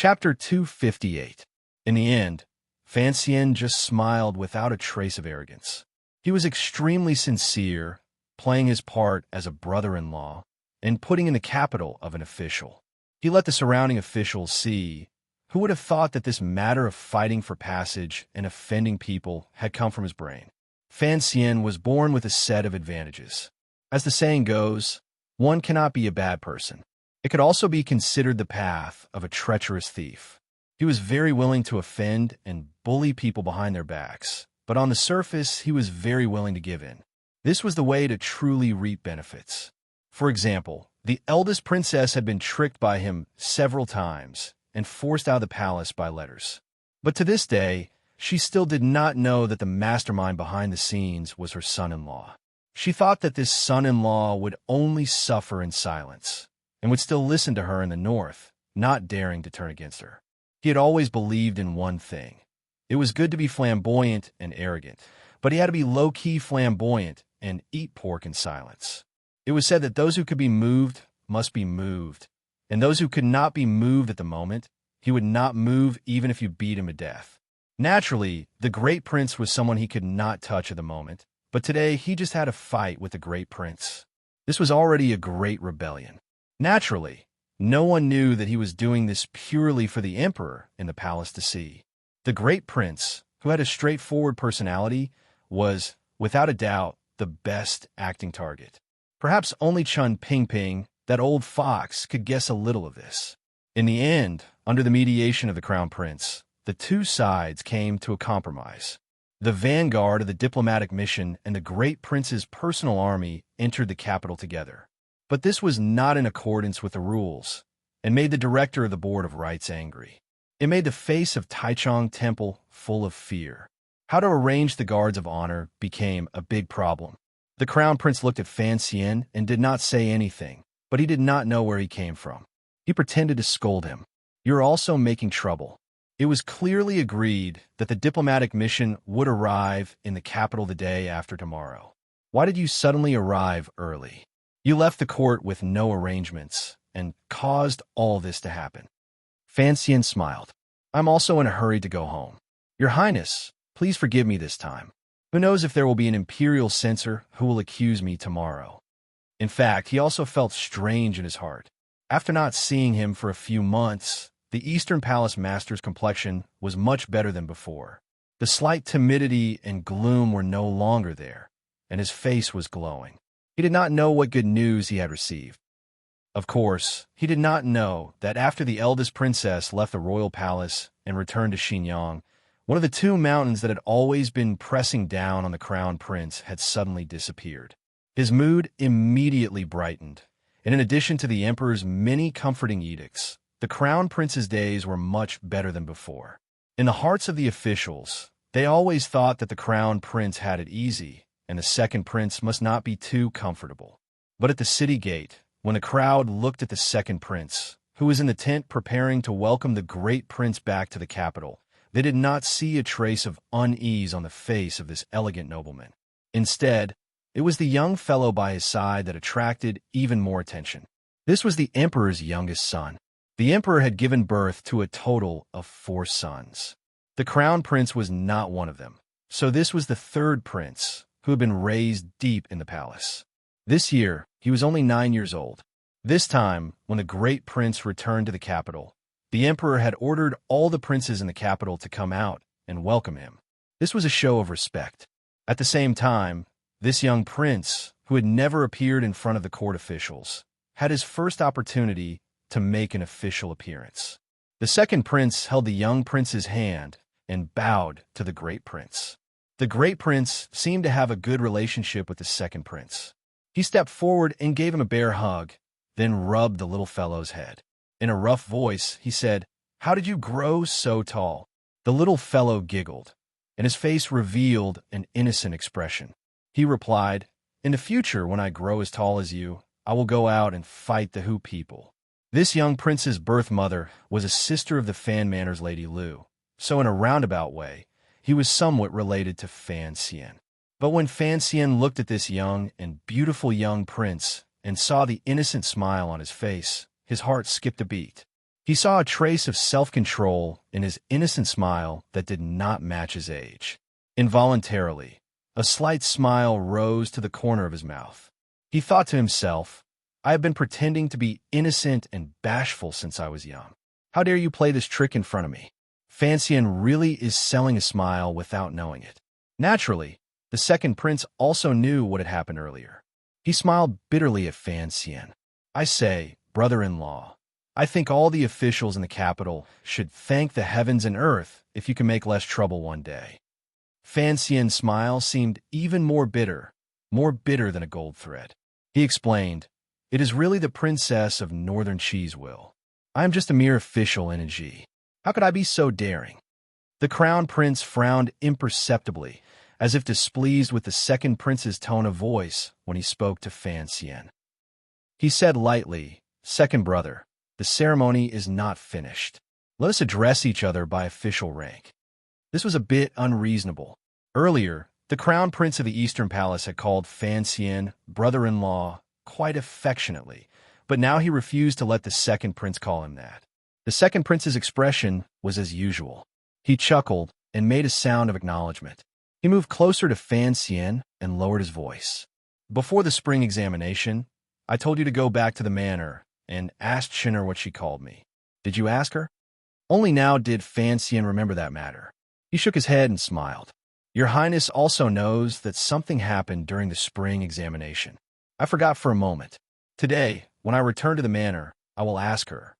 Chapter 258. In the end, Fan Xian just smiled without a trace of arrogance. He was extremely sincere, playing his part as a brother-in-law and putting in the capital of an official. He let the surrounding officials see. Who would have thought that this matter of fighting for passage and offending people had come from his brain? Fan Xian was born with a set of advantages. As the saying goes, one cannot be a bad person. It could also be considered the path of a treacherous thief. He was very willing to offend and bully people behind their backs, but on the surface, he was very willing to give in. This was the way to truly reap benefits. For example, the eldest princess had been tricked by him several times and forced out of the palace by letters. But to this day, she still did not know that the mastermind behind the scenes was her son-in-law. She thought that this son-in-law would only suffer in silence and would still listen to her in the north, not daring to turn against her. He had always believed in one thing. It was good to be flamboyant and arrogant, but he had to be low-key flamboyant and eat pork in silence. It was said that those who could be moved must be moved, and those who could not be moved at the moment, he would not move even if you beat him to death. Naturally, the great prince was someone he could not touch at the moment, but today he just had a fight with the great prince. This was already a great rebellion. Naturally, no one knew that he was doing this purely for the emperor in the palace to see. The great prince, who had a straightforward personality, was, without a doubt, the best acting target. Perhaps only Chun Pingping, that old fox, could guess a little of this. In the end, under the mediation of the crown prince, the two sides came to a compromise. The vanguard of the diplomatic mission and the great prince's personal army entered the capital together. But this was not in accordance with the rules, and made the director of the Board of Rites angry. It made the face of Taichung Temple full of fear. How to arrange the guards of honor became a big problem. The crown prince looked at Fan Xian and did not say anything, but he did not know where he came from. He pretended to scold him. "You're also making trouble." It was clearly agreed that the diplomatic mission would arrive in the capital the day after tomorrow. Why did you suddenly arrive early? You left the court with no arrangements and caused all this to happen. Fan Xian smiled. "I'm also in a hurry to go home. Your Highness, please forgive me this time. Who knows if there will be an imperial censor who will accuse me tomorrow." In fact, he also felt strange in his heart. After not seeing him for a few months, the Eastern Palace Master's complexion was much better than before. The slight timidity and gloom were no longer there, and his face was glowing. He did not know what good news he had received. Of course, he did not know that after the eldest princess left the royal palace and returned to Xinyang, one of the two mountains that had always been pressing down on the crown prince had suddenly disappeared. His mood immediately brightened, and in addition to the emperor's many comforting edicts, the crown prince's days were much better than before. In the hearts of the officials, they always thought that the crown prince had it easy, and the second prince must not be too comfortable. But at the city gate, when the crowd looked at the second prince, who was in the tent preparing to welcome the great prince back to the capital, they did not see a trace of unease on the face of this elegant nobleman. Instead, it was the young fellow by his side that attracted even more attention. This was the emperor's youngest son. The emperor had given birth to a total of 4 sons. The crown prince was not one of them, so this was the third prince, who had been raised deep in the palace. This year, he was only 9 years old. This time, when the great prince returned to the capital, the emperor had ordered all the princes in the capital to come out and welcome him. This was a show of respect. At the same time, this young prince, who had never appeared in front of the court officials, had his first opportunity to make an official appearance. The second prince held the young prince's hand and bowed to the great prince. The great prince seemed to have a good relationship with the second prince. He stepped forward and gave him a bear hug, then rubbed the little fellow's head. In a rough voice, he said, "How did you grow so tall?" The little fellow giggled, and his face revealed an innocent expression. He replied, "In the future, when I grow as tall as you, I will go out and fight the Hu people." This young prince's birth mother was a sister of the Fan Manor's Lady Lu, so in a roundabout way, he was somewhat related to Fan Xian. But when Fan Xian looked at this young and beautiful young prince and saw the innocent smile on his face, his heart skipped a beat. He saw a trace of self-control in his innocent smile that did not match his age. Involuntarily, a slight smile rose to the corner of his mouth. He thought to himself, I have been pretending to be innocent and bashful since I was young. How dare you play this trick in front of me? Fancian really is selling a smile without knowing it. Naturally, the second prince also knew what had happened earlier. He smiled bitterly at Fancian. I say, brother-in-law, I think all the officials in the capital should thank the heavens and earth if you can make less trouble one day. Fancian's smile seemed even more bitter than a gold thread. He explained, It is really the princess of Northern Cheese will. I am just a mere official in NG. How could I be so daring? The crown prince frowned imperceptibly, as if displeased with the second prince's tone of voice when he spoke to Fancian. He said lightly, Second brother, the ceremony is not finished. Let us address each other by official rank. This was a bit unreasonable. Earlier, the crown prince of the Eastern Palace had called Fancian brother-in-law quite affectionately, but now he refused to let the second prince call him that. The second prince's expression was as usual. He chuckled and made a sound of acknowledgement. He moved closer to Fancian and lowered his voice. Before the spring examination, I told you to go back to the manor and ask Chinner what she called me. Did you ask her? Only now did Fancian remember that matter. He shook his head and smiled. Your Highness also knows that something happened during the spring examination. I forgot for a moment. Today, when I return to the manor, I will ask her.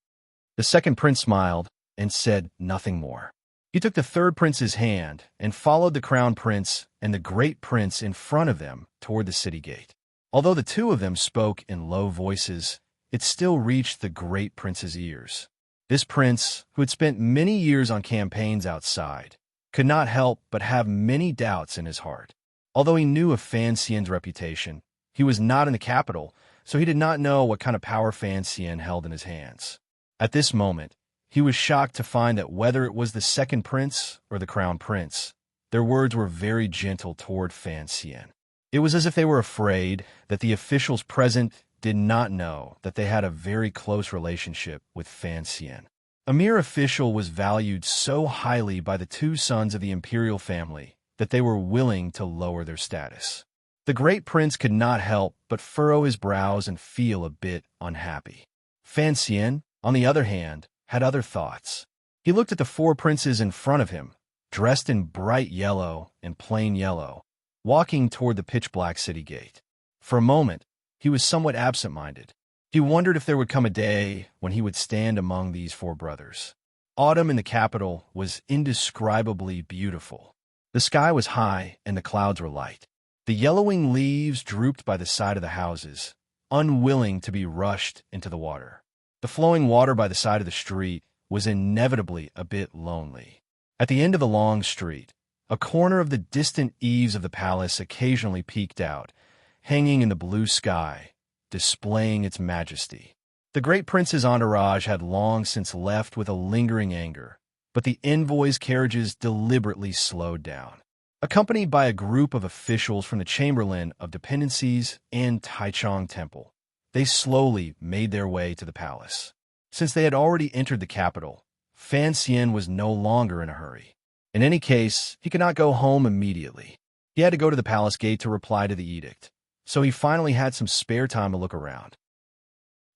The second prince smiled and said nothing more. He took the third prince's hand and followed the crown prince and the great prince in front of them toward the city gate. Although the two of them spoke in low voices, it still reached the great prince's ears. This prince, who had spent many years on campaigns outside, could not help but have many doubts in his heart. Although he knew of Fancian's reputation, he was not in the capital, so he did not know what kind of power Fancian held in his hands. At this moment, he was shocked to find that whether it was the second prince or the crown prince, their words were very gentle toward Fancian. It was as if they were afraid that the officials present did not know that they had a very close relationship with Fancian. A mere official was valued so highly by the two sons of the imperial family that they were willing to lower their status. The great prince could not help but furrow his brows and feel a bit unhappy. Fancian, on the other hand, had other thoughts. He looked at the four princes in front of him, dressed in bright yellow and plain yellow, walking toward the pitch-black city gate. For a moment, he was somewhat absent-minded. He wondered if there would come a day when he would stand among these four brothers. Autumn in the capital was indescribably beautiful. The sky was high and the clouds were light. The yellowing leaves drooped by the side of the houses, unwilling to be rushed into the water. The flowing water by the side of the street was inevitably a bit lonely. At the end of the long street, a corner of the distant eaves of the palace occasionally peeked out, hanging in the blue sky, displaying its majesty. The great prince's entourage had long since left with a lingering anger, but the envoys' carriages deliberately slowed down. Accompanied by a group of officials from the Chamberlain of Dependencies and Taichung Temple, they slowly made their way to the palace. Since they had already entered the capital, Fancian was no longer in a hurry. In any case, he could not go home immediately. He had to go to the palace gate to reply to the edict, so he finally had some spare time to look around.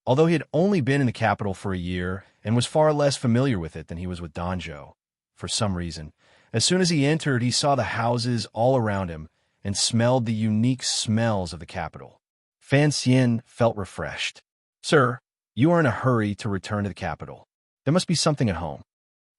Although he had only been in the capital for a year and was far less familiar with it than he was with Danzhou, for some reason, as soon as he entered, he saw the houses all around him and smelled the unique smells of the capital. Fancian felt refreshed. Sir, you are in a hurry to return to the capital. There must be something at home.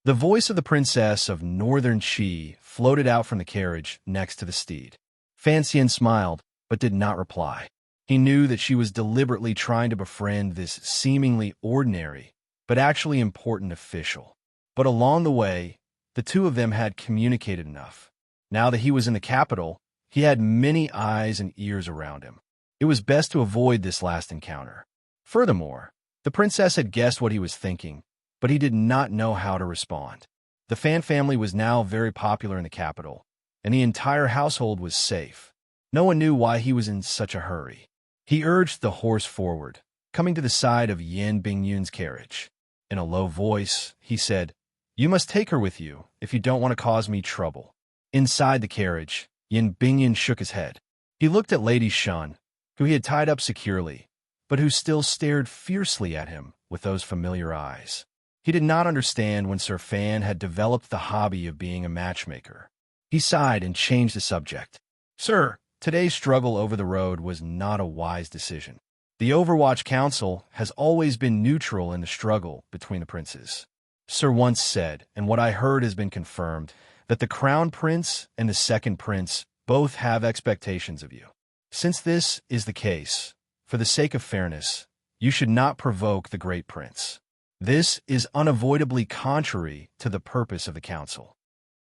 The voice of the princess of Northern Qi floated out from the carriage next to the steed. Fancian smiled, but did not reply. He knew that she was deliberately trying to befriend this seemingly ordinary, but actually important official. But along the way, the two of them had communicated enough. Now that he was in the capital, he had many eyes and ears around him. It was best to avoid this last encounter. Furthermore, the princess had guessed what he was thinking, but he did not know how to respond. The Fan family was now very popular in the capital, and the entire household was safe. No one knew why he was in such a hurry. He urged the horse forward, coming to the side of Yan Bingyun's carriage. In a low voice, he said, "You must take her with you if you don't want to cause me trouble." Inside the carriage, Yin Bingyan shook his head. He looked at Lady Shun, who he had tied up securely, but who still stared fiercely at him with those familiar eyes. He did not understand when Sir Fan had developed the hobby of being a matchmaker. He sighed and changed the subject. "Sir, today's struggle over the road was not a wise decision. The Overwatch Council has always been neutral in the struggle between the princes. Sir once said, and what I heard has been confirmed, that the Crown Prince and the Second Prince both have expectations of you. Since this is the case, for the sake of fairness, you should not provoke the Great Prince. This is unavoidably contrary to the purpose of the council."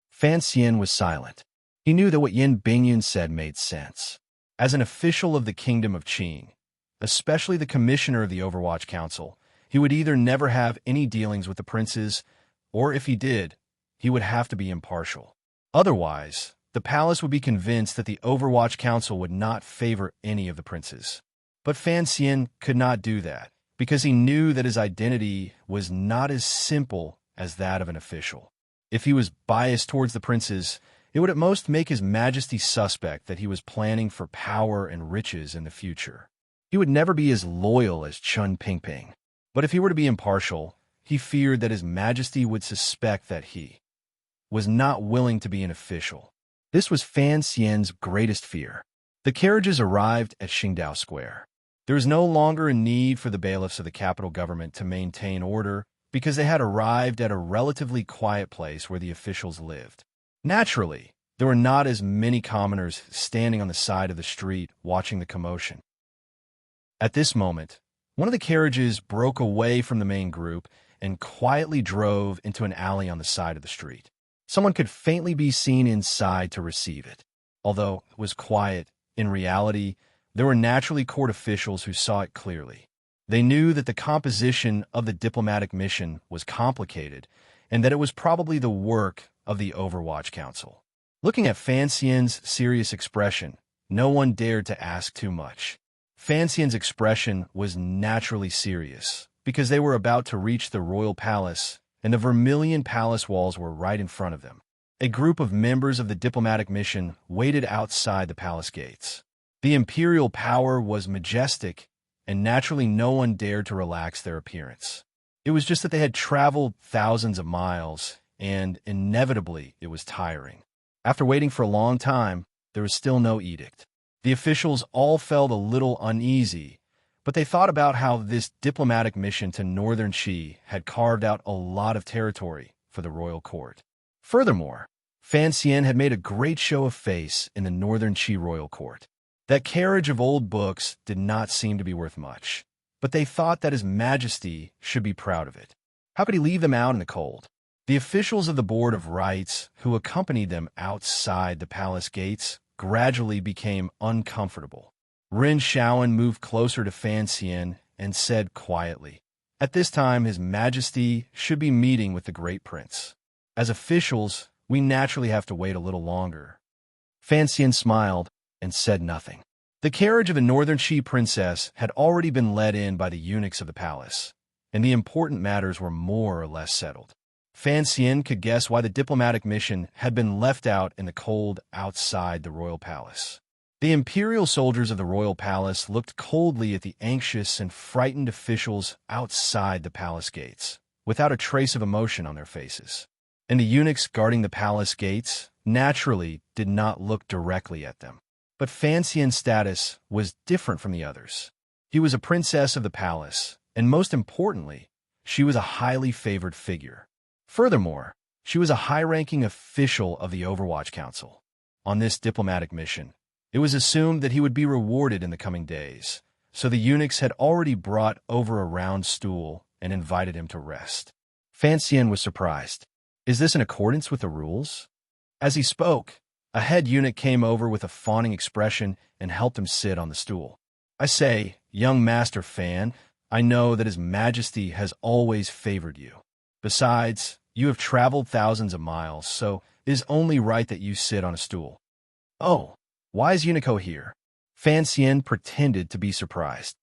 Fan Xian was silent. He knew that what Yin Bingyan said made sense. As an official of the Kingdom of Qing, especially the commissioner of the Overwatch Council, he would either never have any dealings with the princes, or if he did, he would have to be impartial. Otherwise, the palace would be convinced that the Overwatch Council would not favor any of the princes. But Fan Xian could not do that, because he knew that his identity was not as simple as that of an official. If he was biased towards the princes, it would at most make His Majesty suspect that he was planning for power and riches in the future. He would never be as loyal as Chun Pingping. But if he were to be impartial, he feared that His Majesty would suspect that he was not willing to be an official. This was Fan Xian's greatest fear. The carriages arrived at Qingdao Square. There was no longer a need for the bailiffs of the capital government to maintain order because they had arrived at a relatively quiet place where the officials lived. Naturally, there were not as many commoners standing on the side of the street watching the commotion. At this moment, one of the carriages broke away from the main group and quietly drove into an alley on the side of the street. Someone could faintly be seen inside to receive it. Although it was quiet, in reality, there were naturally court officials who saw it clearly. They knew that the composition of the diplomatic mission was complicated and that it was probably the work of the Overwatch Council. Looking at Fan Xian's serious expression, no one dared to ask too much. Fan Xian's expression was naturally serious because they were about to reach the royal palace and the vermilion palace walls were right in front of them. A group of members of the diplomatic mission waited outside the palace gates. The imperial power was majestic, and naturally no one dared to relax their appearance. It was just that they had traveled thousands of miles, and inevitably it was tiring. After waiting for a long time, there was still no edict. The officials all felt a little uneasy, but they thought about how this diplomatic mission to northern Qi had carved out a lot of territory for the royal court. Furthermore, Fan Xian had made a great show of face in the northern Qi royal court. That carriage of old books did not seem to be worth much, but they thought that His Majesty should be proud of it. How could he leave them out in the cold? The officials of the Board of Rights, who accompanied them outside the palace gates, gradually became uncomfortable. Ren Shaoan moved closer to Fan Xian and said quietly, "At this time, His Majesty should be meeting with the Great Prince. As officials, we naturally have to wait a little longer." Fan Xian smiled and said nothing. The carriage of the northern Qi princess had already been led in by the eunuchs of the palace, and the important matters were more or less settled. Fan Xian could guess why the diplomatic mission had been left out in the cold outside the royal palace. The imperial soldiers of the royal palace looked coldly at the anxious and frightened officials outside the palace gates, without a trace of emotion on their faces. And the eunuchs guarding the palace gates naturally did not look directly at them. But Fan Xian's status was different from the others. He was a princess of the palace, and most importantly, she was a highly favored figure. Furthermore, she was a high-ranking official of the Overwatch Council. On this diplomatic mission, it was assumed that he would be rewarded in the coming days, so the eunuchs had already brought over a round stool and invited him to rest. Fan Xian was surprised. Is this in accordance with the rules? As he spoke, a head eunuch came over with a fawning expression and helped him sit on the stool. "I say, young Master Fan, I know that His Majesty has always favored you. Besides, you have traveled thousands of miles, so it is only right that you sit on a stool." "Oh, why is Unico here?" Fan Xian pretended to be surprised.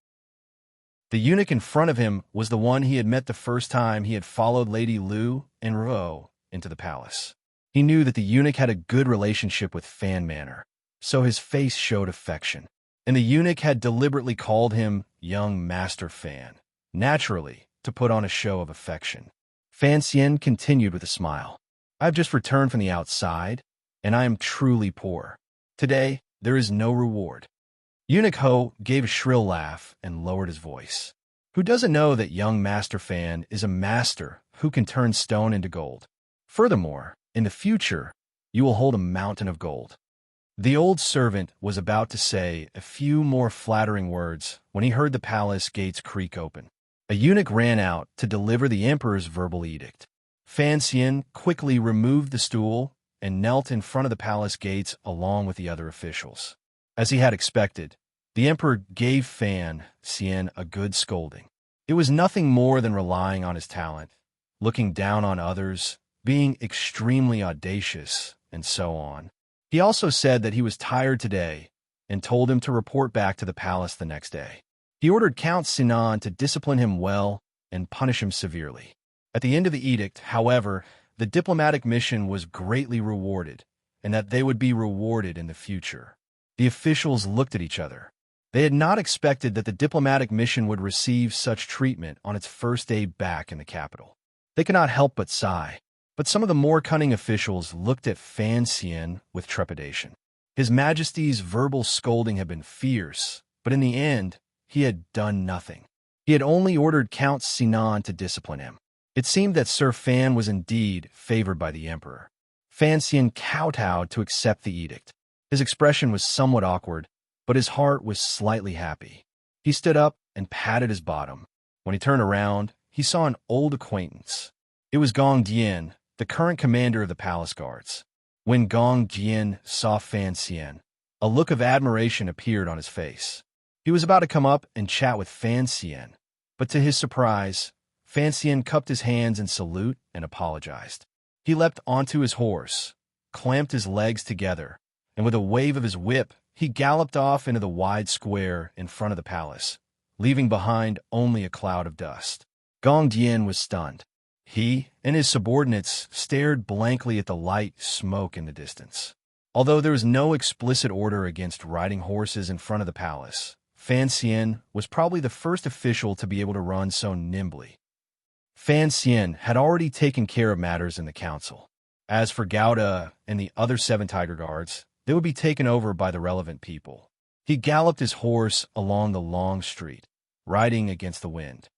The eunuch in front of him was the one he had met the first time he had followed Lady Lu and Ro into the palace. He knew that the eunuch had a good relationship with Fan Manor, so his face showed affection. And the eunuch had deliberately called him young Master Fan, naturally, to put on a show of affection. Fan Xian continued with a smile. I've just returned from the outside, and I am truly poor. Today, there is no reward. Eunuch Ho gave a shrill laugh and lowered his voice. Who doesn't know that young Master Fan is a master who can turn stone into gold? Furthermore, in the future, you will hold a mountain of gold. The old servant was about to say a few more flattering words when he heard the palace gates creak open. A eunuch ran out to deliver the emperor's verbal edict. Fan Xian quickly removed the stool and knelt in front of the palace gates along with the other officials. As he had expected, the emperor gave Fan Xian a good scolding. It was nothing more than relying on his talent, looking down on others, being extremely audacious, and so on. He also said that he was tired today and told him to report back to the palace the next day. He ordered Count Sinan to discipline him well and punish him severely. At the end of the edict, however, the diplomatic mission was greatly rewarded, and that they would be rewarded in the future. The officials looked at each other. They had not expected that the diplomatic mission would receive such treatment on its first day back in the capital. They could not help but sigh, but some of the more cunning officials looked at Fan Xian with trepidation. His Majesty's verbal scolding had been fierce, but in the end, he had done nothing. He had only ordered Count Sinan to discipline him. It seemed that Sir Fan was indeed favored by the emperor. Fan Xian kowtowed to accept the edict. His expression was somewhat awkward, but his heart was slightly happy. He stood up and patted his bottom. When he turned around, he saw an old acquaintance. It was Gong Dian, the current commander of the palace guards. When Gong Dian saw Fan Xian, a look of admiration appeared on his face. He was about to come up and chat with Fan Xian, but to his surprise, Fan Xian cupped his hands in salute and apologized. He leapt onto his horse, clamped his legs together, and with a wave of his whip, he galloped off into the wide square in front of the palace, leaving behind only a cloud of dust. Gong Dian was stunned. He and his subordinates stared blankly at the light smoke in the distance. Although there was no explicit order against riding horses in front of the palace, Fan Xian was probably the first official to be able to run so nimbly. Fan Xian had already taken care of matters in the council. As for Gouda and the other 7 Tiger Guards, they would be taken over by the relevant people. He galloped his horse along the long street, riding against the wind.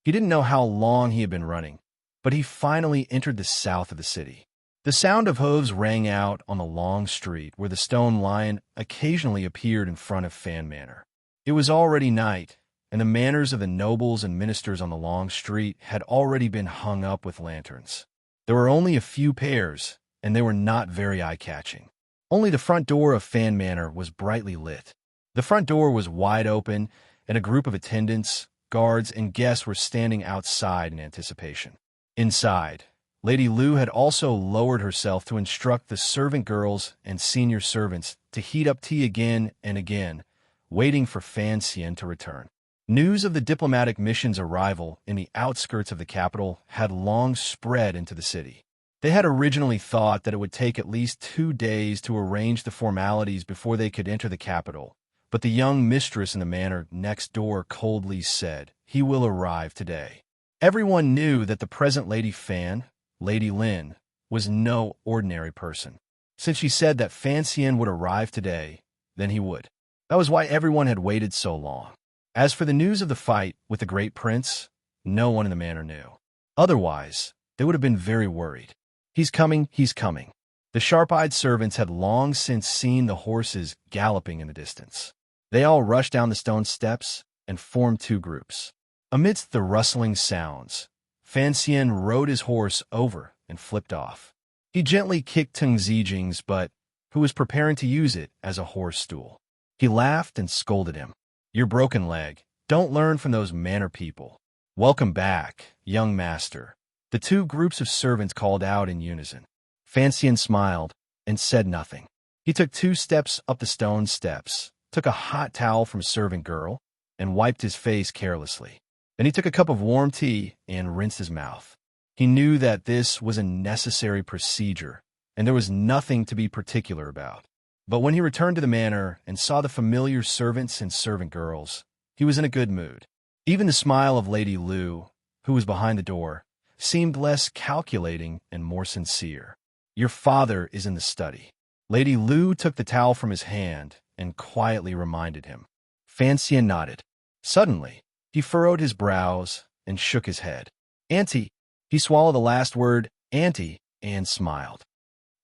He didn't know how long he had been running, but he finally entered the south of the city. The sound of hooves rang out on the long street where the stone lion occasionally appeared in front of Fan Manor. It was already night, and the manors of the nobles and ministers on the long street had already been hung up with lanterns. There were only a few pairs, and they were not very eye-catching. Only the front door of Fan Manor was brightly lit. The front door was wide open, and a group of attendants, guards, and guests were standing outside in anticipation. Inside, Lady Lu had also lowered herself to instruct the servant girls and senior servants to heat up tea again and again, waiting for Fan Xian to return. News of the diplomatic mission's arrival in the outskirts of the capital had long spread into the city. They had originally thought that it would take at least 2 days to arrange the formalities before they could enter the capital, but the young mistress in the manor next door coldly said, "He will arrive today." Everyone knew that the present Lady Fan, Lady Lin, was no ordinary person. Since she said that Fan Xian would arrive today, then he would. That was why everyone had waited so long. As for the news of the fight with the great prince, no one in the manor knew. Otherwise, they would have been very worried. He's coming, he's coming. The sharp-eyed servants had long since seen the horses galloping in the distance. They all rushed down the stone steps and formed 2 groups. Amidst the rustling sounds, Fan Xian rode his horse over and flipped off. He gently kicked Teng Zijing's butt, who was preparing to use it as a horse stool. He laughed and scolded him. "Your broken leg. Don't learn from those manor people. Welcome back, young master." The 2 groups of servants called out in unison. Fan Xian smiled and said nothing. He took 2 steps up the stone steps, took a hot towel from a servant girl, and wiped his face carelessly. Then he took a cup of warm tea and rinsed his mouth. He knew that this was a necessary procedure, and there was nothing to be particular about. But when he returned to the manor and saw the familiar servants and servant girls, he was in a good mood. Even the smile of Lady Lu, who was behind the door, seemed less calculating and more sincere. "Your father is in the study." Lady Lu took the towel from his hand and quietly reminded him. Fan Xian nodded. Suddenly, he furrowed his brows and shook his head. "Auntie," he swallowed the last word, "auntie," and smiled.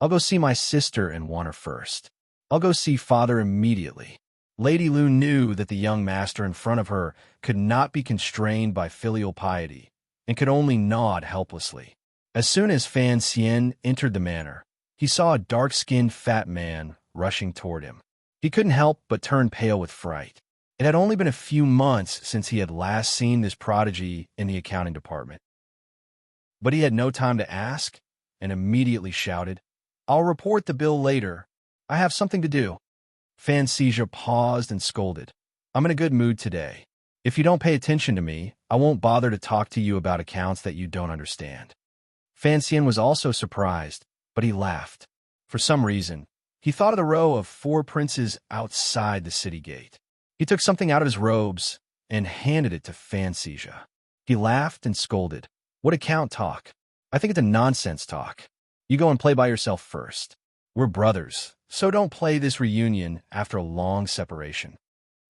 "I'll go see my sister and want her first. I'll go see father immediately." Lady Lu knew that the young master in front of her could not be constrained by filial piety and could only nod helplessly. As soon as Fan Xian entered the manor, he saw a dark-skinned fat man rushing toward him. He couldn't help but turn pale with fright. It had only been a few months since he had last seen this prodigy in the accounting department. But he had no time to ask and immediately shouted, "I'll report the bill later. I have something to do." Fan Xian paused and scolded, "I'm in a good mood today. If you don't pay attention to me, I won't bother to talk to you about accounts that you don't understand." Fan Xian was also surprised, but he laughed. For some reason, he thought of the row of 4 princes outside the city gate. He took something out of his robes and handed it to Fan Xian. He laughed and scolded, "What account talk? I think it's a nonsense talk. You go and play by yourself first. We're brothers, so don't play this reunion after a long separation."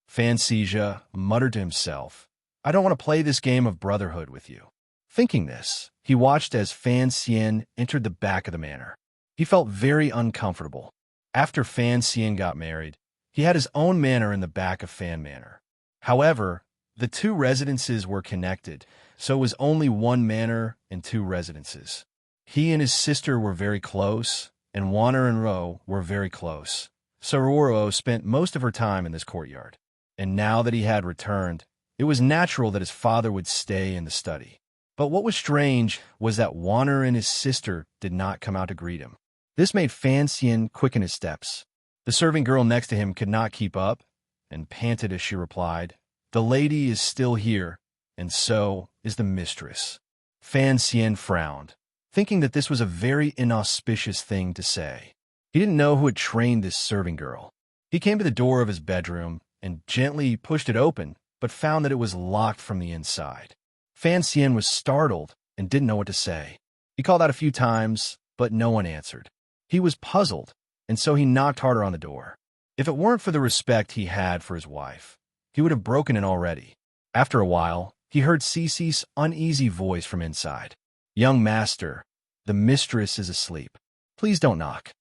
Fan Xian muttered to himself, "I don't want to play this game of brotherhood with you." Thinking this, he watched as Fan Xian entered the back of the manor. He felt very uncomfortable. After Fan Xian got married, he had his own manor in the back of Fan Manor. However, the 2 residences were connected, so it was only 1 manor and 2 residences. He and his sister were very close, and Wanner and Ro were very close, so Ruoro spent most of her time in this courtyard. And now that he had returned, it was natural that his father would stay in the study. But what was strange was that Wanner and his sister did not come out to greet him. This made Fan Xian quicken his steps. The serving girl next to him could not keep up, and panted as she replied, "The lady is still here, and so is the mistress." Fan Xian frowned, thinking that this was a very inauspicious thing to say. He didn't know who had trained this serving girl. He came to the door of his bedroom and gently pushed it open, but found that it was locked from the inside. Fan Xian was startled and didn't know what to say. He called out a few times, but no one answered. He was puzzled, and so he knocked harder on the door. If it weren't for the respect he had for his wife, he would have broken it already. After a while, he heard Cece's uneasy voice from inside. "Young master, the mistress is asleep. Please don't knock."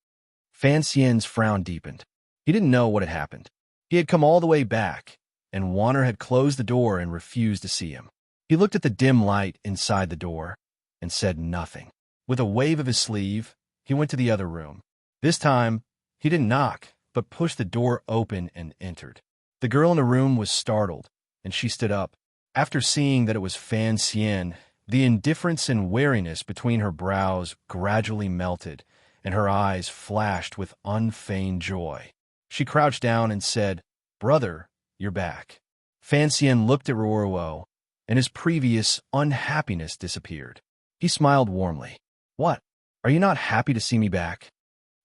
Fan Xian's frown deepened. He didn't know what had happened. He had come all the way back, and Wanner had closed the door and refused to see him. He looked at the dim light inside the door and said nothing. With a wave of his sleeve, he went to the other room. This time, he didn't knock, but pushed the door open and entered. The girl in the room was startled, and she stood up. After seeing that it was Fan Xian, the indifference and wariness between her brows gradually melted, and her eyes flashed with unfeigned joy. She crouched down and said, "Brother, you're back." Fan Xian looked at Ruoro, and his previous unhappiness disappeared. He smiled warmly. "What? Are you not happy to see me back?"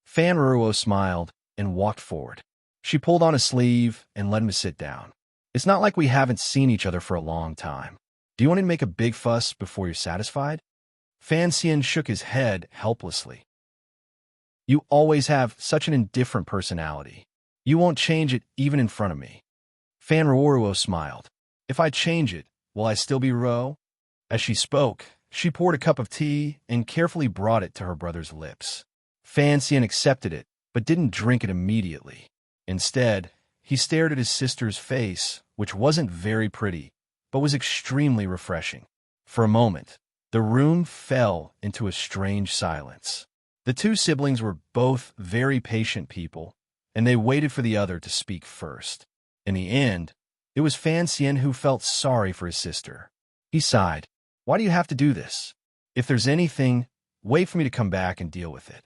Fan Ruoro smiled and walked forward. She pulled on his sleeve and let him sit down. "It's not like we haven't seen each other for a long time. Do you want me to make a big fuss before you're satisfied?" Fan Xian shook his head helplessly. "You always have such an indifferent personality. You won't change it even in front of me." Fan Ruoro smiled. "If I change it, will I still be Ro?" As she spoke, she poured a cup of tea and carefully brought it to her brother's lips. Fan Xian accepted it, but didn't drink it immediately. Instead, he stared at his sister's face, which wasn't very pretty, but was extremely refreshing. For a moment, the room fell into a strange silence. The 2 siblings were both very patient people, and they waited for the other to speak first. In the end, it was Fan Xian who felt sorry for his sister. He sighed. "Why do you have to do this? If there's anything, wait for me to come back and deal with it."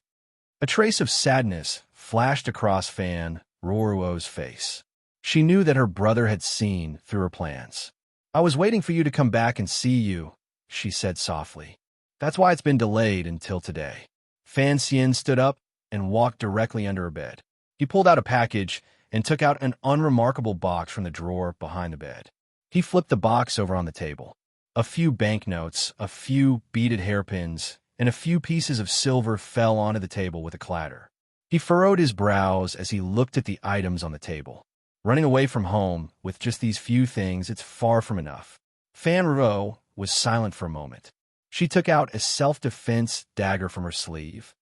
A trace of sadness flashed across Fan Ruoro's face. She knew that her brother had seen through her plans. "I was waiting for you to come back and see you," she said softly. "That's why it's been delayed until today." Fan Xian stood up and walked directly under her bed. He pulled out a package and took out an unremarkable box from the drawer behind the bed. He flipped the box over on the table. A few banknotes, a few beaded hairpins, and a few pieces of silver fell onto the table with a clatter. He furrowed his brows as he looked at the items on the table. Running away from home with just these few things, it's far from enough. Fan Ruo was silent for a moment. She took out a self-defense dagger from her sleeve.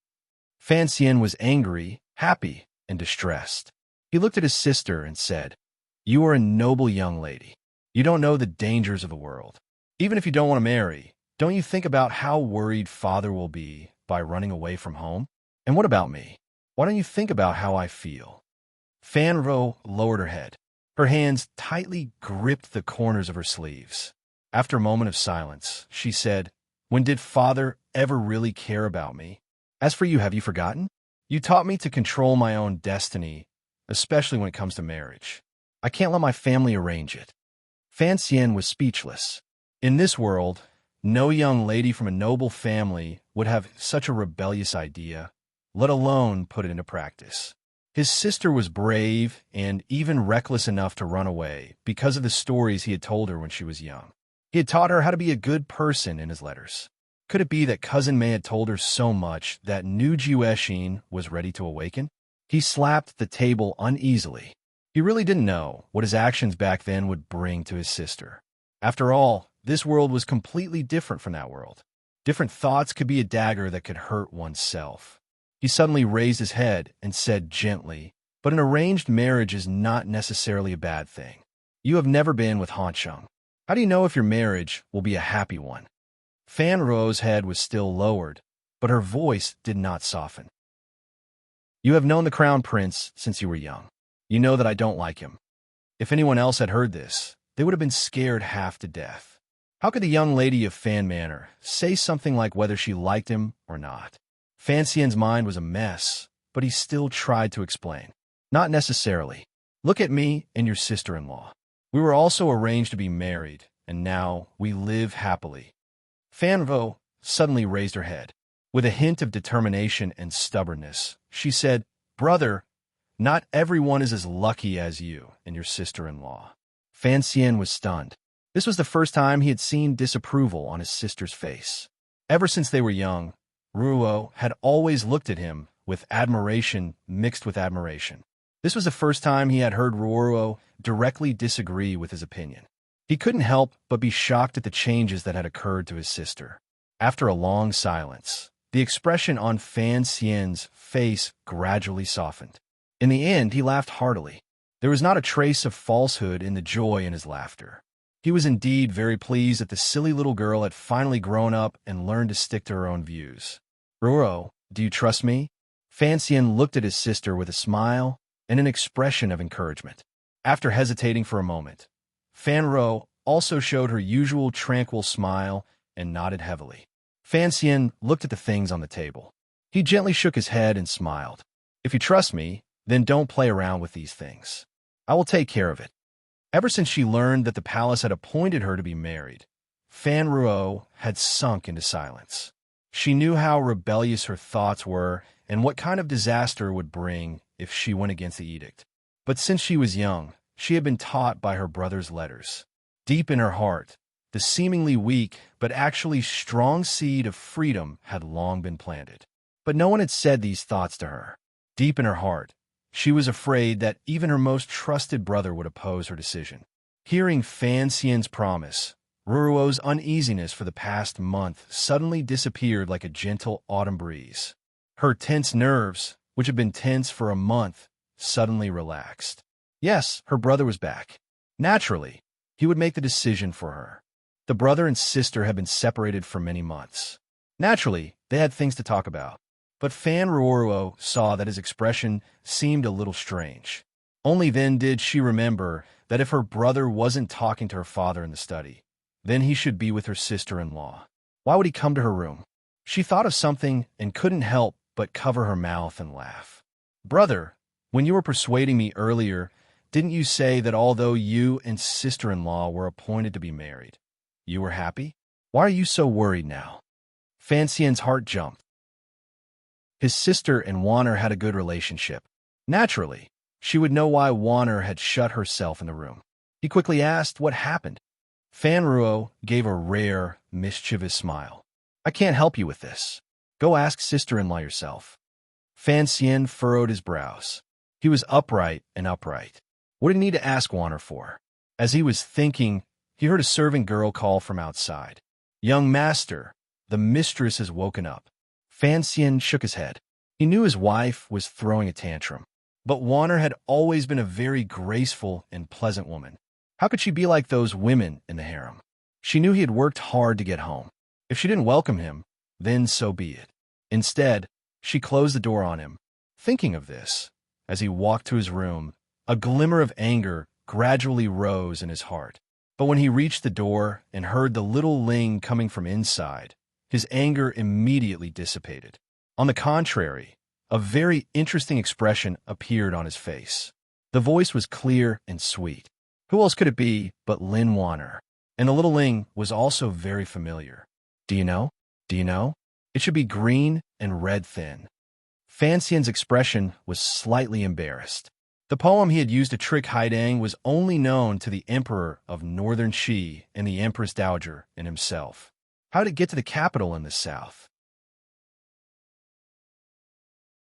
Fan Xian was angry, happy, and distressed. He looked at his sister and said, "You are a noble young lady. You don't know the dangers of the world. Even if you don't want to marry, don't you think about how worried father will be by running away from home? And what about me? Why don't you think about how I feel?" Fan Ro lowered her head. Her hands tightly gripped the corners of her sleeves. After a moment of silence, she said, "When did father ever really care about me? As for you, have you forgotten? You taught me to control my own destiny, especially when it comes to marriage. I can't let my family arrange it." Fan Xian was speechless. In this world, no young lady from a noble family would have such a rebellious idea, let alone put it into practice. His sister was brave and even reckless enough to run away because of the stories he had told her when she was young. He had taught her how to be a good person in his letters. Could it be that Cousin May had told her so much that new Jiuexin was ready to awaken? He slapped the table uneasily. He really didn't know what his actions back then would bring to his sister. After all, this world was completely different from that world. Different thoughts could be a dagger that could hurt oneself. He suddenly raised his head and said gently, "But an arranged marriage is not necessarily a bad thing. You have never been with Hansheng. How do you know if your marriage will be a happy one?" Fan Ro's head was still lowered, but her voice did not soften. "You have known the Crown Prince since you were young. You know that I don't like him." If anyone else had heard this, they would have been scared half to death. How could the young lady of Fan Manor say something like whether she liked him or not? Fan Xian's mind was a mess, but he still tried to explain. "Not necessarily. Look at me and your sister-in-law. We were also arranged to be married, and now we live happily." Fan Vo suddenly raised her head. With a hint of determination and stubbornness, she said, "Brother, not everyone is as lucky as you and your sister-in-law." Fan Xian was stunned. This was the first time he had seen disapproval on his sister's face. Ever since they were young, Ruo had always looked at him with admiration mixed with admiration. This was the first time he had heard Ruo directly disagree with his opinion. He couldn't help but be shocked at the changes that had occurred to his sister. After a long silence, the expression on Fan Xian's face gradually softened. In the end, he laughed heartily. There was not a trace of falsehood in the joy in his laughter. He was indeed very pleased that the silly little girl had finally grown up and learned to stick to her own views. "Ruo, do you trust me?" Fan Xian looked at his sister with a smile and an expression of encouragement. After hesitating for a moment, Fan Ruo also showed her usual tranquil smile and nodded heavily. Fan Xian looked at the things on the table. He gently shook his head and smiled. "If you trust me, then don't play around with these things. I will take care of it." Ever since she learned that the palace had appointed her to be married, Fan Ruo had sunk into silence. She knew how rebellious her thoughts were and what kind of disaster it would bring if she went against the edict. But since she was young, she had been taught by her brother's letters. Deep in her heart, the seemingly weak but actually strong seed of freedom had long been planted. But no one had said these thoughts to her. Deep in her heart, she was afraid that even her most trusted brother would oppose her decision. Hearing Fan Xian's promise, Ruruo's uneasiness for the past month suddenly disappeared like a gentle autumn breeze. Her tense nerves, which had been tense for a month, suddenly relaxed. Yes, her brother was back. Naturally, he would make the decision for her. The brother and sister had been separated for many months. Naturally, they had things to talk about. But Fan Ruoruo saw that his expression seemed a little strange. Only then did she remember that if her brother wasn't talking to her father in the study, then he should be with her sister-in-law. Why would he come to her room? She thought of something and couldn't help but cover her mouth and laugh. "Brother, when you were persuading me earlier Didn't you say that although you and sister-in-law were appointed to be married, you were happy? Why are you so worried now? Fan Xian's heart jumped. His sister and Wanner had a good relationship. Naturally, she would know why Wanner had shut herself in the room. He quickly asked what happened. Fan Ruo gave a rare, mischievous smile. I can't help you with this. Go ask sister-in-law yourself. Fan Xian furrowed his brows. He was upright and upright. What did he need to ask Wanner for? As he was thinking, he heard a servant girl call from outside. Young master, the mistress has woken up. Fan Xian shook his head. He knew his wife was throwing a tantrum. But Wanner had always been a very graceful and pleasant woman. How could she be like those women in the harem? She knew he had worked hard to get home. If she didn't welcome him, then so be it. Instead, she closed the door on him. Thinking of this, as he walked to his room, a glimmer of anger gradually rose in his heart. But when he reached the door and heard the little Ling coming from inside, his anger immediately dissipated. On the contrary, a very interesting expression appeared on his face. The voice was clear and sweet. Who else could it be but Lin Wanner? And the little Ling was also very familiar. Do you know? Do you know? It should be green and red thin. Fan Xian's expression was slightly embarrassed. The poem he had used to trick Haidang was only known to the Emperor of Northern Qi and the Empress Dowager and himself. How did it get to the capital in the south?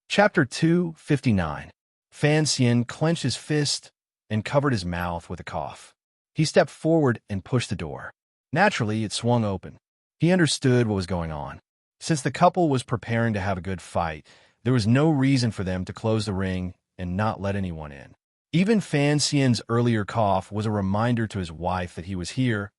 Chapter 259. Fan Xian clenched his fist and covered his mouth with a cough. He stepped forward and pushed the door. Naturally, it swung open. He understood what was going on. Since the couple was preparing to have a good fight, there was no reason for them to close the ring and not let anyone in. Even Fan Xian's earlier cough was a reminder to his wife that he was here,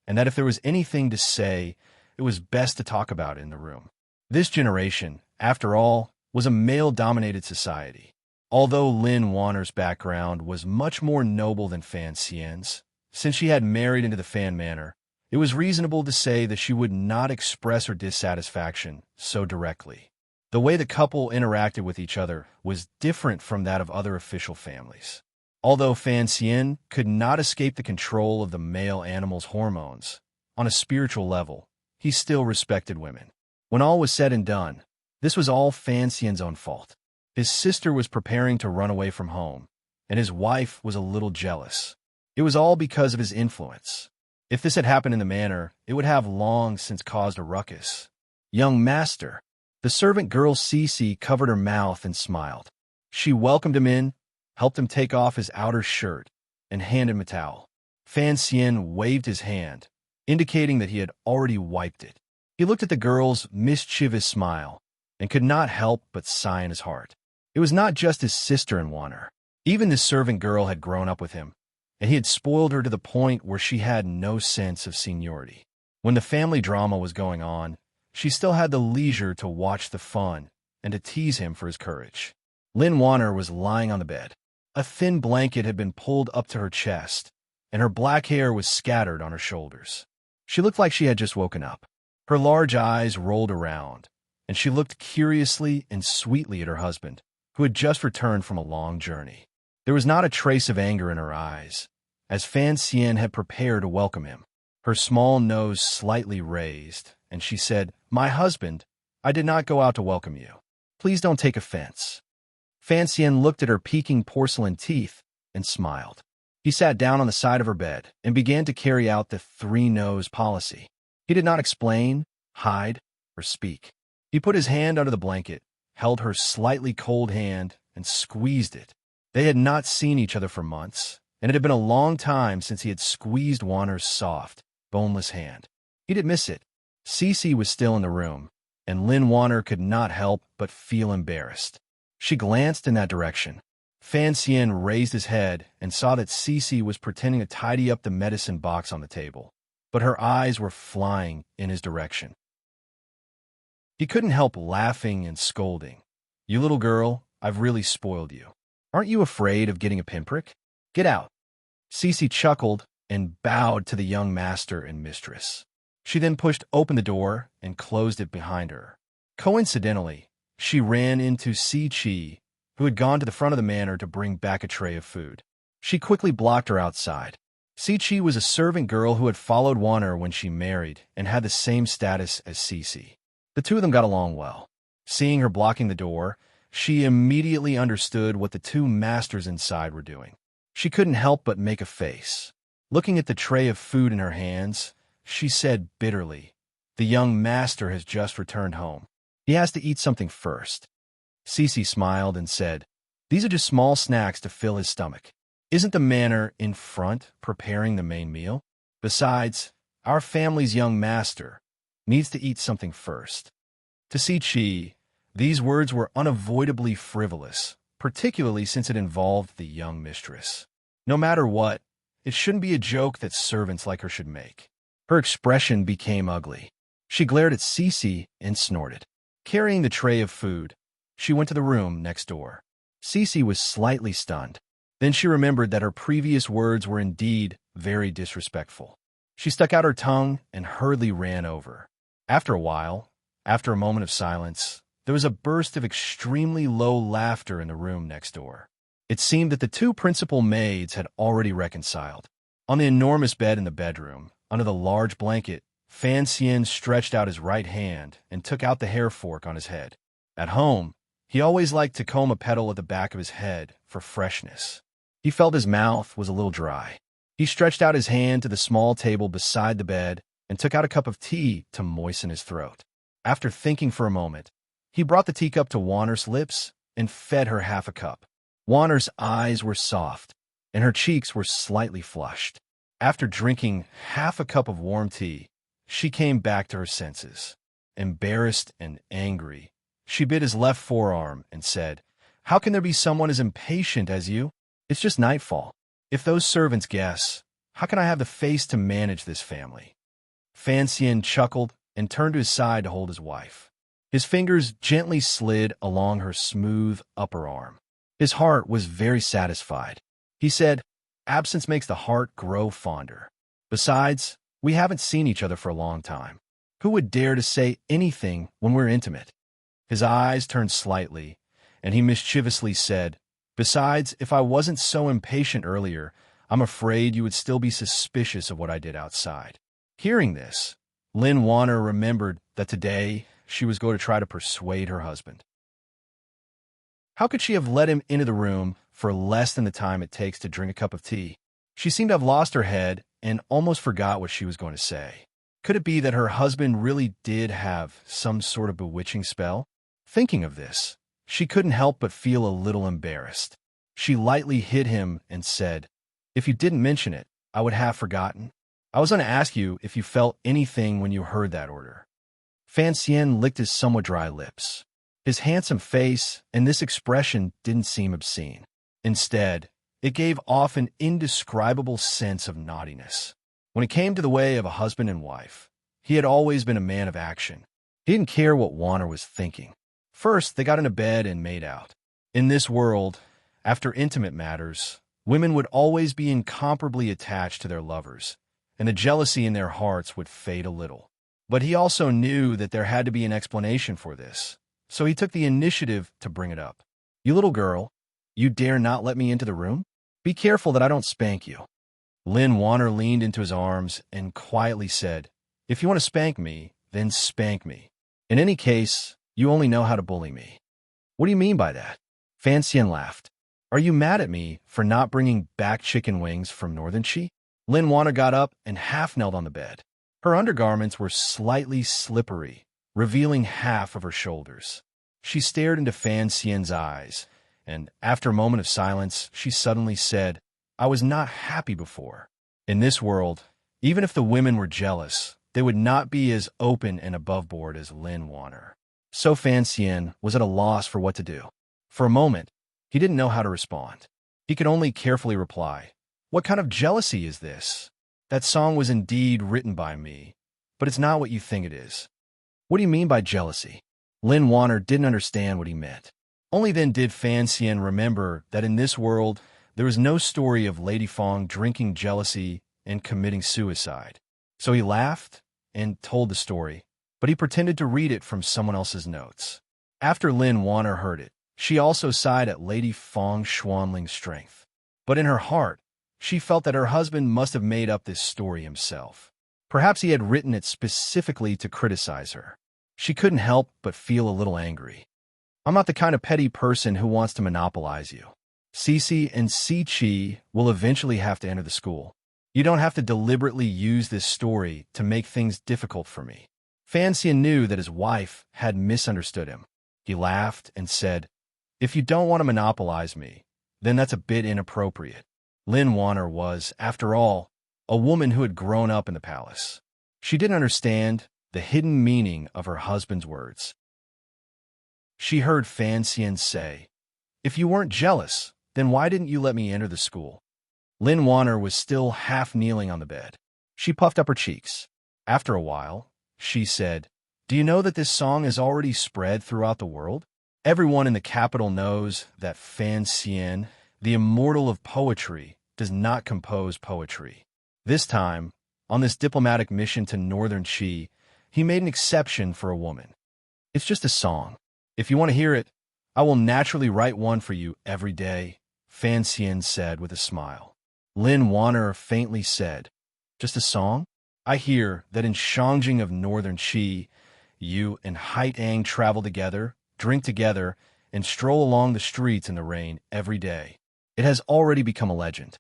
and that if there was anything to say, it was best to talk about it in the room. This generation, after all, was a male-dominated society. Although Lin Wanner's background was much more noble than Fan Xian's, since she had married into the Fan manor, it was reasonable to say that she would not express her dissatisfaction so directly. The way the couple interacted with each other was different from that of other official families. Although Fan Xian could not escape the control of the male animal's hormones, on a spiritual level, he still respected women. When all was said and done, this was all Fan Xian's own fault. His sister was preparing to run away from home, and his wife was a little jealous. It was all because of his influence. If this had happened in the manor, it would have long since caused a ruckus. Young master. The servant girl Cece covered her mouth and smiled. She welcomed him in, helped him take off his outer shirt, and handed him a towel. Fan Xian waved his hand, indicating that he had already wiped it. He looked at the girl's mischievous smile and could not help but sigh in his heart. It was not just his sister in Wanner. Even the servant girl had grown up with him, and he had spoiled her to the point where she had no sense of seniority. When the family drama was going on, she still had the leisure to watch the fun and to tease him for his courage. Lin Wanner was lying on the bed. A thin blanket had been pulled up to her chest, and her black hair was scattered on her shoulders. She looked like she had just woken up. Her large eyes rolled around, and she looked curiously and sweetly at her husband, who had just returned from a long journey. There was not a trace of anger in her eyes, as Fan Xian had prepared to welcome him. Her small nose slightly raised, and she said, "My husband, I did not go out to welcome you. Please don't take offense." Fan Xian looked at her peeking porcelain teeth and smiled. He sat down on the side of her bed and began to carry out the three-nose policy. He did not explain, hide, or speak. He put his hand under the blanket, held her slightly cold hand, and squeezed it. They had not seen each other for months, and it had been a long time since he had squeezed Wanner's soft, boneless hand. He didn't miss it. Cece was still in the room, and Lin Wanner could not help but feel embarrassed. She glanced in that direction. Fan Xian raised his head and saw that Cece was pretending to tidy up the medicine box on the table, but her eyes were flying in his direction. He couldn't help laughing and scolding. "You little girl, I've really spoiled you. Aren't you afraid of getting a pinprick? Get out." Cece chuckled and bowed to the young master and mistress. She then pushed open the door and closed it behind her. Coincidentally, she ran into Si Chi, who had gone to the front of the manor to bring back a tray of food. She quickly blocked her outside. Sichi was a servant girl who had followed Wanner when she married and had the same status as Cece. The two of them got along well. Seeing her blocking the door, she immediately understood what the two masters inside were doing. She couldn't help but make a face. Looking at the tray of food in her hands, she said bitterly, "The young master has just returned home. He has to eat something first." Cece smiled and said, "These are just small snacks to fill his stomach. Isn't the manor in front preparing the main meal? Besides, our family's young master needs to eat something first." To Sichi, these words were unavoidably frivolous, particularly since it involved the young mistress. No matter what, it shouldn't be a joke that servants like her should make. Her expression became ugly. She glared at Cece and snorted. Carrying the tray of food, she went to the room next door. Cece was slightly stunned. Then she remembered that her previous words were indeed very disrespectful. She stuck out her tongue and hurriedly ran over. After a while, after a moment of silence, there was a burst of extremely low laughter in the room next door. It seemed that the two principal maids had already reconciled. On the enormous bed in the bedroom, under the large blanket, Fan Xian stretched out his right hand and took out the hair fork on his head. At home, he always liked to comb a petal at the back of his head for freshness. He felt his mouth was a little dry. He stretched out his hand to the small table beside the bed and took out a cup of tea to moisten his throat. After thinking for a moment, he brought the teacup to Wanner's lips and fed her half a cup. Wanner's eyes were soft, and her cheeks were slightly flushed. After drinking half a cup of warm tea, she came back to her senses. Embarrassed and angry, she bit his left forearm and said, "How can there be someone as impatient as you? It's just nightfall. If those servants guess, how can I have the face to manage this family?" Fan Xian chuckled and turned to his side to hold his wife. His fingers gently slid along her smooth upper arm. His heart was very satisfied. He said, "Absence makes the heart grow fonder. Besides, we haven't seen each other for a long time. Who would dare to say anything when we're intimate?" His eyes turned slightly, and he mischievously said, "Besides, if I wasn't so impatient earlier, I'm afraid you would still be suspicious of what I did outside." Hearing this, Lin Wanner remembered that today she was going to try to persuade her husband. How could she have let him into the room for less than the time it takes to drink a cup of tea? She seemed to have lost her head and almost forgot what she was going to say. Could it be that her husband really did have some sort of bewitching spell? Thinking of this, she couldn't help but feel a little embarrassed. She lightly hit him and said, "If you didn't mention it, I would have forgotten. I was going to ask you if you felt anything when you heard that order." Fan Xian licked his somewhat dry lips. His handsome face and this expression didn't seem obscene. Instead, it gave off an indescribable sense of naughtiness. When it came to the way of a husband and wife, he had always been a man of action. He didn't care what Wanner was thinking. First, they got into bed and made out. In this world, after intimate matters, women would always be incomparably attached to their lovers, and the jealousy in their hearts would fade a little. But he also knew that there had to be an explanation for this, so he took the initiative to bring it up. "You little girl, you dare not let me into the room? Be careful that I don't spank you." Lin Wanner leaned into his arms and quietly said, "If you want to spank me, then spank me. In any case, you only know how to bully me." "What do you mean by that?" Fan Xian laughed. "Are you mad at me for not bringing back chicken wings from Northern Chi?" Lin Wanner got up and half-knelt on the bed. Her undergarments were slightly slippery, revealing half of her shoulders. She stared into Fan Xian's eyes, and after a moment of silence, she suddenly said, "I was not happy before. In this world, even if the women were jealous, they would not be as open and above board as Lin Wanner." So Fan Xian was at a loss for what to do. For a moment, he didn't know how to respond. He could only carefully reply, "What kind of jealousy is this? That song was indeed written by me, but it's not what you think it is." "What do you mean by jealousy?" Lin Wanner didn't understand what he meant. Only then did Fan Xian remember that in this world, there was no story of Lady Fong drinking jealousy and committing suicide. So he laughed and told the story, but he pretended to read it from someone else's notes. After Lin Wanner heard it, she also sighed at Lady Fong Xuanling's strength. But in her heart, she felt that her husband must have made up this story himself. Perhaps he had written it specifically to criticize her. She couldn't help but feel a little angry. I'm not the kind of petty person who wants to monopolize you. Cece and Si-Chi will eventually have to enter the school. You don't have to deliberately use this story to make things difficult for me. Fan-Xian knew that his wife had misunderstood him. He laughed and said, "If you don't want to monopolize me, then that's a bit inappropriate." Lin Wanner was, after all, a woman who had grown up in the palace. She didn't understand the hidden meaning of her husband's words. She heard Fan-Xian say, "If you weren't jealous, then why didn't you let me enter the school?" Lin Wanner was still half kneeling on the bed. She puffed up her cheeks. After a while, she said, "Do you know that this song has already spread throughout the world? Everyone in the capital knows that Fan-Xian, the immortal of poetry, does not compose poetry. This time, on this diplomatic mission to Northern Qi, he made an exception for a woman. It's just a song. If you want to hear it, I will naturally write one for you every day," Fan-Xian said with a smile. Lin Wanner faintly said, "Just a song? I hear that in Shangjing of Northern Qi, you and Haitang travel together, drink together, and stroll along the streets in the rain every day. It has already become a legend."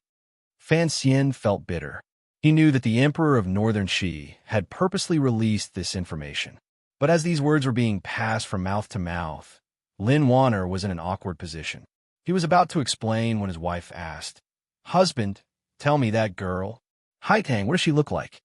Fan-Xian felt bitter. He knew that the Emperor of Northern Qi had purposely released this information. But as these words were being passed from mouth to mouth, Lin Wanner was in an awkward position. He was about to explain when his wife asked, "Husband, tell me that girl. Haitang, what does she look like?"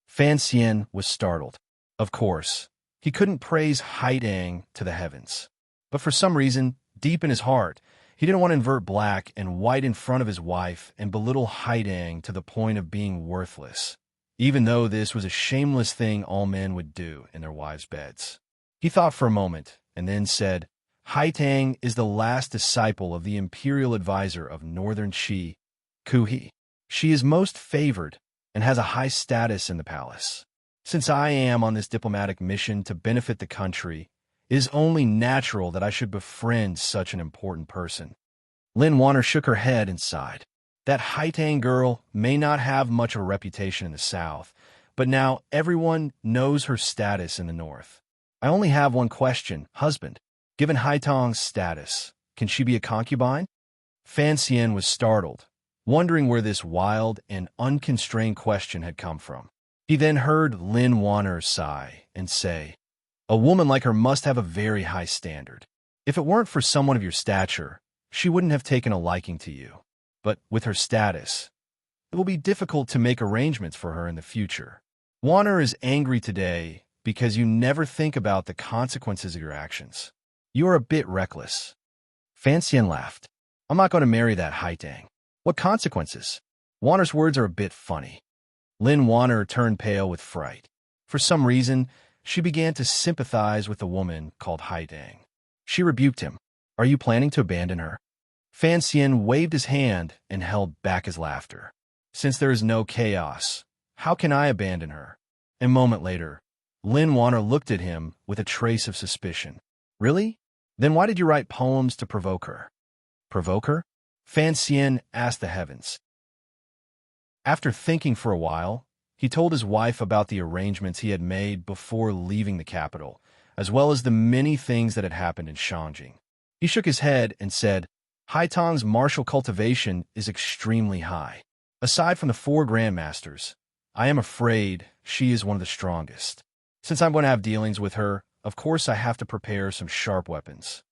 Fan-Xian was startled. Of course, he couldn't praise Haitang to the heavens. But for some reason, deep in his heart, he didn't want to invert black and white in front of his wife and belittle Haitang to the point of being worthless, even though this was a shameless thing all men would do in their wives' beds. He thought for a moment and then said, "Haitang is the last disciple of the imperial advisor of Northern Qi, Kuhi. She is most favored and has a high status in the palace. Since I am on this diplomatic mission to benefit the country, it is only natural that I should befriend such an important person." Lin Wanner shook her head and sighed. That Haitang girl may not have much of a reputation in the south, but now everyone knows her status in the north. I only have one question, husband. Given Haitang's status, can she be a concubine? Fan-Xian was startled, wondering where this wild and unconstrained question had come from. He then heard Lin Wanner sigh and say, "A woman like her must have a very high standard. If it weren't for someone of your stature, she wouldn't have taken a liking to you. But with her status, it will be difficult to make arrangements for her in the future. Wanner is angry today because you never think about the consequences of your actions. You are a bit reckless." Fan-Xian laughed. "I'm not going to marry that Haitang. What consequences?" Wanner's words are a bit funny. Lin Wanner turned pale with fright. For some reason, she began to sympathize with the woman called Haitang. She rebuked him. "Are you planning to abandon her?" Fan-Xian waved his hand and held back his laughter. "Since there is no chaos, how can I abandon her?" A moment later, Lin Wanner looked at him with a trace of suspicion. "Really? Then why did you write poems to provoke her?" "Provoke her?" Fan-Xian asked the heavens. After thinking for a while, he told his wife about the arrangements he had made before leaving the capital, as well as the many things that had happened in Shangjing. He shook his head and said, "Haitang's martial cultivation is extremely high. Aside from the 4 grandmasters, I am afraid she is one of the strongest. Since I'm going to have dealings with her, of course I have to prepare some sharp weapons."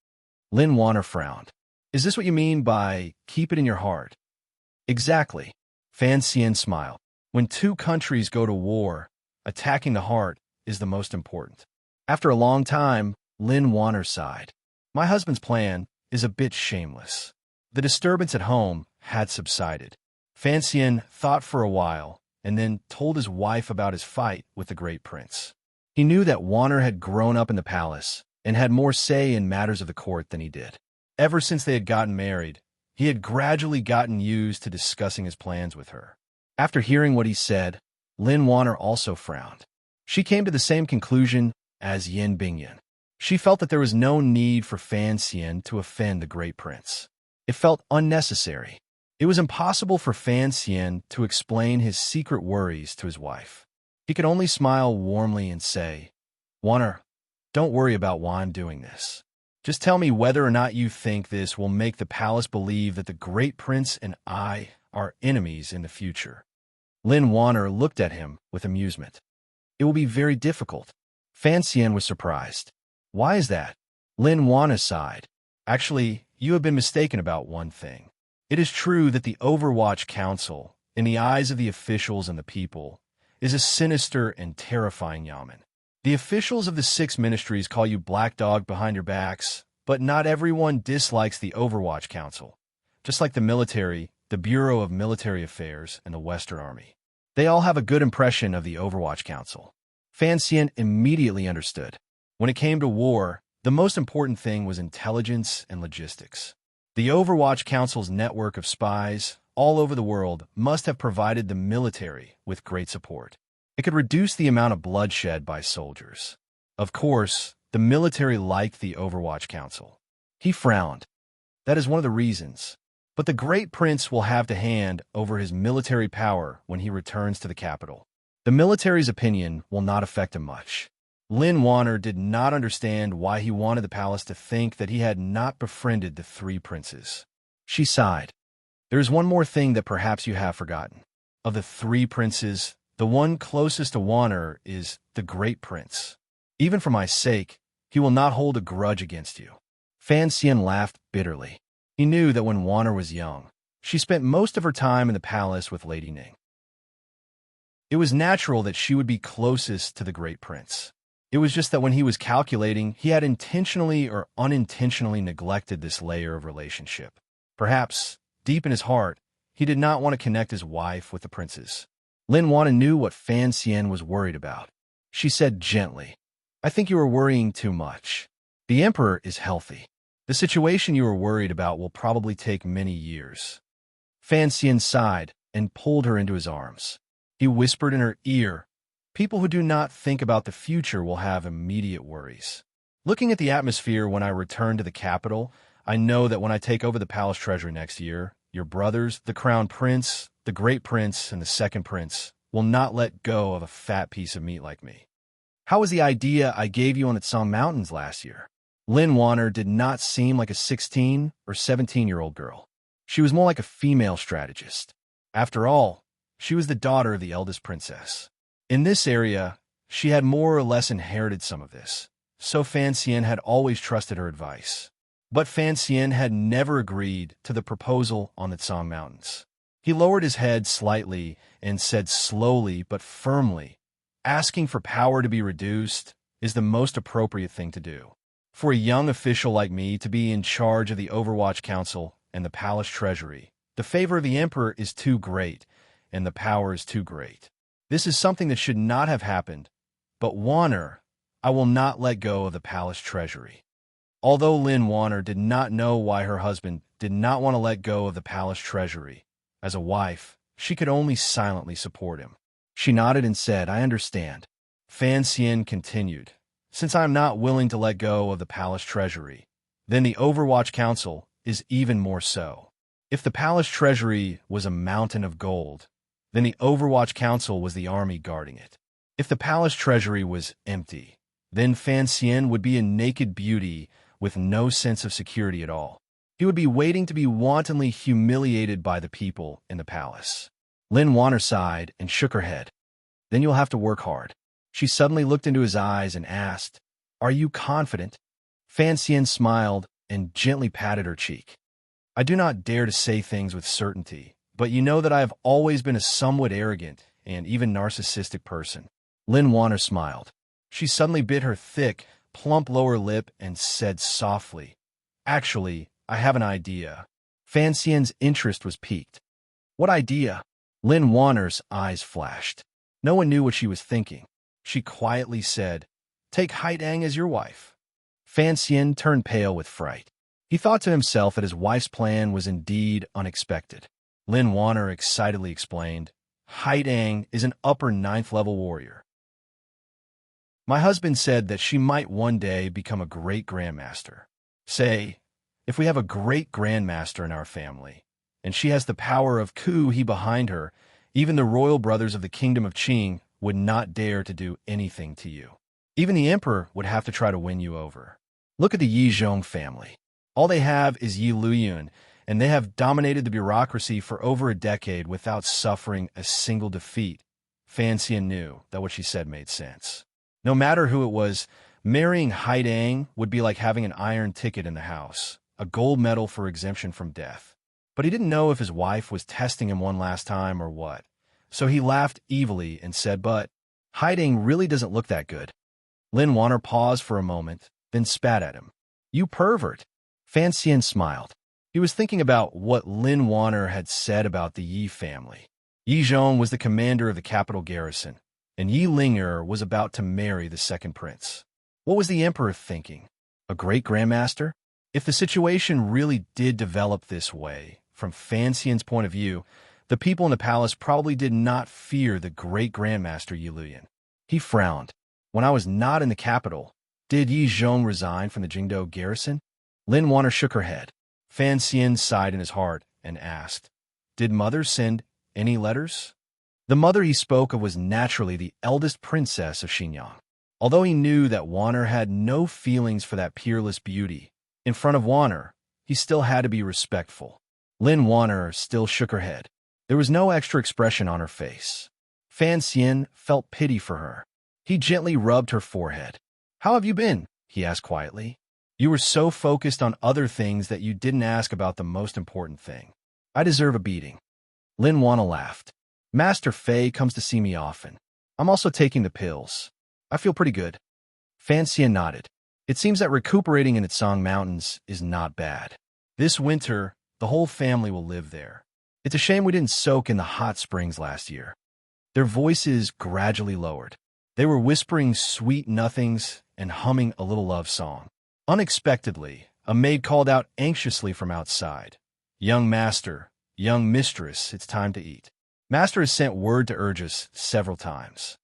Lin Wanner frowned. "Is this what you mean by keep it in your heart?" "Exactly." Fan-Xian smiled. "When 2 countries go to war, attacking the heart is the most important." After a long time, Lin Wanner sighed. "My husband's plan is a bit shameless." The disturbance at home had subsided. Fan-Xian thought for a while and then told his wife about his fight with the Great Prince. He knew that Wanner had grown up in the palace and had more say in matters of the court than he did. Ever since they had gotten married, he had gradually gotten used to discussing his plans with her. After hearing what he said, Lin Wanner also frowned. She came to the same conclusion as Yin Bingyan. She felt that there was no need for Fan-Xian to offend the Great Prince. It felt unnecessary. It was impossible for Fan Xian to explain his secret worries to his wife. He could only smile warmly and say, "Wanner, don't worry about why I'm doing this. Just tell me whether or not you think this will make the palace believe that the Great Prince and I are enemies in the future." Lin Wanner looked at him with amusement. "It will be very difficult." Fan Xian was surprised. "Why is that?" Lin Wanner sighed. "Actually, you have been mistaken about one thing. It is true that the Overwatch Council, in the eyes of the officials and the people, is a sinister and terrifying yamen. The officials of the 6 ministries call you Black Dog behind your backs, but not everyone dislikes the Overwatch Council, just like the military, the Bureau of Military Affairs, and the Western Army. They all have a good impression of the Overwatch Council." Fan Xian immediately understood. When it came to war, the most important thing was intelligence and logistics. The Overwatch Council's network of spies all over the world must have provided the military with great support. It could reduce the amount of bloodshed by soldiers. Of course, the military liked the Overwatch Council. He frowned. That is one of the reasons. But the Great Prince will have to hand over his military power when he returns to the capital. The military's opinion will not affect him much. Lin Wanner did not understand why he wanted the palace to think that he had not befriended the 3 princes. She sighed. "There is one more thing that perhaps you have forgotten. Of the 3 princes, the one closest to Wanner is the Great Prince. Even for my sake, he will not hold a grudge against you." Fan Xian laughed bitterly. He knew that when Wanner was young, she spent most of her time in the palace with Lady Ning. It was natural that she would be closest to the Great Prince. It was just that when he was calculating, he had intentionally or unintentionally neglected this layer of relationship. Perhaps, deep in his heart, he did not want to connect his wife with the princes. Lin Wanner knew what Fan Xian was worried about. She said gently, "I think you are worrying too much. The Emperor is healthy. The situation you are worried about will probably take many years." Fan Xian sighed and pulled her into his arms. He whispered in her ear, "People who do not think about the future will have immediate worries. Looking at the atmosphere when I return to the capital, I know that when I take over the palace treasury next year, your brothers, the Crown Prince, the Great Prince, and the Second Prince, will not let go of a fat piece of meat like me. How was the idea I gave you on the Tsang Mountains last year?" Lin Wanner did not seem like a 16 or 17-year-old girl. She was more like a female strategist. After all, she was the daughter of the eldest princess. In this area, she had more or less inherited some of this, so Fan Xian had always trusted her advice. But Fan Xian had never agreed to the proposal on the Tsang Mountains. He lowered his head slightly and said slowly but firmly, "Asking for power to be reduced is the most appropriate thing to do. For a young official like me to be in charge of the Overwatch Council and the palace treasury, the favor of the Emperor is too great, and the power is too great. This is something that should not have happened, but Wanner, I will not let go of the palace treasury." Although Lin Wanner did not know why her husband did not want to let go of the palace treasury, as a wife, she could only silently support him. She nodded and said, "I understand." Fan Xian continued, "Since I am not willing to let go of the palace treasury, then the Overwatch Council is even more so. If the palace treasury was a mountain of gold, then the Overwatch Council was the army guarding it. If the palace treasury was empty, then Fan Xian would be a naked beauty with no sense of security at all. He would be waiting to be wantonly humiliated by the people in the palace." Lin Wanner sighed and shook her head. "Then you'll have to work hard." She suddenly looked into his eyes and asked, "Are you confident?" Fan Xian smiled and gently patted her cheek. "I do not dare to say things with certainty, but you know that I have always been a somewhat arrogant and even narcissistic person." Lin Wanner smiled. She suddenly bit her thick, plump lower lip and said softly, "Actually, I have an idea." Fan Xian's interest was piqued. "What idea?" Lin Wanner's eyes flashed. No one knew what she was thinking. She quietly said, "Take Haidang as your wife." Fan Xian turned pale with fright. He thought to himself that his wife's plan was indeed unexpected. Lin Wanner excitedly explained, "Haidang is an upper 9th level warrior. My husband said that she might one day become a great grandmaster. Say, if we have a great grandmaster in our family, and she has the power of Ku He behind her. Even the royal brothers of the kingdom of Qing would not dare to do anything to you. Even the emperor would have to try to win you over. Look at the Yi Zhong family. All they have is Yi Luyun, and they have dominated the bureaucracy for over a decade without suffering a single defeat. Fan Xian knew that what she said made sense. No matter who it was, marrying Haidang would be like having an iron ticket in the house, a gold medal for exemption from death. But he didn't know if his wife was testing him one last time or what. So he laughed evilly and said, "But Haidang really doesn't look that good." Lin Wanner paused for a moment, then spat at him. "You pervert." Fan Xian smiled. He was thinking about what Lin Wanner had said about the Yi family. Yi Zhong was the commander of the capital garrison, and Yi Ling'er was about to marry the second prince. What was the emperor thinking? A great grandmaster? If the situation really did develop this way, from Fan Xian's point of view, the people in the palace probably did not fear the great grandmaster Yi Luyan. He frowned. "When I was not in the capital, did Yi Zhong resign from the Jingdou garrison?" Lin Wanner shook her head. Fan Xian sighed in his heart and asked, "Did mother send any letters?" The mother he spoke of was naturally the eldest princess of Xinjiang. Although he knew that Wanner had no feelings for that peerless beauty, in front of Wanner, he still had to be respectful. Lin Wanner still shook her head. There was no extra expression on her face. Fan Xian felt pity for her. He gently rubbed her forehead. "How have you been?" he asked quietly. "You were so focused on other things that you didn't ask about the most important thing." "I deserve a beating." Lin Wanner laughed. "Master Fei comes to see me often. I'm also taking the pills. I feel pretty good." Fan Xian nodded. It seems that recuperating in the Tsang Mountains is not bad. This winter, the whole family will live there. It's a shame we didn't soak in the hot springs last year. Their voices gradually lowered. They were whispering sweet nothings and humming a little love song. Unexpectedly, a maid called out anxiously from outside. "Young master, young mistress, it's time to eat." Master has sent word to urge us several times.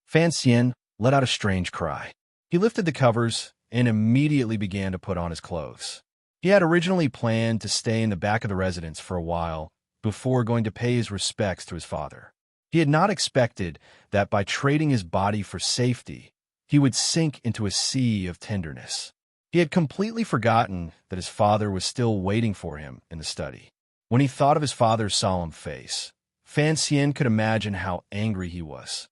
Fan Xian let out a strange cry. He lifted the covers and immediately began to put on his clothes. He had originally planned to stay in the back of the residence for a while before going to pay his respects to his father. He had not expected that by trading his body for safety, he would sink into a sea of tenderness. He had completely forgotten that his father was still waiting for him in the study. When he thought of his father's solemn face, Fan Xian could imagine how angry he was.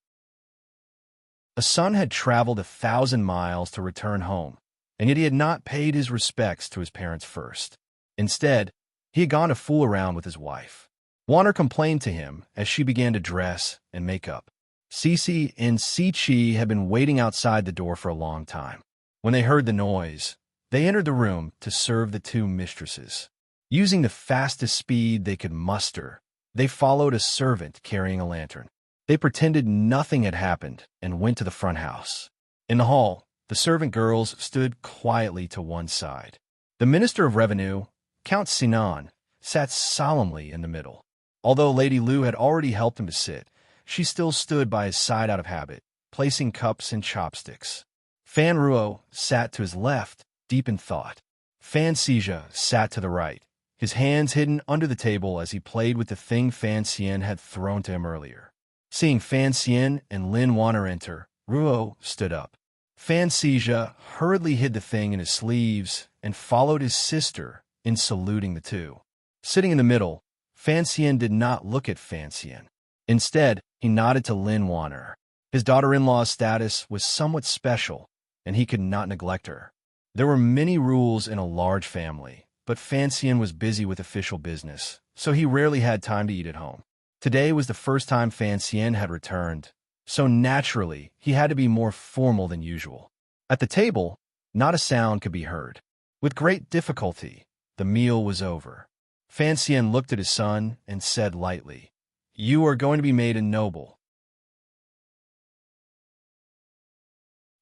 A son had traveled 1,000 miles to return home, and yet he had not paid his respects to his parents first. Instead, he had gone to fool around with his wife. Wanner complained to him as she began to dress and make up. Cece and Si-Chi had been waiting outside the door for a long time. When they heard the noise, they entered the room to serve the two mistresses. Using the fastest speed they could muster, they followed a servant carrying a lantern. They pretended nothing had happened and went to the front house. In the hall, the servant girls stood quietly to one side. The Minister of Revenue, Count Sinan, sat solemnly in the middle. Although Lady Lu had already helped him to sit, she still stood by his side out of habit, placing cups and chopsticks. Fan Ruo sat to his left, deep in thought. Fan Xizha sat to the right, his hands hidden under the table as he played with the thing Fan Xian had thrown to him earlier. Seeing Fan Xian and Lin Wanner enter, Ruo stood up. Fan Xizha hurriedly hid the thing in his sleeves and followed his sister in saluting the two. Sitting in the middle, Fan Xian did not look at Fan Xian. Instead, he nodded to Lin Wanner. His daughter-in-law's status was somewhat special, and he could not neglect her. There were many rules in a large family, but Fan Xian was busy with official business, so he rarely had time to eat at home. Today was the first time Fan Xian had returned, so naturally he had to be more formal than usual. At the table, not a sound could be heard. With great difficulty, the meal was over. Fan Xian looked at his son and said lightly, "You are going to be made a noble."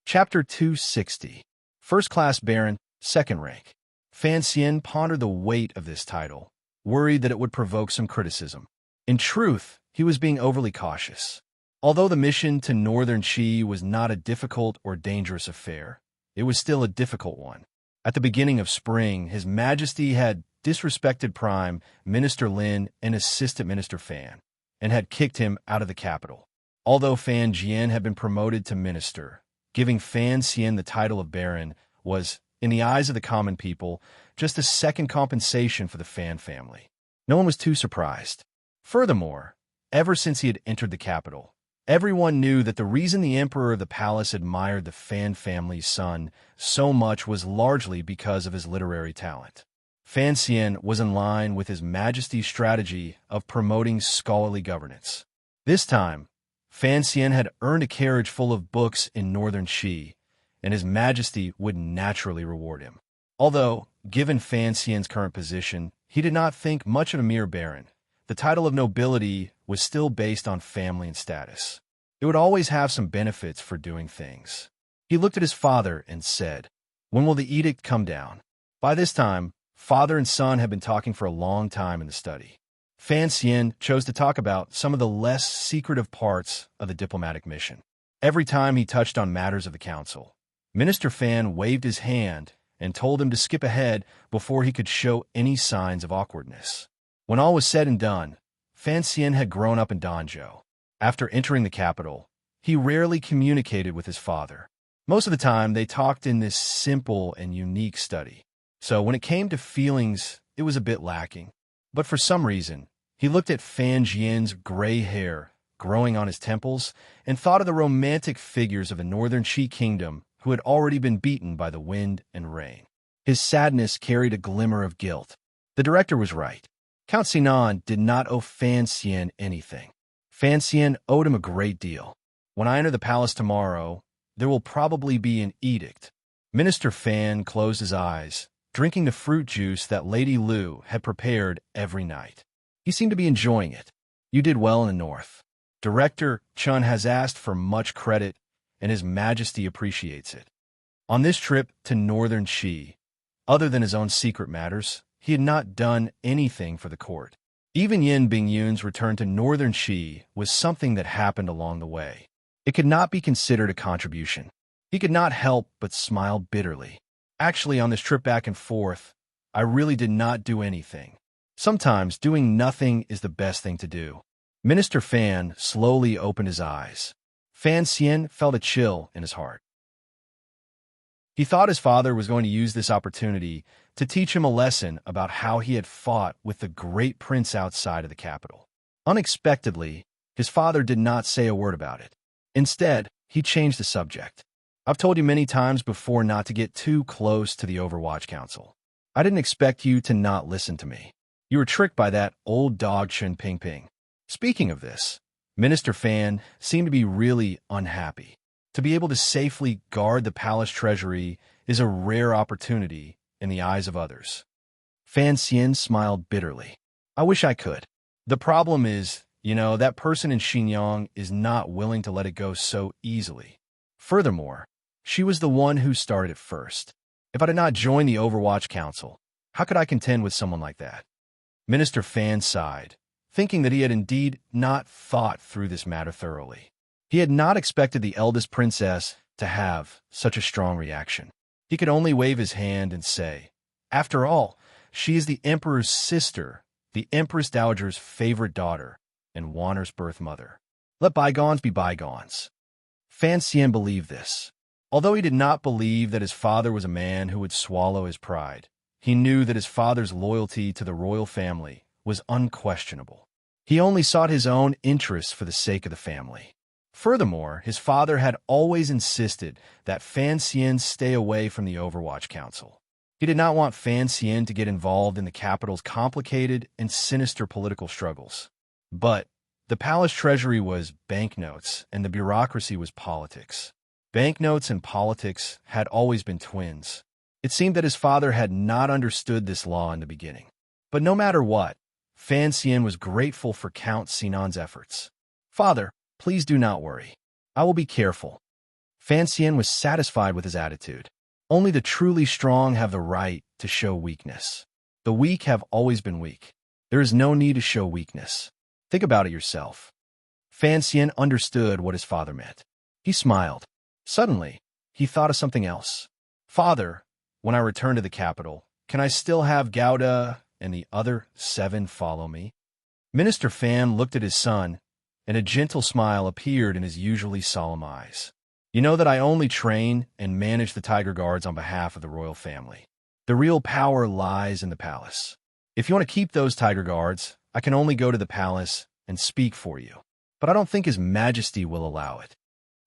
Chapter 260. First-class Baron, second rank. Fan Xian pondered the weight of this title, worried that it would provoke some criticism. In truth, he was being overly cautious. Although the mission to northern Qi was not a difficult or dangerous affair, it was still a difficult one. At the beginning of spring, His Majesty had disrespected Prime Minister Lin and Assistant Minister Fan, and had kicked him out of the capital. Although Fan Jian had been promoted to minister, giving Fan Xian the title of Baron was, in the eyes of the common people, just a second compensation for the Fan family. No one was too surprised. Furthermore, ever since he had entered the capital, everyone knew that the reason the Emperor of the Palace admired the Fan family's son so much was largely because of his literary talent. Fan Xian was in line with His Majesty's strategy of promoting scholarly governance. This time, Fan Xian had earned a carriage full of books in northern Qi, and His Majesty would naturally reward him. Although, given Fan Xian's current position, he did not think much of a mere baron. The title of nobility was still based on family and status. It would always have some benefits for doing things. He looked at his father and said, "When will the edict come down?" By this time, father and son had been talking for a long time in the study. Fan Xian chose to talk about some of the less secretive parts of the diplomatic mission. Every time he touched on matters of the council, Minister Fan waved his hand and told him to skip ahead before he could show any signs of awkwardness. When all was said and done, Fan Xian had grown up in Danzhou. After entering the capital, he rarely communicated with his father. Most of the time, they talked in this simple and unique study. So when it came to feelings, it was a bit lacking. But for some reason, he looked at Fan Jian's gray hair growing on his temples and thought of the romantic figures of the northern Qi kingdom who had already been beaten by the wind and rain. His sadness carried a glimmer of guilt. The director was right. Count Sinan did not owe Fan Xian anything. Fan Xian owed him a great deal. When I enter the palace tomorrow, there will probably be an edict. Minister Fan closed his eyes, drinking the fruit juice that Lady Lu had prepared every night. He seemed to be enjoying it. You did well in the north. Director Chun has asked for much credit, and His Majesty appreciates it. On this trip to northern Qi, other than his own secret matters, he had not done anything for the court. Even Yin Bingyun's return to northern Qi was something that happened along the way. It could not be considered a contribution. He could not help but smile bitterly. Actually, on this trip back and forth, I really did not do anything. Sometimes doing nothing is the best thing to do. Minister Fan slowly opened his eyes. Fan Xian felt a chill in his heart. He thought his father was going to use this opportunity to teach him a lesson about how he had fought with the great prince outside of the capital. Unexpectedly, his father did not say a word about it. Instead, he changed the subject. I've told you many times before not to get too close to the Overwatch Council. I didn't expect you to not listen to me. You were tricked by that old dog Chen Pingping. Speaking of this, Minister Fan seemed to be really unhappy. To be able to safely guard the palace treasury is a rare opportunity in the eyes of others. Fan Xian smiled bitterly. I wish I could. The problem is, that person in Xinjiang is not willing to let it go so easily. Furthermore, she was the one who started it first. If I did not join the Overwatch Council, how could I contend with someone like that? Minister Fan sighed, thinking that he had indeed not thought through this matter thoroughly. He had not expected the eldest princess to have such a strong reaction. He could only wave his hand and say, "After all, she is the Emperor's sister, the Empress Dowager's favorite daughter, and Wanner's birth mother. Let bygones be bygones." Fan Xian believed this. Although he did not believe that his father was a man who would swallow his pride, he knew that his father's loyalty to the royal family was unquestionable. He only sought his own interests for the sake of the family. Furthermore, his father had always insisted that Fan Xian stay away from the Overwatch Council. He did not want Fan Xian to get involved in the capital's complicated and sinister political struggles. But the palace treasury was banknotes, and the bureaucracy was politics. Banknotes and politics had always been twins. It seemed that his father had not understood this law in the beginning. But no matter what, Fan Xian was grateful for Count Sinan's efforts. "Father, please do not worry. I will be careful." Fan Xian was satisfied with his attitude. Only the truly strong have the right to show weakness. The weak have always been weak. There is no need to show weakness. Think about it yourself. Fan Xian understood what his father meant. He smiled. Suddenly, he thought of something else. "Father, when I return to the capital, can I still have Gouda and the other 7 follow me?" Minister Fan looked at his son, and a gentle smile appeared in his usually solemn eyes. "You know that I only train and manage the Tiger Guards on behalf of the royal family. The real power lies in the palace. If you want to keep those Tiger Guards, I can only go to the palace and speak for you. But I don't think His Majesty will allow it."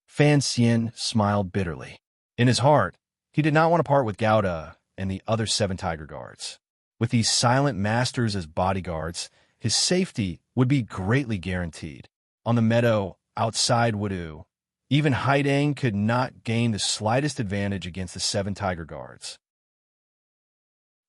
Fan Xian smiled bitterly. In his heart, he did not want to part with Gouda and the other 7 Tiger Guards. With these silent masters as bodyguards, his safety would be greatly guaranteed. On the meadow outside Wudu, even Haidang could not gain the slightest advantage against the 7 Tiger Guards.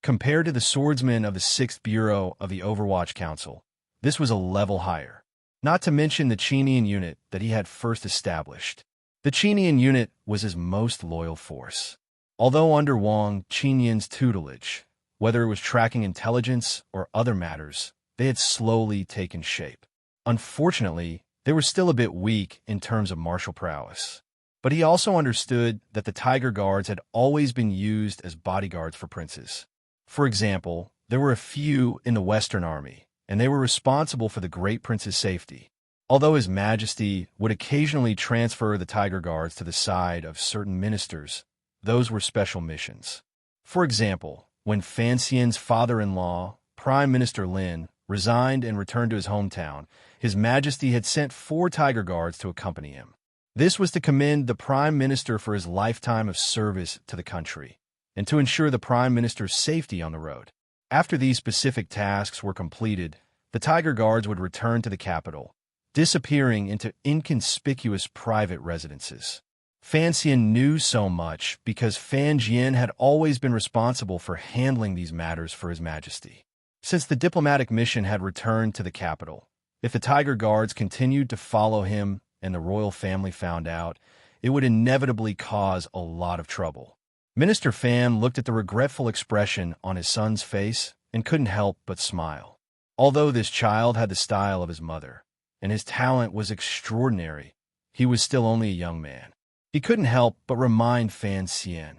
Compared to the swordsmen of the 6th Bureau of the Overwatch Council, this was a level higher. Not to mention the Chinian unit that he had first established. The Chinian unit was his most loyal force. Although under Wang Qinyan's tutelage, whether it was tracking intelligence or other matters, they had slowly taken shape. Unfortunately, they were still a bit weak in terms of martial prowess. But he also understood that the Tiger Guards had always been used as bodyguards for princes. For example, there were a few in the Western Army, and they were responsible for the great prince's safety. Although His Majesty would occasionally transfer the Tiger Guards to the side of certain ministers, those were special missions. For example, when Fan Xian's father-in-law, Prime Minister Lin, resigned and returned to his hometown, His Majesty had sent 4 Tiger Guards to accompany him. This was to commend the Prime Minister for his lifetime of service to the country, and to ensure the Prime Minister's safety on the road. After these specific tasks were completed, the Tiger Guards would return to the capital, disappearing into inconspicuous private residences. Fan Xian knew so much because Fan Jian had always been responsible for handling these matters for His Majesty. Since the diplomatic mission had returned to the capital, if the Tiger Guards continued to follow him and the royal family found out, it would inevitably cause a lot of trouble. Minister Fan looked at the regretful expression on his son's face and couldn't help but smile. Although this child had the style of his mother, and his talent was extraordinary, he was still only a young man. He couldn't help but remind Fan Xian,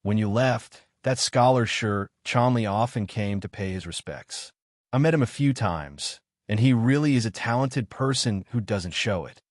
"When you left, that scholar Shi Chanli often came to pay his respects. I met him a few times, and he really is a talented person who doesn't show it."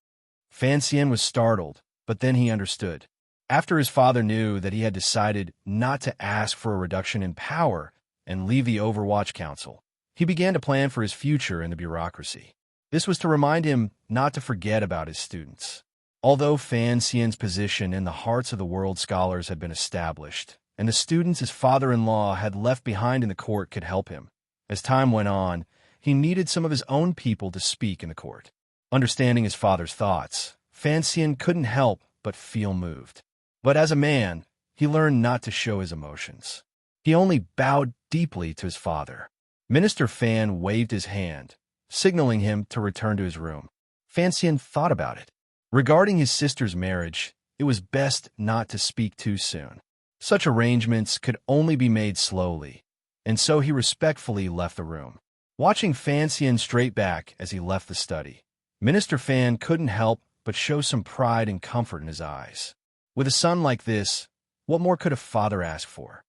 Fan Xian was startled, but then he understood. After his father knew that he had decided not to ask for a reduction in power and leave the Overwatch Council, he began to plan for his future in the bureaucracy. This was to remind him not to forget about his students. Although Fan Xian's position in the hearts of the world scholars had been established, and the students his father-in-law had left behind in the court could help him, as time went on, he needed some of his own people to speak in the court. Understanding his father's thoughts, Fan Xian couldn't help but feel moved. But as a man, he learned not to show his emotions. He only bowed deeply to his father. Minister Fan waved his hand, signaling him to return to his room. Fan Xian thought about it. Regarding his sister's marriage, it was best not to speak too soon. Such arrangements could only be made slowly, and so he respectfully left the room. Watching Fan Xian straight back as he left the study, Minister Fan couldn't help but show some pride and comfort in his eyes. With a son like this, what more could a father ask for?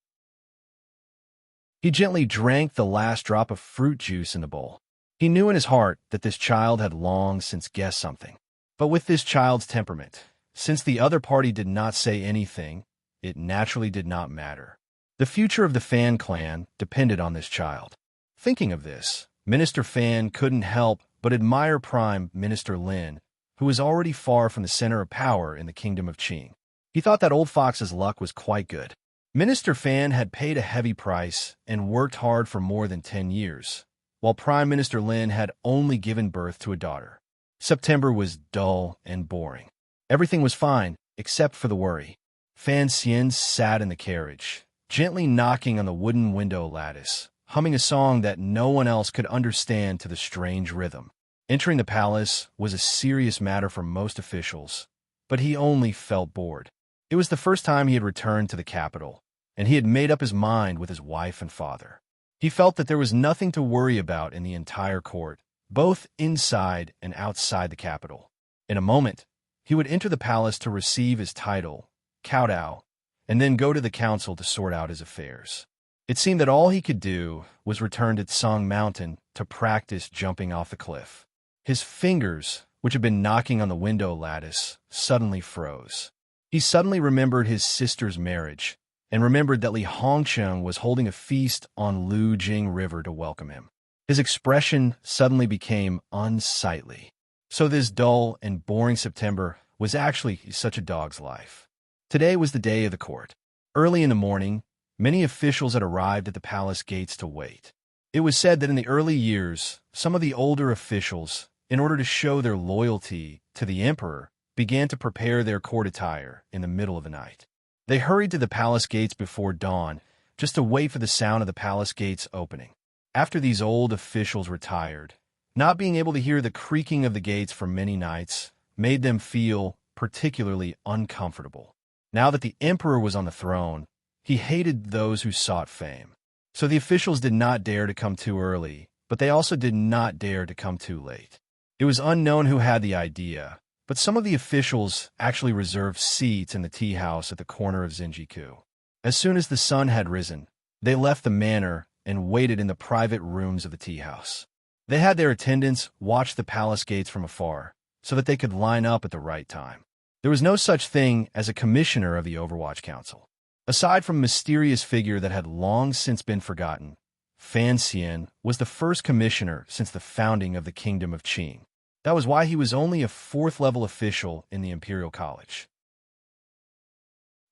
He gently drank the last drop of fruit juice in the bowl. He knew in his heart that this child had long since guessed something. But with this child's temperament, since the other party did not say anything, it naturally did not matter. The future of the Fan clan depended on this child. Thinking of this, Minister Fan couldn't help but admire Prime Minister Lin, who was already far from the center of power in the kingdom of Qing. He thought that old fox's luck was quite good. Minister Fan had paid a heavy price and worked hard for more than 10 years, while Prime Minister Lin had only given birth to a daughter. September was dull and boring. Everything was fine, except for the worry. Fan Xian sat in the carriage, gently knocking on the wooden window lattice, humming a song that no one else could understand to the strange rhythm. Entering the palace was a serious matter for most officials, but he only felt bored. It was the first time he had returned to the capital, and he had made up his mind with his wife and father. He felt that there was nothing to worry about in the entire court, both inside and outside the capital. In a moment, he would enter the palace to receive his title, Cao Dao, and then go to the council to sort out his affairs. It seemed that all he could do was return to Tsang Mountain to practice jumping off the cliff. His fingers, which had been knocking on the window lattice, suddenly froze. He suddenly remembered his sister's marriage, and remembered that Li Hongcheng was holding a feast on Lujing River to welcome him. His expression suddenly became unsightly. So this dull and boring September was actually such a dog's life. Today was the day of the court. Early in the morning, many officials had arrived at the palace gates to wait. It was said that in the early years, some of the older officials, in order to show their loyalty to the emperor, began to prepare their court attire in the middle of the night. They hurried to the palace gates before dawn, just to wait for the sound of the palace gates opening. After these old officials retired, not being able to hear the creaking of the gates for many nights made them feel particularly uncomfortable. Now that the emperor was on the throne, he hated those who sought fame. So the officials did not dare to come too early, but they also did not dare to come too late. It was unknown who had the idea, but some of the officials actually reserved seats in the tea house at the corner of Zinjiku. As soon as the sun had risen, they left the manor and waited in the private rooms of the tea house. They had their attendants watch the palace gates from afar, so that they could line up at the right time. There was no such thing as a commissioner of the Overwatch Council. Aside from a mysterious figure that had long since been forgotten, Fan Xian was the first commissioner since the founding of the Kingdom of Qing. That was why he was only a fourth-level official in the Imperial College.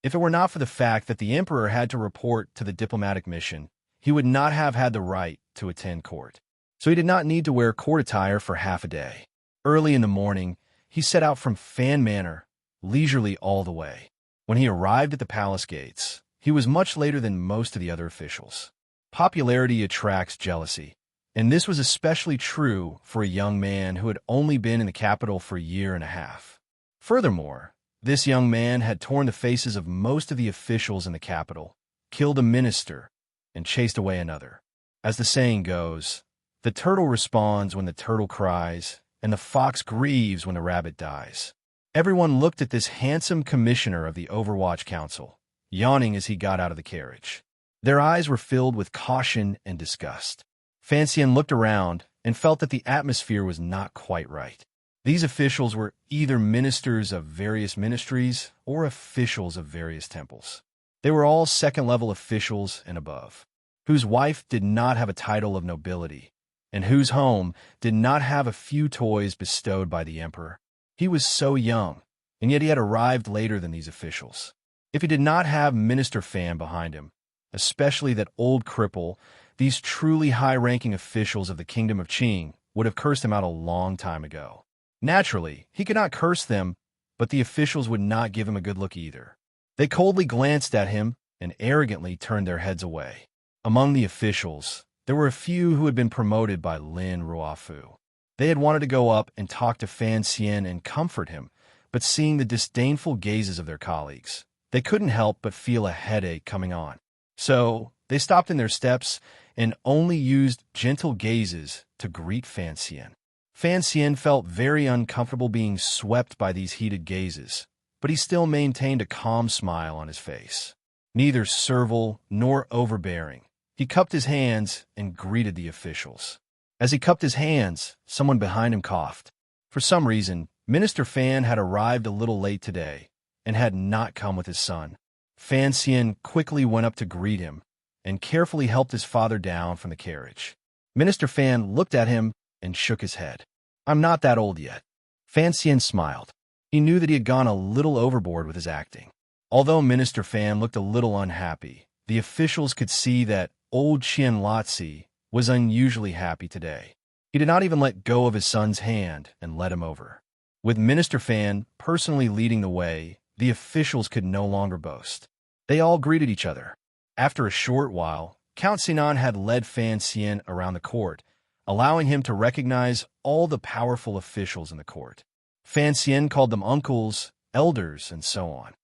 If it were not for the fact that the emperor had to report to the diplomatic mission, he would not have had the right to attend court. So he did not need to wear court attire for half a day. Early in the morning, he set out from Fan Manor, leisurely all the way. When he arrived at the palace gates, he was much later than most of the other officials. Popularity attracts jealousy, and this was especially true for a young man who had only been in the capital for a year and a half. Furthermore, this young man had torn the faces of most of the officials in the capital, killed a minister, and chased away another. As the saying goes, the turtle responds when the turtle cries, and the fox grieves when the rabbit dies. Everyone looked at this handsome commissioner of the Overwatch Council, yawning as he got out of the carriage. Their eyes were filled with caution and disgust. Fan Xian looked around and felt that the atmosphere was not quite right. These officials were either ministers of various ministries or officials of various temples. They were all second-level officials and above, whose wife did not have a title of nobility, and whose home did not have a few toys bestowed by the emperor. He was so young, and yet he had arrived later than these officials. If he did not have Minister Fan behind him, especially that old cripple, these truly high-ranking officials of the Kingdom of Qing would have cursed him out a long time ago. Naturally, he could not curse them, but the officials would not give him a good look either. They coldly glanced at him and arrogantly turned their heads away. Among the officials, there were a few who had been promoted by Lin Ruofu. They had wanted to go up and talk to Fan Xian and comfort him, but seeing the disdainful gazes of their colleagues, they couldn't help but feel a headache coming on. So they stopped in their steps and only used gentle gazes to greet Fan Xian. Fan Xian felt very uncomfortable being swept by these heated gazes, but he still maintained a calm smile on his face. Neither servile nor overbearing, he cupped his hands and greeted the officials. As he cupped his hands, someone behind him coughed. For some reason, Minister Fan had arrived a little late today and had not come with his son. Fan Xian quickly went up to greet him and carefully helped his father down from the carriage. Minister Fan looked at him and shook his head. "I'm not that old yet." Fan Xian smiled. He knew that he had gone a little overboard with his acting. Although Minister Fan looked a little unhappy, the officials could see that old Qian Lotzi was unusually happy today. He did not even let go of his son's hand and led him over. With Minister Fan personally leading the way, the officials could no longer boast. They all greeted each other. After a short while, Count Sinan had led Fan Xian around the court, allowing him to recognize all the powerful officials in the court. Fan Xian called them uncles, elders, and so on.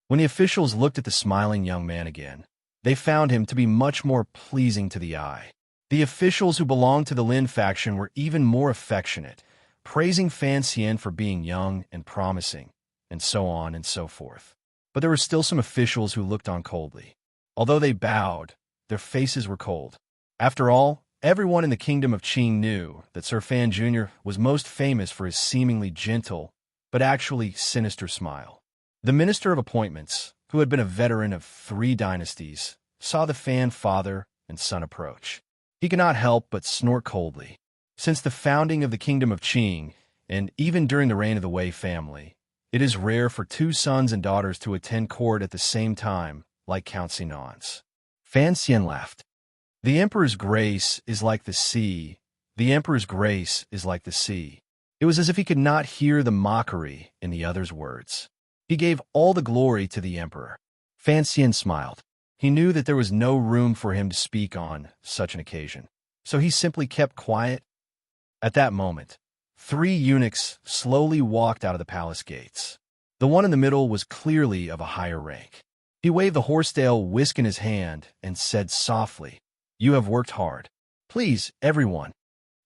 When the officials looked at the smiling young man again, they found him to be much more pleasing to the eye. The officials who belonged to the Lin faction were even more affectionate, praising Fan Xian for being young and promising, and so on and so forth. But there were still some officials who looked on coldly. Although they bowed, their faces were cold. After all, everyone in the kingdom of Qing knew that Sir Fan Jr. was most famous for his seemingly gentle, but actually sinister smile. The Minister of Appointments, who had been a veteran of 3 dynasties, saw the Fan father and son approach. He could not help but snort coldly. Since the founding of the Kingdom of Qing, and even during the reign of the Wei family, it is rare for 2 sons and daughters to attend court at the same time, like Count Sinan's. Fan Xian laughed. The Emperor's grace is like the sea. The Emperor's grace is like the sea. It was as if he could not hear the mockery in the other's words. He gave all the glory to the Emperor. Fan Xian smiled. He knew that there was no room for him to speak on such an occasion, so he simply kept quiet. At that moment, 3 eunuchs slowly walked out of the palace gates. The one in the middle was clearly of a higher rank. He waved the horsetail whisk in his hand and said softly, "You have worked hard. Please, everyone."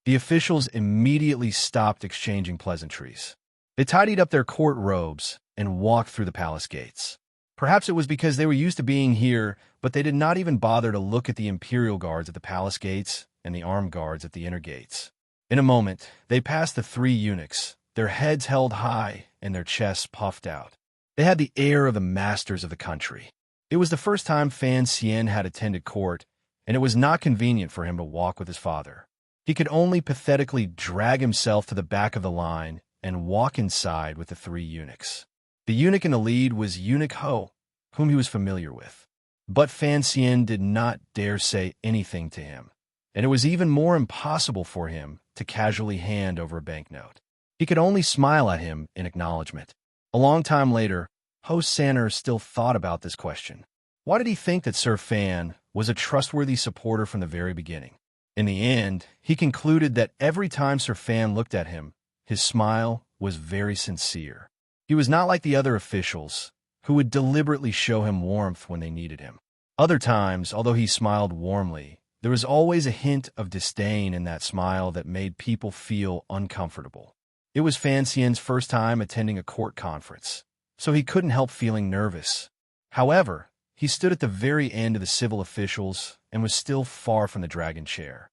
The officials immediately stopped exchanging pleasantries. They tidied up their court robes and walked through the palace gates. Perhaps it was because they were used to being here, but they did not even bother to look at the imperial guards at the palace gates and the armed guards at the inner gates. In a moment, they passed the 3 eunuchs, their heads held high and their chests puffed out. They had the air of the masters of the country. It was the first time Fan Xian had attended court, and it was not convenient for him to walk with his father. He could only pathetically drag himself to the back of the line and walk inside with the 3 eunuchs. The eunuch in the lead was Eunuch Ho, whom he was familiar with. But Fan Xian did not dare say anything to him, and it was even more impossible for him to casually hand over a banknote. He could only smile at him in acknowledgement. A long time later, Ho Sanner still thought about this question. Why did he think that Sir Fan was a trustworthy supporter from the very beginning? In the end, he concluded that every time Sir Fan looked at him, his smile was very sincere. He was not like the other officials, who would deliberately show him warmth when they needed him. Other times, although he smiled warmly, there was always a hint of disdain in that smile that made people feel uncomfortable. It was Fan Xian's first time attending a court conference, so he couldn't help feeling nervous. However, he stood at the very end of the civil officials and was still far from the dragon chair.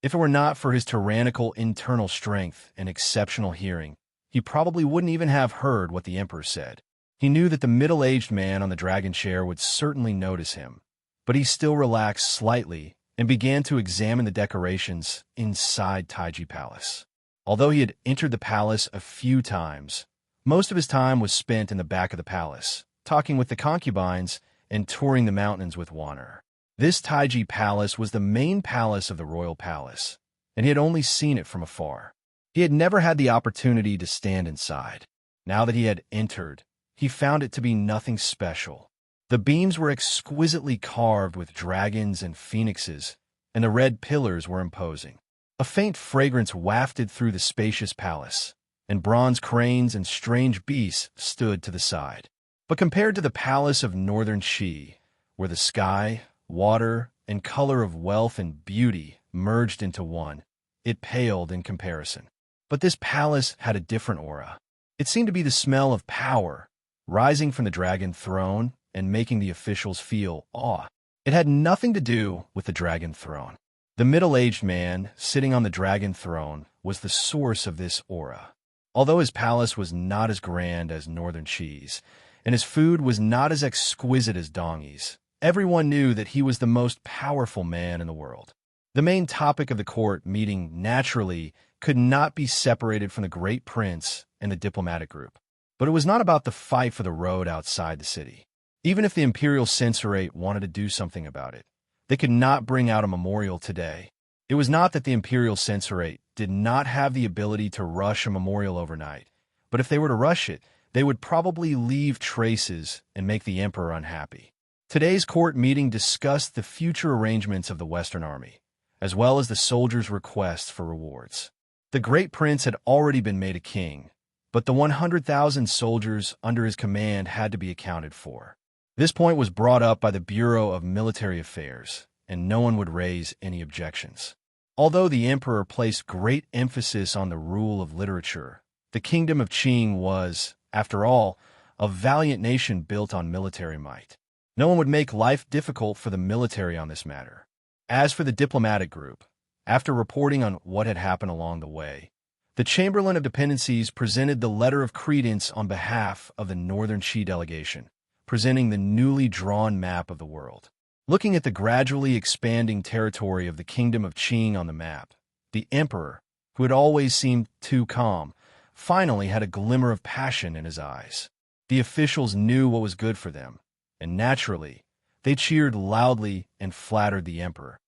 If it were not for his tyrannical internal strength and exceptional hearing, he probably wouldn't even have heard what the Emperor said. He knew that the middle-aged man on the dragon chair would certainly notice him, but he still relaxed slightly and began to examine the decorations inside Taiji Palace. Although he had entered the palace a few times, most of his time was spent in the back of the palace, talking with the concubines and touring the mountains with Wanner. This Taiji Palace was the main palace of the royal palace, and he had only seen it from afar. He had never had the opportunity to stand inside. Now that he had entered, he found it to be nothing special. The beams were exquisitely carved with dragons and phoenixes, and the red pillars were imposing. A faint fragrance wafted through the spacious palace, and bronze cranes and strange beasts stood to the side. But compared to the palace of northern Qi, where the sky, water, and color of wealth and beauty merged into one, it paled in comparison. But this palace had a different aura. It seemed to be the smell of power, rising from the dragon throne and making the officials feel awe. It had nothing to do with the dragon throne. The middle-aged man sitting on the dragon throne was the source of this aura. Although his palace was not as grand as northern Qi's, and his food was not as exquisite as Dongyi's, everyone knew that he was the most powerful man in the world. The main topic of the court meeting naturally could not be separated from the great prince and the diplomatic group. But it was not about the fight for the road outside the city. Even if the imperial censorate wanted to do something about it, they could not bring out a memorial today. It was not that the imperial censorate did not have the ability to rush a memorial overnight, but if they were to rush it, they would probably leave traces and make the emperor unhappy. Today's court meeting discussed the future arrangements of the Western Army, as well as the soldiers' requests for rewards. The great prince had already been made a king, but the 100,000 soldiers under his command had to be accounted for. This point was brought up by the Bureau of Military Affairs, and no one would raise any objections. Although the emperor placed great emphasis on the rule of literature, the kingdom of Qing was, after all, a valiant nation built on military might. No one would make life difficult for the military on this matter. As for the diplomatic group, after reporting on what had happened along the way, the Chamberlain of Dependencies presented the letter of credence on behalf of the Northern Qi delegation, presenting the newly drawn map of the world. Looking at the gradually expanding territory of the Kingdom of Qing on the map, the Emperor, who had always seemed too calm, finally had a glimmer of passion in his eyes. The officials knew what was good for them, and naturally, they cheered loudly and flattered the Emperor.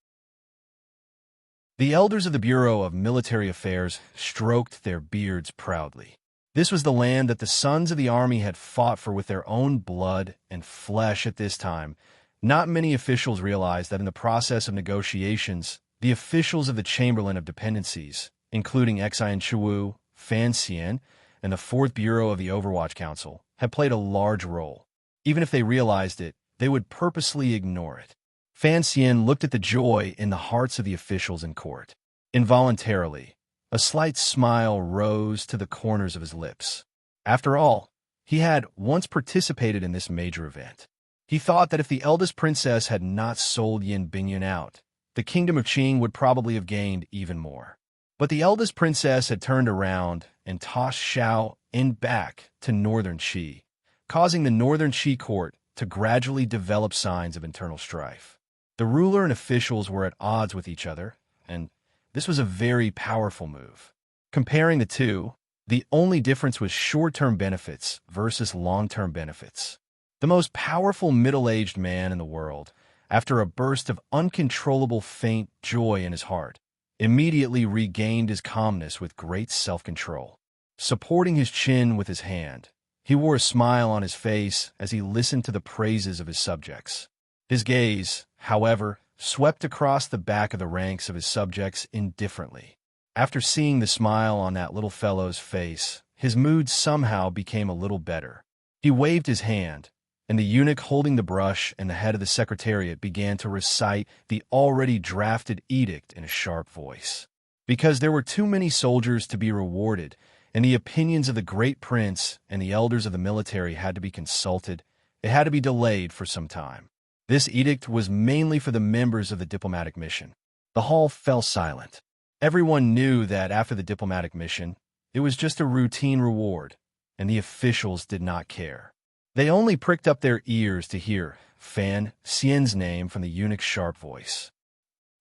The elders of the Bureau of Military Affairs stroked their beards proudly. This was the land that the sons of the army had fought for with their own blood and flesh at this time. Not many officials realized that in the process of negotiations, the officials of the Chamberlain of Dependencies, including Xian Chuwu, Fan Xian, and the 4th Bureau of the Overwatch Council, had played a large role. Even if they realized it, they would purposely ignore it. Fan Xian looked at the joy in the hearts of the officials in court. Involuntarily, a slight smile rose to the corners of his lips. After all, he had once participated in this major event. He thought that if the eldest princess had not sold Yin Bingyun out, the Kingdom of Qing would probably have gained even more. But the eldest princess had turned around and tossed Xiao In back to Northern Qi, causing the Northern Qi court to gradually develop signs of internal strife. The ruler and officials were at odds with each other, and this was a very powerful move. Comparing the two, the only difference was short-term benefits versus long-term benefits. The most powerful middle-aged man in the world, after a burst of uncontrollable faint joy in his heart, immediately regained his calmness with great self-control. Supporting his chin with his hand, he wore a smile on his face as he listened to the praises of his subjects. His gaze, however, swept across the back of the ranks of his subjects indifferently. After seeing the smile on that little fellow's face, his mood somehow became a little better. He waved his hand, and the eunuch holding the brush and the head of the secretariat began to recite the already drafted edict in a sharp voice. Because there were too many soldiers to be rewarded, and the opinions of the great prince and the elders of the military had to be consulted, it had to be delayed for some time. This edict was mainly for the members of the diplomatic mission. The hall fell silent. Everyone knew that after the diplomatic mission, it was just a routine reward, and the officials did not care. They only pricked up their ears to hear Fan Xian's name from the eunuch's sharp voice.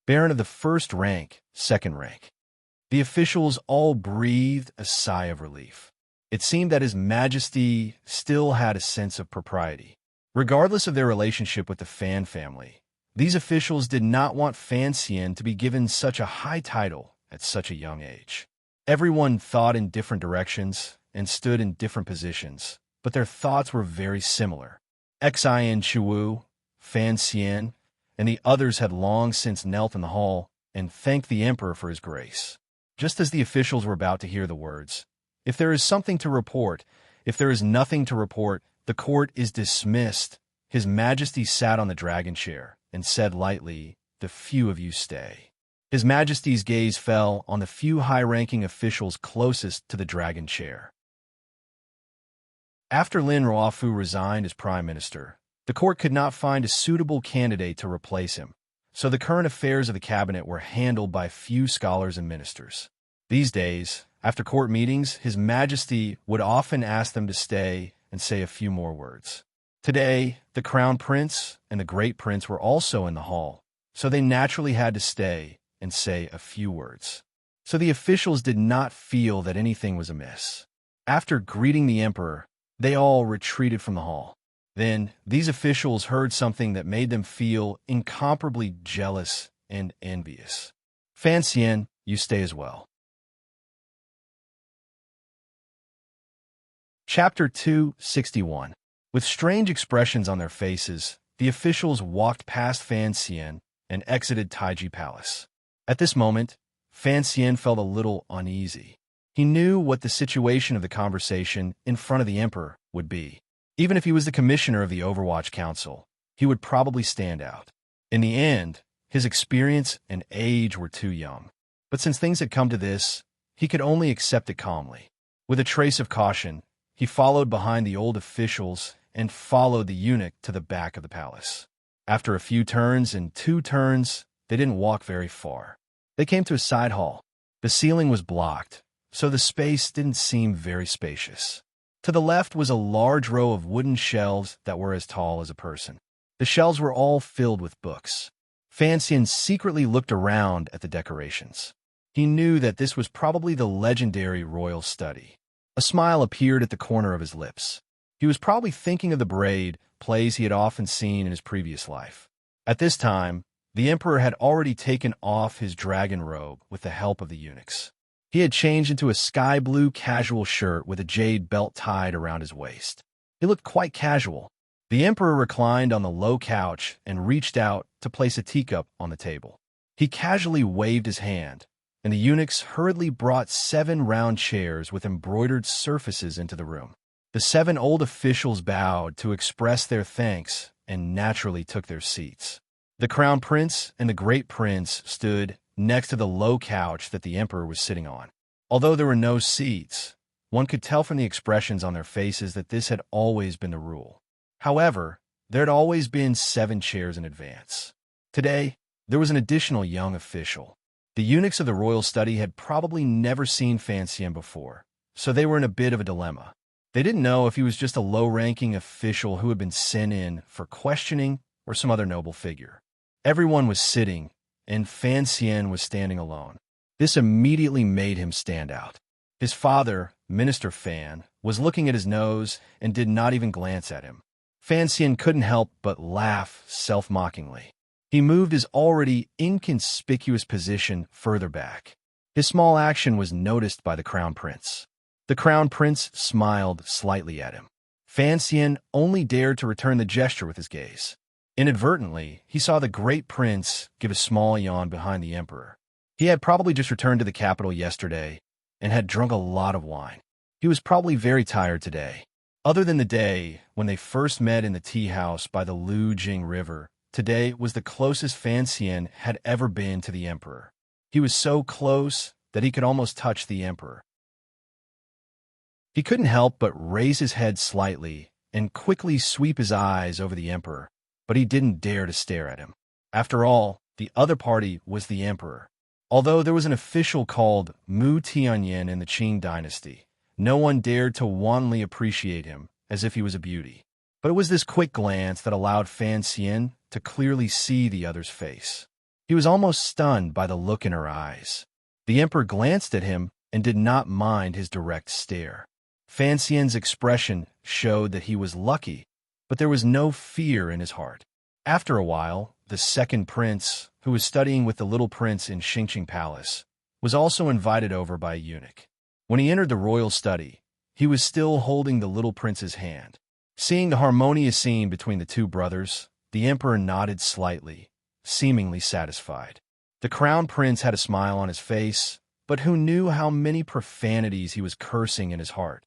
Baron of the 1st rank, 2nd rank. The officials all breathed a sigh of relief. It seemed that His Majesty still had a sense of propriety. Regardless of their relationship with the Fan family, these officials did not want Fan Xian to be given such a high title at such a young age. Everyone thought in different directions and stood in different positions, but their thoughts were very similar. Xian Chuwu, Fan Xian, and the others had long since knelt in the hall and thanked the Emperor for his grace. Just as the officials were about to hear the words, "If there is something to report, if there is nothing to report, the court is dismissed," His Majesty sat on the dragon chair and said lightly, "The few of you stay." His Majesty's gaze fell on the few high-ranking officials closest to the dragon chair. After Lin Ruofu resigned as prime minister, the court could not find a suitable candidate to replace him, so the current affairs of the cabinet were handled by few scholars and ministers. These days, after court meetings, His Majesty would often ask them to stay and say a few more words. Today, the Crown Prince and the Great Prince were also in the hall, so they naturally had to stay and say a few words. So the officials did not feel that anything was amiss. After greeting the Emperor, they all retreated from the hall. Then, these officials heard something that made them feel incomparably jealous and envious. "Fan Xian, you stay as well." Chapter 261. With strange expressions on their faces, the officials walked past Fan Xian and exited Taiji Palace. At this moment, Fan Xian felt a little uneasy. He knew what the situation of the conversation in front of the Emperor would be. Even if he was the commissioner of the Overwatch Council, he would probably stand out. In the end, his experience and age were too young. But since things had come to this, he could only accept it calmly. With a trace of caution, he followed behind the old officials and followed the eunuch to the back of the palace. After a few turns and 2 turns, they didn't walk very far. They came to a side hall. The ceiling was blocked, so the space didn't seem very spacious. To the left was a large row of wooden shelves that were as tall as a person. The shelves were all filled with books. Fansian secretly looked around at the decorations. He knew that this was probably the legendary royal study. A smile appeared at the corner of his lips. He was probably thinking of the braid plays he had often seen in his previous life. At this time, the emperor had already taken off his dragon robe with the help of the eunuchs. He had changed into a sky blue casual shirt with a jade belt tied around his waist. He looked quite casual. The emperor reclined on the low couch and reached out to place a teacup on the table. He casually waved his hand, and the eunuchs hurriedly brought 7 round chairs with embroidered surfaces into the room. The 7 old officials bowed to express their thanks and naturally took their seats. The crown prince and the great prince stood next to the low couch that the emperor was sitting on. Although there were no seats, one could tell from the expressions on their faces that this had always been the rule. However, there had always been 7 chairs in advance. Today, there was an additional young official. The eunuchs of the royal study had probably never seen Fansian before, so they were in a bit of a dilemma. They didn't know if he was just a low-ranking official who had been sent in for questioning or some other noble figure. Everyone was sitting, and Fansian was standing alone. This immediately made him stand out. His father, Minister Fan, was looking at his nose and did not even glance at him. Fansian couldn't help but laugh self-mockingly. He moved his already inconspicuous position further back. His small action was noticed by the crown prince. The crown prince smiled slightly at him. Fansian only dared to return the gesture with his gaze. Inadvertently, he saw the great prince give a small yawn behind the emperor. He had probably just returned to the capital yesterday and had drunk a lot of wine. He was probably very tired today. Other than the day when they first met in the tea house by the Lu Jing River, today was the closest Fansian had ever been to the emperor. He was so close that he could almost touch the emperor. He couldn't help but raise his head slightly and quickly sweep his eyes over the emperor, but he didn't dare to stare at him. After all, the other party was the emperor. Although there was an official called Mu Tianyan in the Qing dynasty, no one dared to wantonly appreciate him as if he was a beauty. But it was this quick glance that allowed Fansian to clearly see the other's face. He was almost stunned by the look in her eyes. The emperor glanced at him and did not mind his direct stare. Fansian's expression showed that he was lucky, but there was no fear in his heart. After a while, the second prince, who was studying with the little prince in Xingqing Palace, was also invited over by a eunuch. When he entered the royal study, he was still holding the little prince's hand. Seeing the harmonious scene between the 2 brothers, the emperor nodded slightly, seemingly satisfied. The crown prince had a smile on his face, but who knew how many profanities he was cursing in his heart.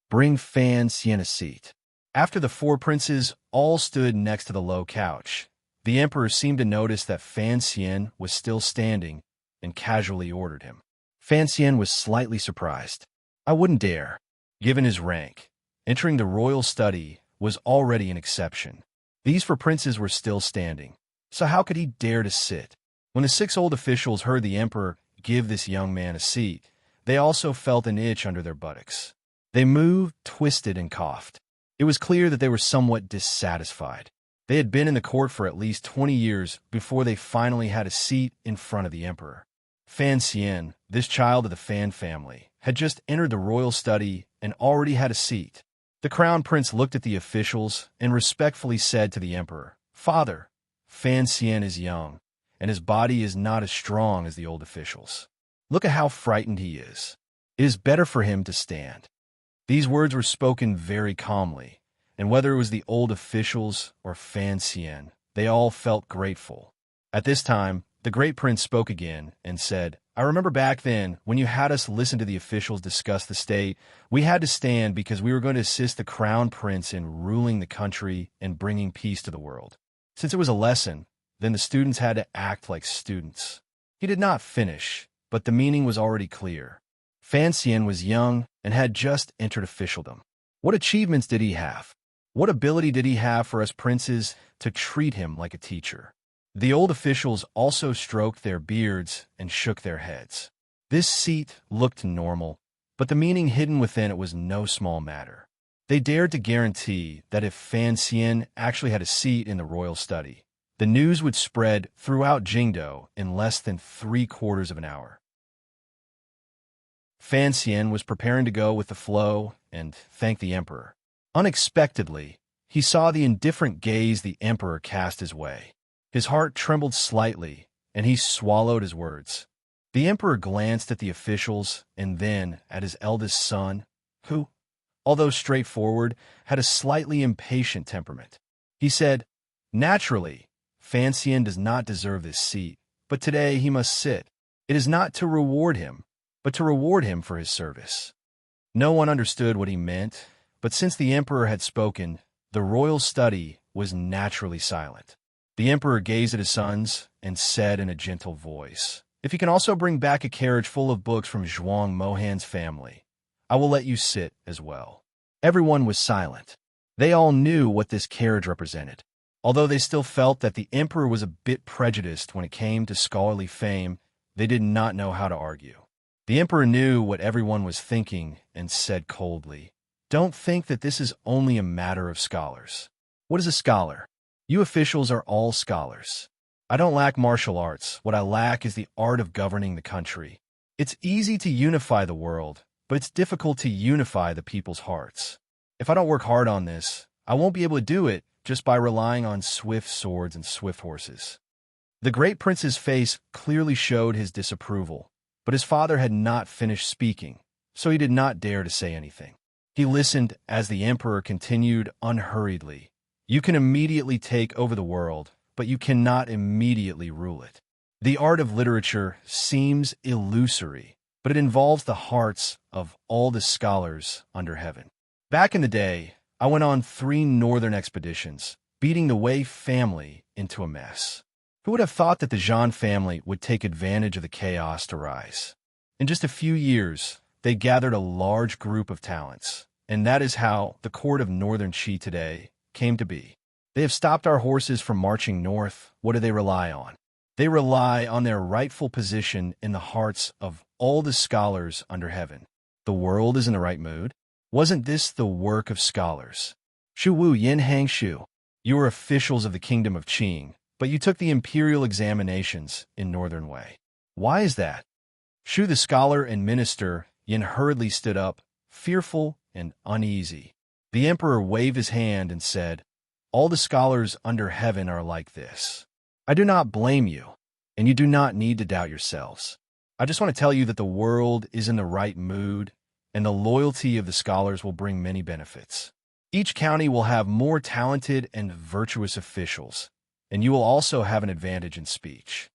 Bring Fansian a seat. After the 4 princes all stood next to the low couch, the emperor seemed to notice that Fansian was still standing and casually ordered him. Fansian was slightly surprised. I wouldn't dare. Given his rank, entering the royal study was already an exception. These 4 princes were still standing, so how could he dare to sit? When the 6 old officials heard the emperor give this young man a seat, they also felt an itch under their buttocks. They moved, twisted, and coughed. It was clear that they were somewhat dissatisfied. They had been in the court for at least 20 years before they finally had a seat in front of the emperor. Fansian, this child of the Fan family, had just entered the royal study and already had a seat. The crown prince looked at the officials and respectfully said to the emperor, "Father, Fansian is young, and his body is not as strong as the old officials. Look at how frightened he is. It is better for him to stand." These words were spoken very calmly, and whether it was the old officials or Fansian, they all felt grateful. At this time, the great prince spoke again and said, "I remember back then, when you had us listen to the officials discuss the state, we had to stand because we were going to assist the crown prince in ruling the country and bringing peace to the world. Since it was a lesson, then the students had to act like students." He did not finish, but the meaning was already clear. Fansian was young and had just entered officialdom. What achievements did he have? What ability did he have for us princes to treat him like a teacher? The old officials also stroked their beards and shook their heads. This seat looked normal, but the meaning hidden within it was no small matter. They dared to guarantee that if Fan Xian actually had a seat in the royal study, the news would spread throughout Jingdo in less than 3/4 of an hour. Fan Xian was preparing to go with the flow and thank the emperor. Unexpectedly, he saw the indifferent gaze the emperor cast his way. His heart trembled slightly, and he swallowed his words. The emperor glanced at the officials and then at his eldest son, who, although straightforward, had a slightly impatient temperament. He said, "Naturally, Fan Xian does not deserve this seat, but today he must sit. It is not to reward him, but to reward him for his service." No one understood what he meant, but since the emperor had spoken, the royal study was naturally silent. The emperor gazed at his sons and said in a gentle voice, "If you can also bring back a carriage full of books from Zhuang Mohan's family, I will let you sit as well." Everyone was silent. They all knew what this carriage represented. Although they still felt that the emperor was a bit prejudiced when it came to scholarly fame, they did not know how to argue. The emperor knew what everyone was thinking and said coldly, "Don't think that this is only a matter of scholars. What is a scholar? You officials are all scholars. I don't lack martial arts. What I lack is the art of governing the country. It's easy to unify the world, but it's difficult to unify the people's hearts. If I don't work hard on this, I won't be able to do it just by relying on swift swords and swift horses." The great prince's face clearly showed his disapproval, but his father had not finished speaking, so he did not dare to say anything. He listened as the emperor continued unhurriedly. "You can immediately take over the world, but you cannot immediately rule it. The art of literature seems illusory, but it involves the hearts of all the scholars under heaven. Back in the day, I went on 3 northern expeditions, beating the Wei family into a mess. Who would have thought that the Zhan family would take advantage of the chaos to rise? In just a few years, they gathered a large group of talents, and that is how the court of Northern Qi today came to be. They have stopped our horses from marching north. What do they rely on? They rely on their rightful position in the hearts of all the scholars under heaven. The world is in the right mood. Wasn't this the work of scholars? Shu Wu Yin Hang Shu. You were officials of the kingdom of Qing, but you took the imperial examinations in Northern Wei. Why is that? Shu the scholar and minister Yin hurriedly stood up, fearful and uneasy. The emperor waved his hand and said, "All the scholars under heaven are like this. I do not blame you, and you do not need to doubt yourselves. I just want to tell you that the world is in the right mood, and the loyalty of the scholars will bring many benefits. Each county will have more talented and virtuous officials, and you will also have an advantage in speech."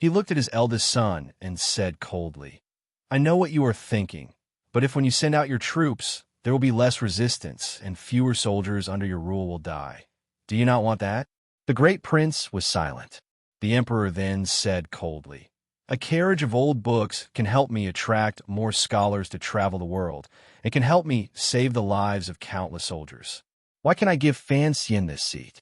He looked at his eldest son and said coldly, "I know what you are thinking, but if when you send out your troops, there will be less resistance and fewer soldiers under your rule will die. Do you not want that?" The great prince was silent. The emperor then said coldly, "A carriage of old books can help me attract more scholars to travel the world, and can help me save the lives of countless soldiers. Why can I give Fan Xian this seat?"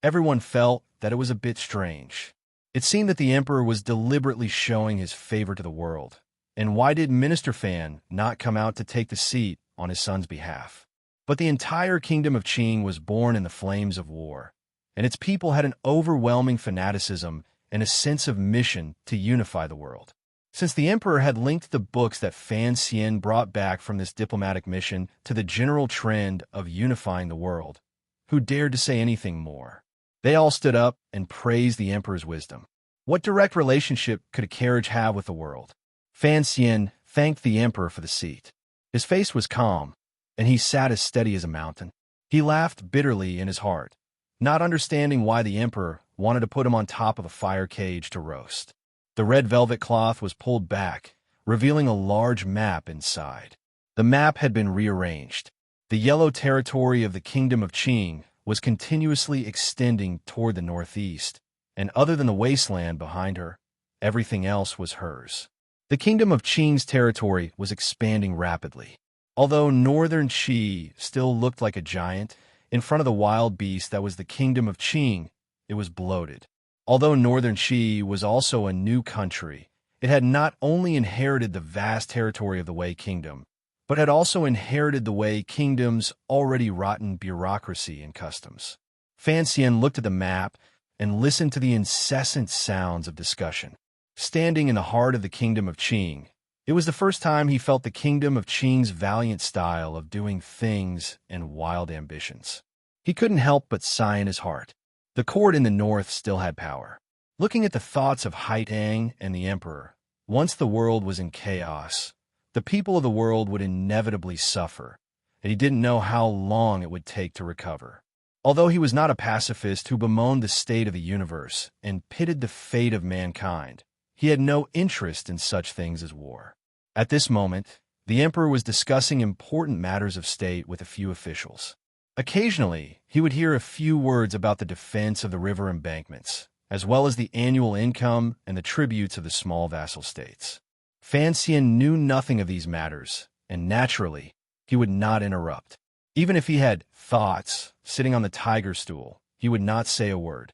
Everyone felt that it was a bit strange. It seemed that the emperor was deliberately showing his favor to the world. And why did Minister Fan not come out to take the seat on his son's behalf? But the entire kingdom of Qing was born in the flames of war, and its people had an overwhelming fanaticism and a sense of mission to unify the world. Since the emperor had linked the books that Fan Xian brought back from this diplomatic mission to the general trend of unifying the world, who dared to say anything more? They all stood up and praised the emperor's wisdom. What direct relationship could a carriage have with the world? Fan Xian thanked the emperor for the seat. His face was calm, and he sat as steady as a mountain. He laughed bitterly in his heart, not understanding why the emperor wanted to put him on top of a fire cage to roast. The red velvet cloth was pulled back, revealing a large map inside. The map had been rearranged. The yellow territory of the kingdom of Qing was continuously extending toward the northeast, and other than the wasteland behind her, everything else was hers. The kingdom of Qing's territory was expanding rapidly. Although northern Qi still looked like a giant, in front of the wild beast that was the kingdom of Qing, it was bloated. Although northern Qi was also a new country, it had not only inherited the vast territory of the Wei Kingdom, but had also inherited the Wei Kingdom's already rotten bureaucracy and customs. Fan Xian looked at the map and listened to the incessant sounds of discussion. Standing in the heart of the kingdom of Qing, it was the first time he felt the kingdom of Qing's valiant style of doing things and wild ambitions. He couldn't help but sigh in his heart. The court in the north still had power. Looking at the thoughts of Haitang and the emperor, once the world was in chaos, the people of the world would inevitably suffer, and he didn't know how long it would take to recover. Although he was not a pacifist who bemoaned the state of the universe and pitted the fate of mankind, he had no interest in such things as war. At this moment, the emperor was discussing important matters of state with a few officials. Occasionally, he would hear a few words about the defense of the river embankments, as well as the annual income and the tributes of the small vassal states. Fan Xian knew nothing of these matters, and naturally, he would not interrupt. Even if he had thoughts sitting on the tiger stool, he would not say a word.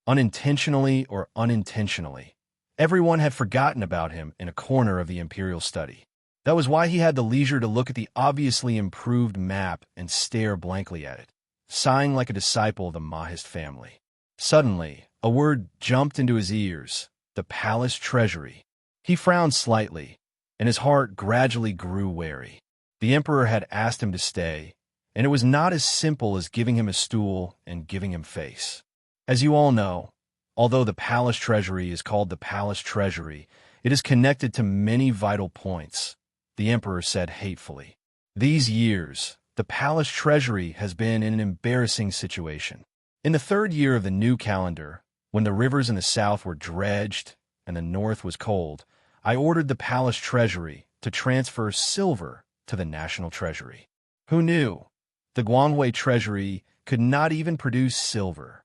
Unintentionally or unintentionally, everyone had forgotten about him in a corner of the imperial study. That was why he had the leisure to look at the obviously improved map and stare blankly at it, sighing like a disciple of the Mahist family. Suddenly, a word jumped into his ears: the palace treasury. He frowned slightly, and his heart gradually grew wary. The emperor had asked him to stay, and it was not as simple as giving him a stool and giving him face. As you all know, although the palace treasury is called the palace treasury, it is connected to many vital points, the emperor said hatefully. These years, the palace treasury has been in an embarrassing situation. In the third year of the new calendar, when the rivers in the south were dredged and the north was cold, I ordered the palace treasury to transfer silver to the national treasury. Who knew? The Guangwei treasury could not even produce silver.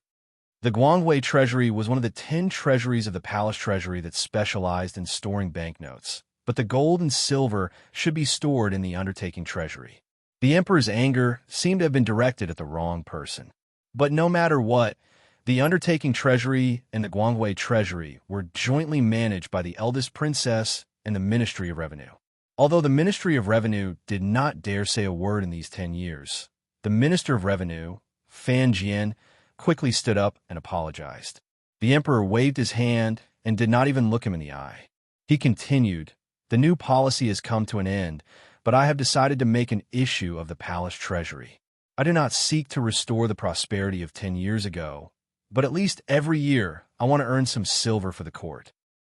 The Guangwei treasury was one of the 10 treasuries of the palace treasury that specialized in storing banknotes, but the gold and silver should be stored in the undertaking treasury. The emperor's anger seemed to have been directed at the wrong person. But no matter what, the undertaking treasury and the Guangwei treasury were jointly managed by the eldest princess and the Ministry of Revenue. Although the Ministry of Revenue did not dare say a word in these 10 years, the Minister of Revenue, Fan Jian, quickly stood up and apologized. The emperor waved his hand and did not even look him in the eye. He continued, "The new policy has come to an end, but I have decided to make an issue of the palace treasury. I do not seek to restore the prosperity of 10 years ago, but at least every year I want to earn some silver for the court."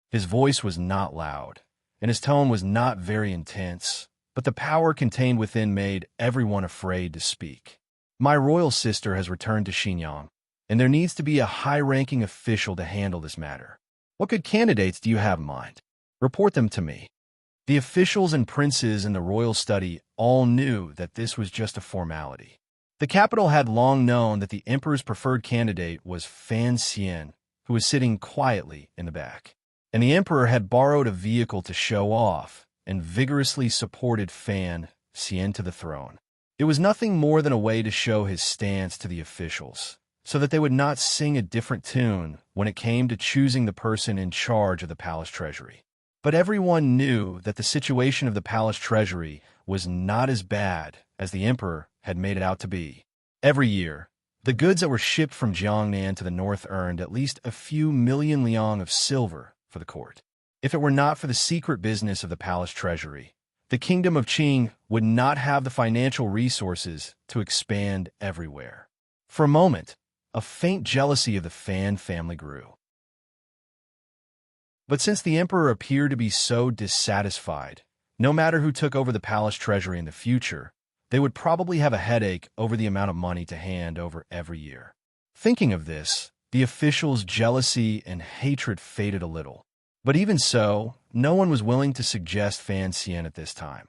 His voice was not loud, and his tone was not very intense, but the power contained within made everyone afraid to speak. "My royal sister has returned to Xinyang, and there needs to be a high-ranking official to handle this matter. What good candidates do you have in mind? Report them to me." The officials and princes in the royal study all knew that this was just a formality. The capital had long known that the emperor's preferred candidate was Fan Xian, who was sitting quietly in the back. And the emperor had borrowed a vehicle to show off and vigorously supported Fan Xian to the throne. It was nothing more than a way to show his stance to the officials, so that they would not sing a different tune when it came to choosing the person in charge of the palace treasury. But everyone knew that the situation of the palace treasury was not as bad as the emperor had made it out to be. Every year, the goods that were shipped from Jiangnan to the north earned at least a few million liang of silver for the court. If it were not for the secret business of the palace treasury, the kingdom of Qing would not have the financial resources to expand everywhere. For a moment, a faint jealousy of the Fan family grew. But since the emperor appeared to be so dissatisfied, no matter who took over the palace treasury in the future, they would probably have a headache over the amount of money to hand over every year. Thinking of this, the officials' jealousy and hatred faded a little. But even so, no one was willing to suggest Fan Xian at this time.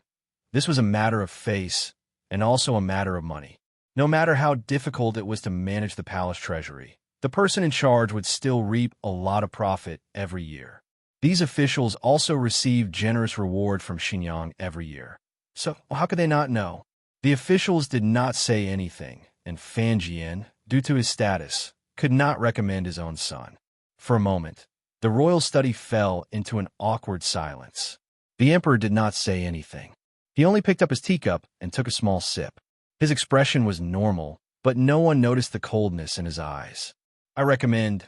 This was a matter of face and also a matter of money. No matter how difficult it was to manage the palace treasury, the person in charge would still reap a lot of profit every year. These officials also receive generous reward from Xinjiang every year. So, how could they not know? The officials did not say anything, and Fan Jian, due to his status, could not recommend his own son. For a moment, the royal study fell into an awkward silence. The emperor did not say anything. He only picked up his teacup and took a small sip. His expression was normal, but no one noticed the coldness in his eyes. I recommend.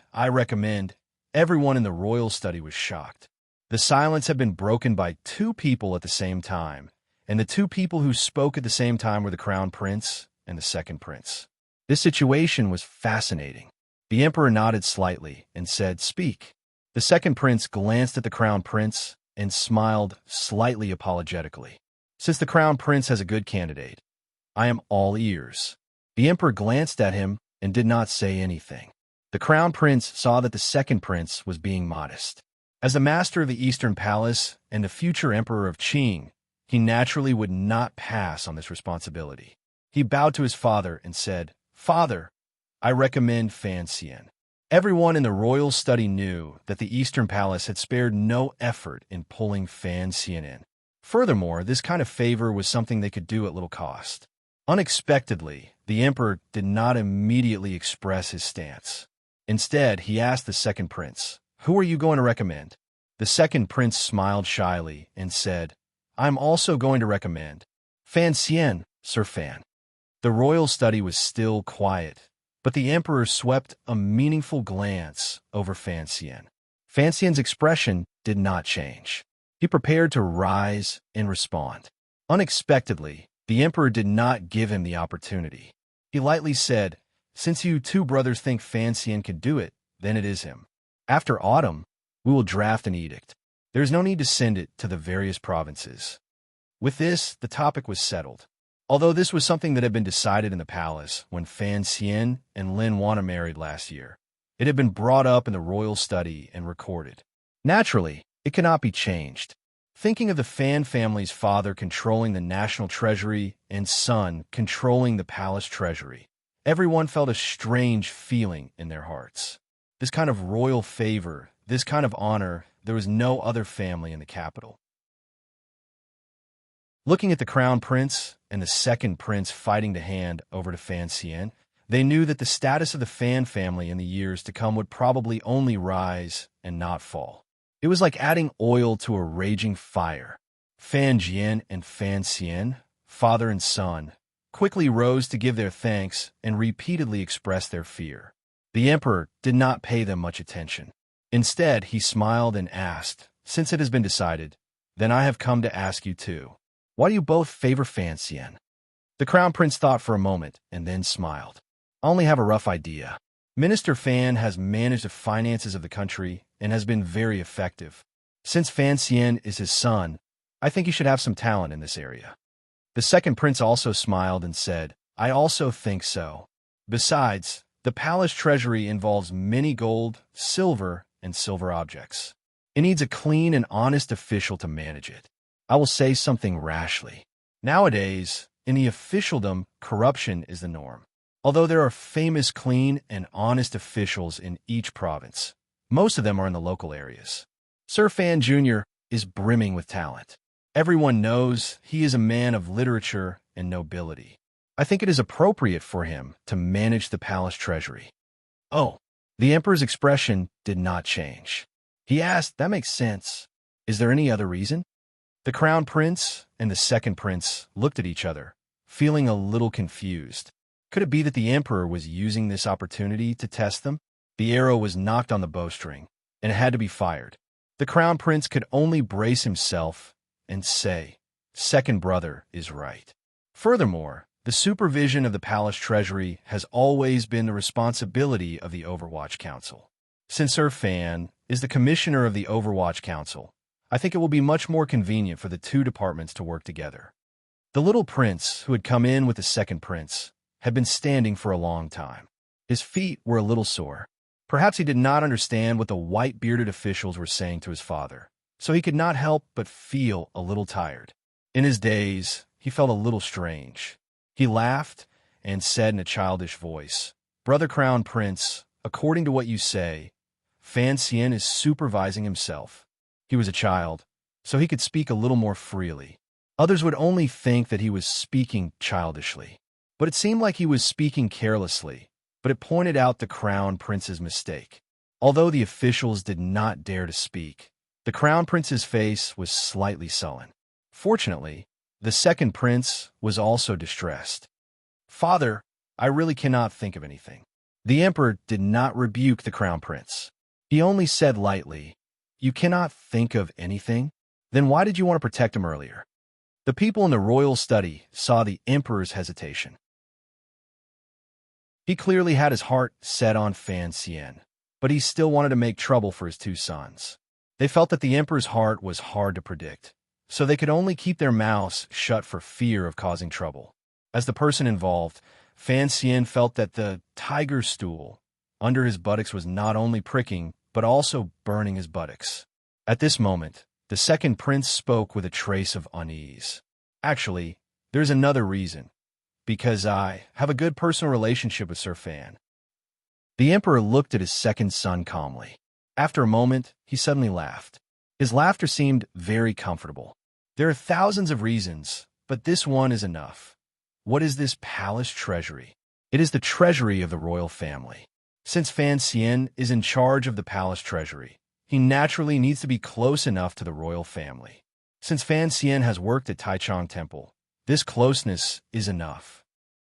Everyone in the royal study was shocked. The silence had been broken by two people at the same time, and the two people who spoke at the same time were the crown prince and the second prince. This situation was fascinating. The emperor nodded slightly and said, "Speak." The second prince glanced at the crown prince and smiled slightly apologetically. "Since the crown prince has a good candidate, I am all ears." The emperor glanced at him and did not say anything. The crown prince saw that the second prince was being modest. As the master of the Eastern Palace and the future emperor of Qing, he naturally would not pass on this responsibility. He bowed to his father and said, "Father, I recommend Fan Xian." Everyone in the royal study knew that the Eastern Palace had spared no effort in pulling Fan Xian in. Furthermore, this kind of favor was something they could do at little cost. Unexpectedly, the emperor did not immediately express his stance. Instead, he asked the second prince, "Who are you going to recommend?" The second prince smiled shyly and said, "I'm also going to recommend Fan Xian, Sir Fan." The royal study was still quiet, but the emperor swept a meaningful glance over Fan Xian. Fan Xian's expression did not change. He prepared to rise and respond. Unexpectedly, the emperor did not give him the opportunity. He lightly said, "Since you two brothers think Fan Xian can do it, then it is him. After autumn, we will draft an edict. There is no need to send it to the various provinces." With this, the topic was settled. Although this was something that had been decided in the palace when Fan Xian and Lin Wana married last year, it had been brought up in the royal study and recorded. Naturally, it cannot be changed. Thinking of the Fan family's father controlling the national treasury and son controlling the palace treasury, everyone felt a strange feeling in their hearts. This kind of royal favor, this kind of honor, there was no other family in the capital. Looking at the crown prince and the second prince fighting to hand over to Fan Xian, they knew that the status of the Fan family in the years to come would probably only rise and not fall. It was like adding oil to a raging fire. Fan Jian and Fan Xian, father and son, quickly rose to give their thanks and repeatedly expressed their fear. The emperor did not pay them much attention. Instead, he smiled and asked, "Since it has been decided, then I have come to ask you too. Why do you both favor Fan Xian?" The crown prince thought for a moment and then smiled. "I only have a rough idea. Minister Fan has managed the finances of the country and has been very effective. Since Fan Xian is his son, I think he should have some talent in this area." The second prince also smiled and said, "I also think so. Besides, the palace treasury involves many gold, silver, and silver objects. It needs a clean and honest official to manage it. I will say something rashly. Nowadays, in the officialdom, corruption is the norm. Although there are famous clean and honest officials in each province, most of them are in the local areas. Sir Fan Jr. is brimming with talent. Everyone knows he is a man of literature and nobility. I think it is appropriate for him to manage the palace treasury." "Oh." The emperor's expression did not change. He asked, "That makes sense. Is there any other reason?" The crown prince and the second prince looked at each other, feeling a little confused. Could it be that the emperor was using this opportunity to test them? The arrow was knocked on the bowstring, and it had to be fired. The crown prince could only brace himself and say, "Second brother is right." Furthermore, the supervision of the palace treasury has always been the responsibility of the Overwatch Council. Since Sir Fan is the commissioner of the Overwatch Council, I think it will be much more convenient for the two departments to work together. The little prince, who had come in with the second prince, had been standing for a long time. His feet were a little sore. Perhaps he did not understand what the white-bearded officials were saying to his father, so he could not help but feel a little tired. In his daze, he felt a little strange. He laughed and said in a childish voice, "Brother Crown Prince, according to what you say, Fan Xian is supervising himself. He was a child, so he could speak a little more freely. Others would only think that he was speaking childishly. But it seemed like he was speaking carelessly, but it pointed out the crown prince's mistake. Although the officials did not dare to speak, the crown prince's face was slightly sullen. Fortunately, the second prince was also distressed. "Father, I really cannot think of anything." The emperor did not rebuke the crown prince. He only said lightly, "You cannot think of anything? Then why did you want to protect him earlier?" The people in the royal study saw the emperor's hesitation. He clearly had his heart set on Fan Xian, but he still wanted to make trouble for his two sons. They felt that the emperor's heart was hard to predict, so they could only keep their mouths shut for fear of causing trouble. As the person involved, Fan Xian felt that the tiger stool under his buttocks was not only pricking, but also burning his buttocks. At this moment, the second prince spoke with a trace of unease. "Actually, there's another reason. Because I have a good personal relationship with Sir Fan." The emperor looked at his second son calmly. After a moment, he suddenly laughed. His laughter seemed very comfortable. "There are thousands of reasons, but this one is enough. What is this palace treasury?" "It is the treasury of the royal family. Since Fan Xian is in charge of the palace treasury, he naturally needs to be close enough to the royal family. Since Fan Xian has worked at Taichung Temple, this closeness is enough."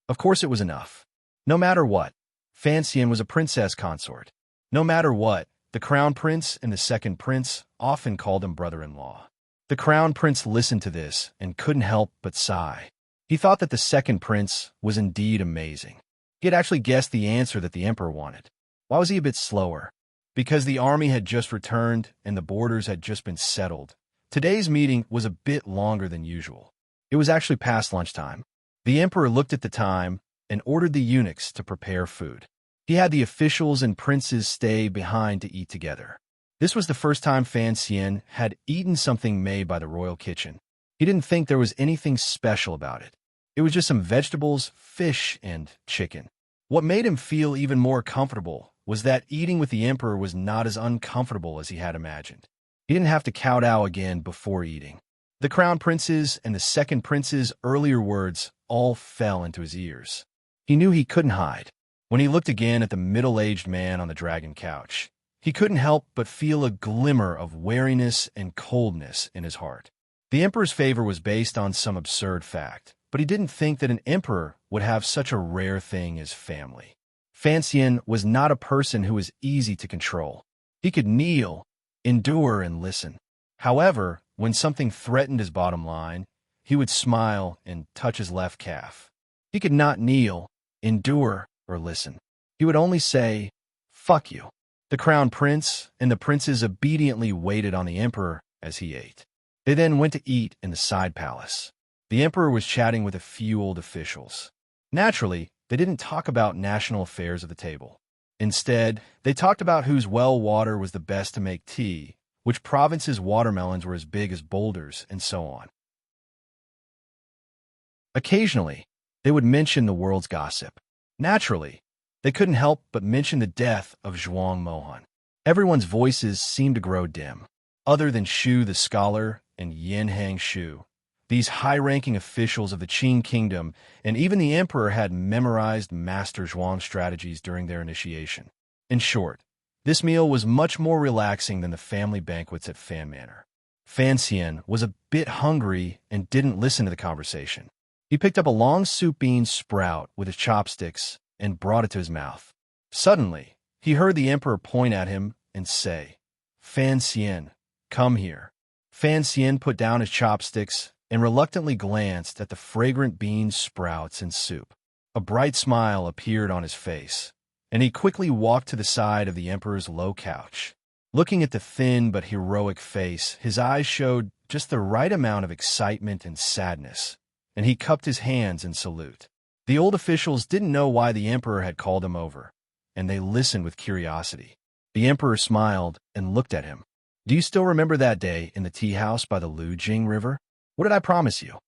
Of course it was enough. No matter what, Fan Xian was a princess consort. No matter what, the crown prince and the second prince often called him brother-in-law. The crown prince listened to this and couldn't help but sigh. He thought that the second prince was indeed amazing. He had actually guessed the answer that the emperor wanted. Why was he a bit slower? Because the army had just returned and the borders had just been settled. Today's meeting was a bit longer than usual. It was actually past lunchtime. The emperor looked at the time and ordered the eunuchs to prepare food. He had the officials and princes stay behind to eat together. This was the first time Fan Xian had eaten something made by the royal kitchen. He didn't think there was anything special about it. It was just some vegetables, fish, and chicken. What made him feel even more comfortable was that eating with the emperor was not as uncomfortable as he had imagined. He didn't have to kowtow again before eating. The crown prince's and the second prince's earlier words all fell into his ears. He knew he couldn't hide. When he looked again at the middle-aged man on the dragon couch, he couldn't help but feel a glimmer of wariness and coldness in his heart. The emperor's favor was based on some absurd fact, but he didn't think that an emperor would have such a rare thing as family. Fan Xian was not a person who was easy to control. He could kneel, endure, and listen. However, when something threatened his bottom line, he would smile and touch his left calf. He could not kneel, endure, or listen. He would only say, "Fuck you." The crown prince and the princes obediently waited on the emperor as he ate. They then went to eat in the side palace. The emperor was chatting with a few old officials. Naturally, they didn't talk about national affairs at the table. Instead, they talked about whose well water was the best to make tea, which province's watermelons were as big as boulders, and so on. Occasionally, they would mention the world's gossip. Naturally, they couldn't help but mention the death of Zhuang Mohan. Everyone's voices seemed to grow dim. Other than Shu the scholar and Yin Hang Shu, these high-ranking officials of the Qing kingdom and even the emperor had memorized Master Zhuang's strategies during their initiation. In short, this meal was much more relaxing than the family banquets at Fan Manor. Fan Xian was a bit hungry and didn't listen to the conversation. He picked up a long soup bean sprout with his chopsticks and brought it to his mouth. Suddenly, he heard the emperor point at him and say, "Fan Xian, come here." Fan Xian put down his chopsticks and reluctantly glanced at the fragrant bean sprouts and soup. A bright smile appeared on his face, and he quickly walked to the side of the emperor's low couch. Looking at the thin but heroic face, his eyes showed just the right amount of excitement and sadness, and he cupped his hands in salute. The old officials didn't know why the emperor had called him over, and they listened with curiosity. The emperor smiled and looked at him. "Do you still remember that day in the tea house by the Lujing River? What did I promise you?"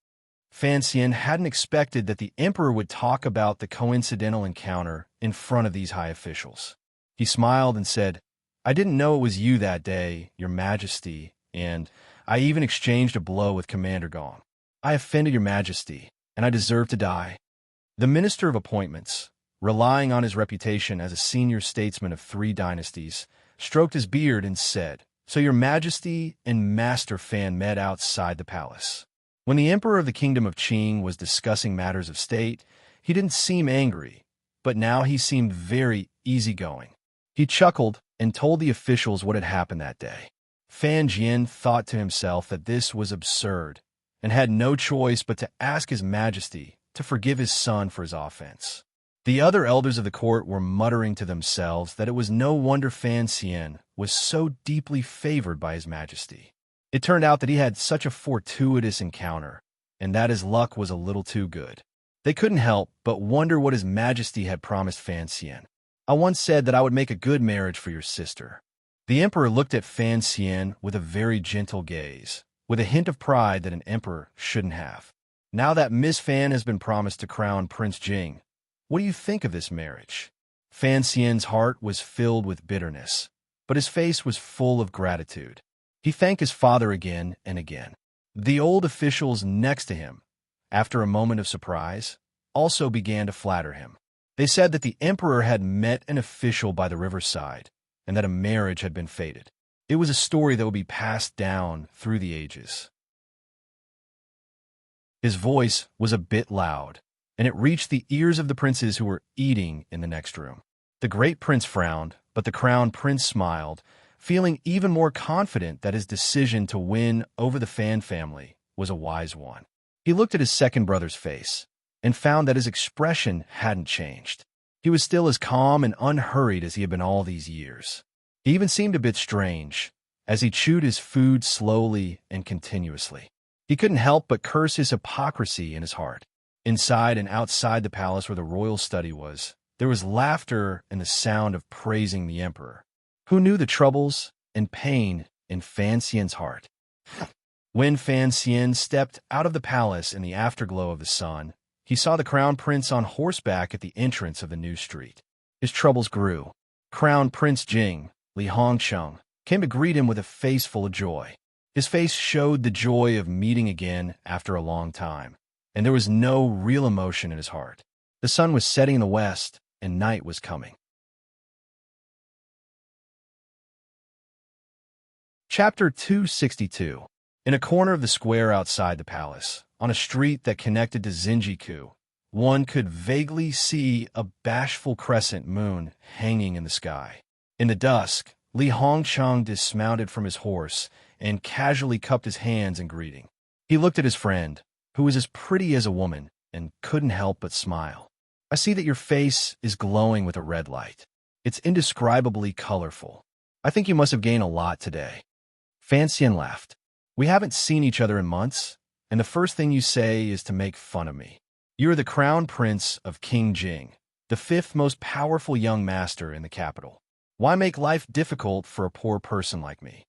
Fan Xian hadn't expected that the emperor would talk about the coincidental encounter in front of these high officials. He smiled and said, "I didn't know it was you that day, your majesty, and I even exchanged a blow with Commander Gong. I offended your majesty, and I deserve to die. The Minister of Appointments, relying on his reputation as a senior statesman of 3 dynasties, stroked his beard and said, "So your majesty and Master Fan met outside the palace." When the Emperor of the Kingdom of Qing was discussing matters of state, he didn't seem angry, but now he seemed very easygoing. He chuckled and told the officials what had happened that day. Fan Jian thought to himself that this was absurd and had no choice but to ask His Majesty to forgive his son for his offense. The other elders of the court were muttering to themselves that it was no wonder Fan Xian was so deeply favored by His Majesty. It turned out that he had such a fortuitous encounter, and that his luck was a little too good. They couldn't help but wonder what His Majesty had promised Fan Xian. "I once said that I would make a good marriage for your sister." The emperor looked at Fan Xian with a very gentle gaze, with a hint of pride that an emperor shouldn't have. "Now that Miss Fan has been promised to crown Prince Jing, what do you think of this marriage?" Fan Xian's heart was filled with bitterness, but his face was full of gratitude. He thanked his father again and again. The old officials next to him, after a moment of surprise, also began to flatter him. They said that the emperor had met an official by the riverside and that a marriage had been fated. It was a story that would be passed down through the ages. His voice was a bit loud, and it reached the ears of the princes who were eating in the next room. The great prince frowned, but the crown prince smiled, feeling even more confident that his decision to win over the Fan family was a wise one. He looked at his second brother's face and found that his expression hadn't changed. He was still as calm and unhurried as he had been all these years. He even seemed a bit strange, as he chewed his food slowly and continuously. He couldn't help but curse his hypocrisy in his heart. Inside and outside the palace where the royal study was, there was laughter and the sound of praising the emperor. Who knew the troubles and pain in Fan Xian's heart? When Fan Xian stepped out of the palace in the afterglow of the sun, he saw the crown prince on horseback at the entrance of the new street. His troubles grew. Crown Prince Jing, Li Hongcheng, came to greet him with a face full of joy. His face showed the joy of meeting again after a long time, and there was no real emotion in his heart. The sun was setting in the west, and night was coming. Chapter 262. In a corner of the square outside the palace, on a street that connected to Xinjiku, one could vaguely see a bashful crescent moon hanging in the sky. In the dusk, Li Hongcheng dismounted from his horse and casually cupped his hands in greeting. He looked at his friend, who was as pretty as a woman, and couldn't help but smile. "I see that your face is glowing with a red light. It's indescribably colorful. I think you must have gained a lot today." Fan Xian laughed. "We haven't seen each other in months, and the first thing you say is to make fun of me. You are the crown prince of King Jing, the 5th most powerful young master in the capital. Why make life difficult for a poor person like me?"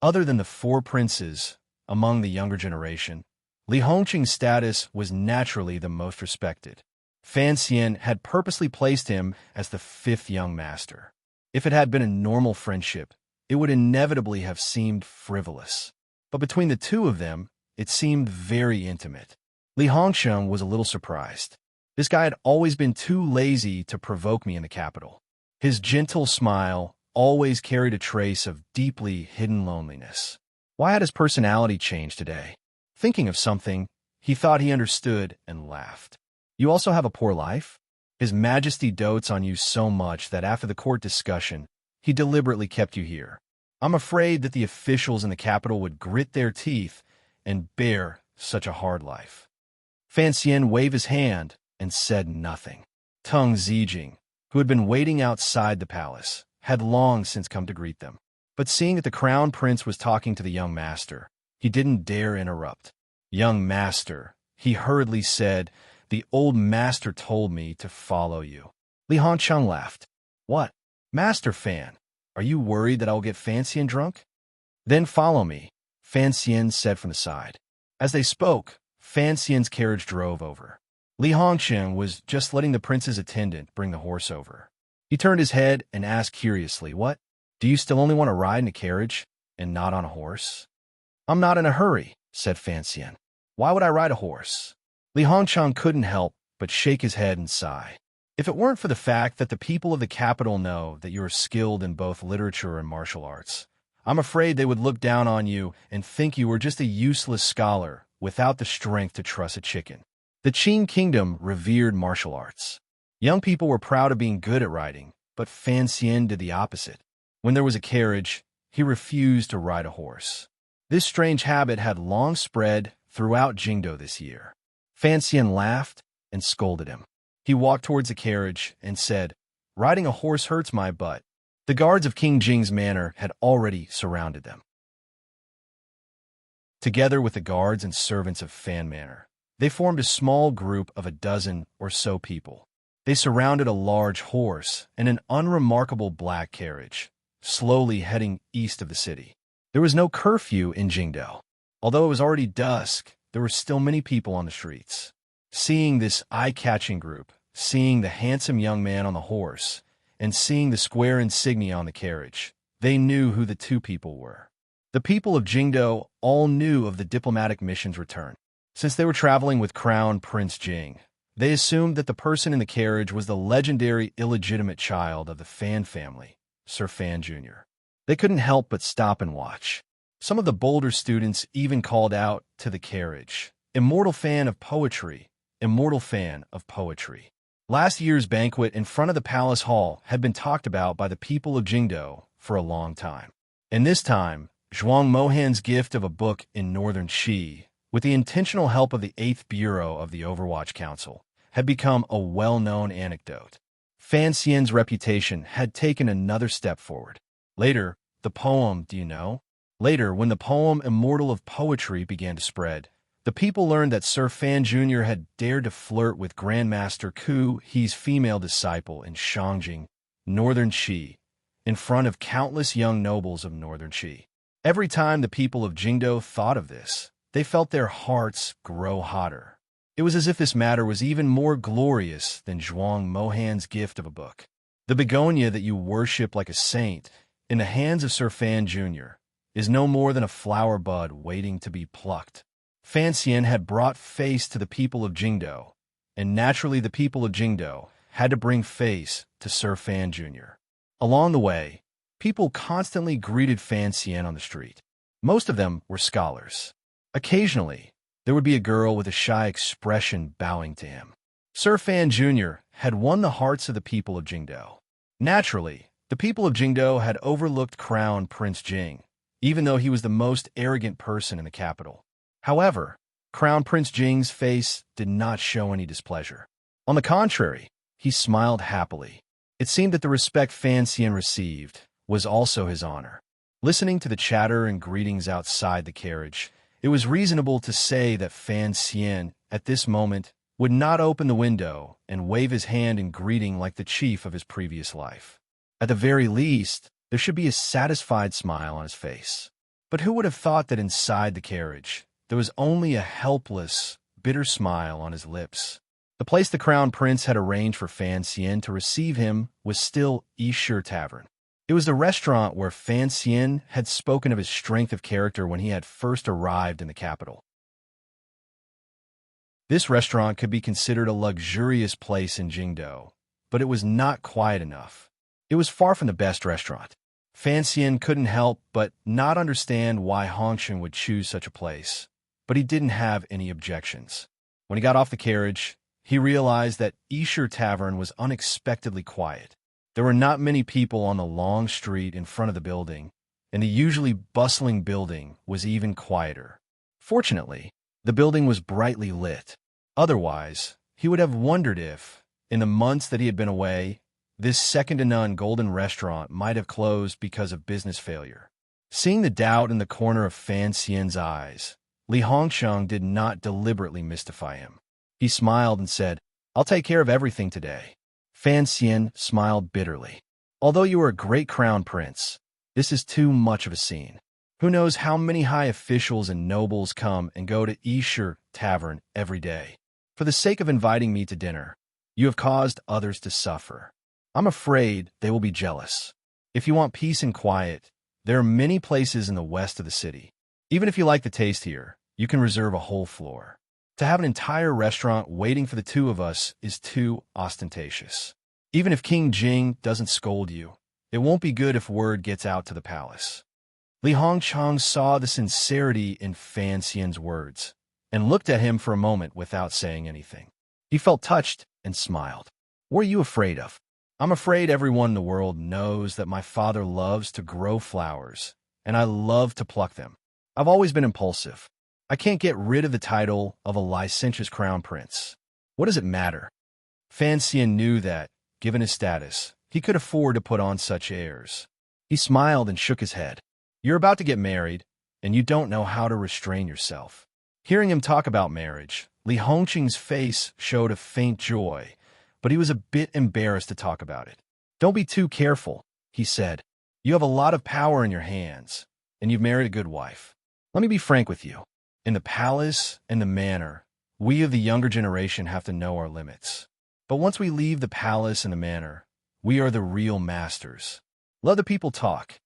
Other than the 4 princes among the younger generation, Li Hongqing's status was naturally the most respected. Fan Xian had purposely placed him as the 5th young master. If it had been a normal friendship, it would inevitably have seemed frivolous. But between the two of them, it seemed very intimate. Li Hongcheng was a little surprised. This guy had always been too lazy to provoke me in the capital. His gentle smile always carried a trace of deeply hidden loneliness. Why had his personality changed today? Thinking of something, he thought he understood and laughed. "You also have a poor life?" His Majesty dotes on you so much that after the court discussion, he deliberately kept you here. I'm afraid that the officials in the capital would grit their teeth and bear such a hard life. Fan Xian waved his hand and said nothing. Teng Zijing, who had been waiting outside the palace, had long since come to greet them. But seeing that the crown prince was talking to the young master, he didn't dare interrupt. "Young master," he hurriedly said, "the old master told me to follow you." Li Hongcheng laughed. "What? Master Fan, are you worried that I will get Fan Xian drunk?" "Then follow me," Fan Xian said from the side. As they spoke, Fan Xian's carriage drove over. Li Hongcheng was just letting the prince's attendant bring the horse over. He turned his head and asked curiously, "What? Do you still only want to ride in a carriage and not on a horse?" I'm not in a hurry, said Fan Xian. Why would I ride a horse? Li Hongchang couldn't help but shake his head and sigh. If it weren't for the fact that the people of the capital know that you are skilled in both literature and martial arts, I'm afraid they would look down on you and think you were just a useless scholar without the strength to truss a chicken. The Qin kingdom revered martial arts. Young people were proud of being good at riding, but Fan Xian did the opposite. When there was a carriage, he refused to ride a horse. This strange habit had long spread throughout Jingdo this year. Fan Xian laughed and scolded him. He walked towards the carriage and said, "Riding a horse hurts my butt." The guards of King Jing's manor had already surrounded them. Together with the guards and servants of Fan Manor, they formed a small group of a dozen or so people. They surrounded a large horse and an unremarkable black carriage, slowly heading east of the city. There was no curfew in Jingdo. Although it was already dusk, there were still many people on the streets. Seeing this eye-catching group, seeing the handsome young man on the horse, and seeing the square insignia on the carriage, they knew who the two people were. The people of Jingdo all knew of the diplomatic mission's return. Since they were traveling with Crown Prince Jing, they assumed that the person in the carriage was the legendary illegitimate child of the Fan family, Sir Fan Jr. They couldn't help but stop and watch. Some of the bolder students even called out to the carriage, "Immortal fan of poetry, immortal fan of poetry." Last year's banquet in front of the palace hall had been talked about by the people of Jingdo for a long time. And this time, Zhuang Mohan's gift of a book in northern Qi, with the intentional help of the 8th Bureau of the Overwatch Council, had become a well-known anecdote. Fan Xian's reputation had taken another step forward. Later, the poem, do you know? Later, when the poem Immortal of Poetry began to spread, the people learned that Sir Fan Jr. had dared to flirt with Grandmaster Ku He's female disciple in Shangjing, northern Qi, in front of countless young nobles of northern Qi. Every time the people of Jingdo thought of this, they felt their hearts grow hotter. It was as if this matter was even more glorious than Zhuang Mohan's gift of a book. The begonia that you worship like a saint, in the hands of Sir Fan Jr., is no more than a flower bud waiting to be plucked. Fan Xian had brought face to the people of Jingdo, and naturally the people of Jingdo had to bring face to Sir Fan Jr. Along the way, people constantly greeted Fan Xian on the street. Most of them were scholars. Occasionally, there would be a girl with a shy expression bowing to him. Sir Fan Jr. had won the hearts of the people of Jingdo. Naturally, the people of Jingdo had overlooked Crown Prince Jing, even though he was the most arrogant person in the capital. However, Crown Prince Jing's face did not show any displeasure. On the contrary, he smiled happily. It seemed that the respect Fan Xian received was also his honor. Listening to the chatter and greetings outside the carriage, it was reasonable to say that Fan Xian, at this moment, would not open the window and wave his hand in greeting like the chief of his previous life. At the very least, there should be a satisfied smile on his face. But who would have thought that inside the carriage, there was only a helpless, bitter smile on his lips? The place the Crown Prince had arranged for Fan Xian to receive him was still Yishir Tavern. It was the restaurant where Fan Xian had spoken of his strength of character when he had first arrived in the capital. This restaurant could be considered a luxurious place in Jingdo, but it was not quiet enough. It was far from the best restaurant. Fan Xian couldn't help but not understand why Hongsheng would choose such a place, but he didn't have any objections. When he got off the carriage, he realized that Yishir Tavern was unexpectedly quiet. There were not many people on the long street in front of the building, and the usually bustling building was even quieter. Fortunately, the building was brightly lit. Otherwise, he would have wondered if, in the months that he had been away, this second-to-none golden restaurant might have closed because of business failure. Seeing the doubt in the corner of Fan Xian's eyes, Li Hongsheng did not deliberately mystify him. He smiled and said, "I'll take care of everything today." Fan Xian smiled bitterly. "Although you are a great crown prince, this is too much of a scene. Who knows how many high officials and nobles come and go to Yishir Tavern every day. For the sake of inviting me to dinner, you have caused others to suffer. I'm afraid they will be jealous. If you want peace and quiet, there are many places in the west of the city. Even if you like the taste here, you can reserve a whole floor. To have an entire restaurant waiting for the two of us is too ostentatious. Even if King Jing doesn't scold you, it won't be good if word gets out to the palace. Li Hongchang saw the sincerity in Fan Xian's words and looked at him for a moment without saying anything. He felt touched and smiled. What are you afraid of? I'm afraid everyone in the world knows that my father loves to grow flowers, and I love to pluck them. I've always been impulsive. I can't get rid of the title of a licentious crown prince. What does it matter? Fan Xian knew that, given his status, he could afford to put on such airs. He smiled and shook his head. You're about to get married, and you don't know how to restrain yourself. Hearing him talk about marriage, Li Hongqing's face showed a faint joy, but he was a bit embarrassed to talk about it. Don't be too careful, he said. You have a lot of power in your hands, and you've married a good wife. Let me be frank with you. In the palace and the manor, we of the younger generation have to know our limits. But once we leave the palace and the manor, we are the real masters. Let the people talk.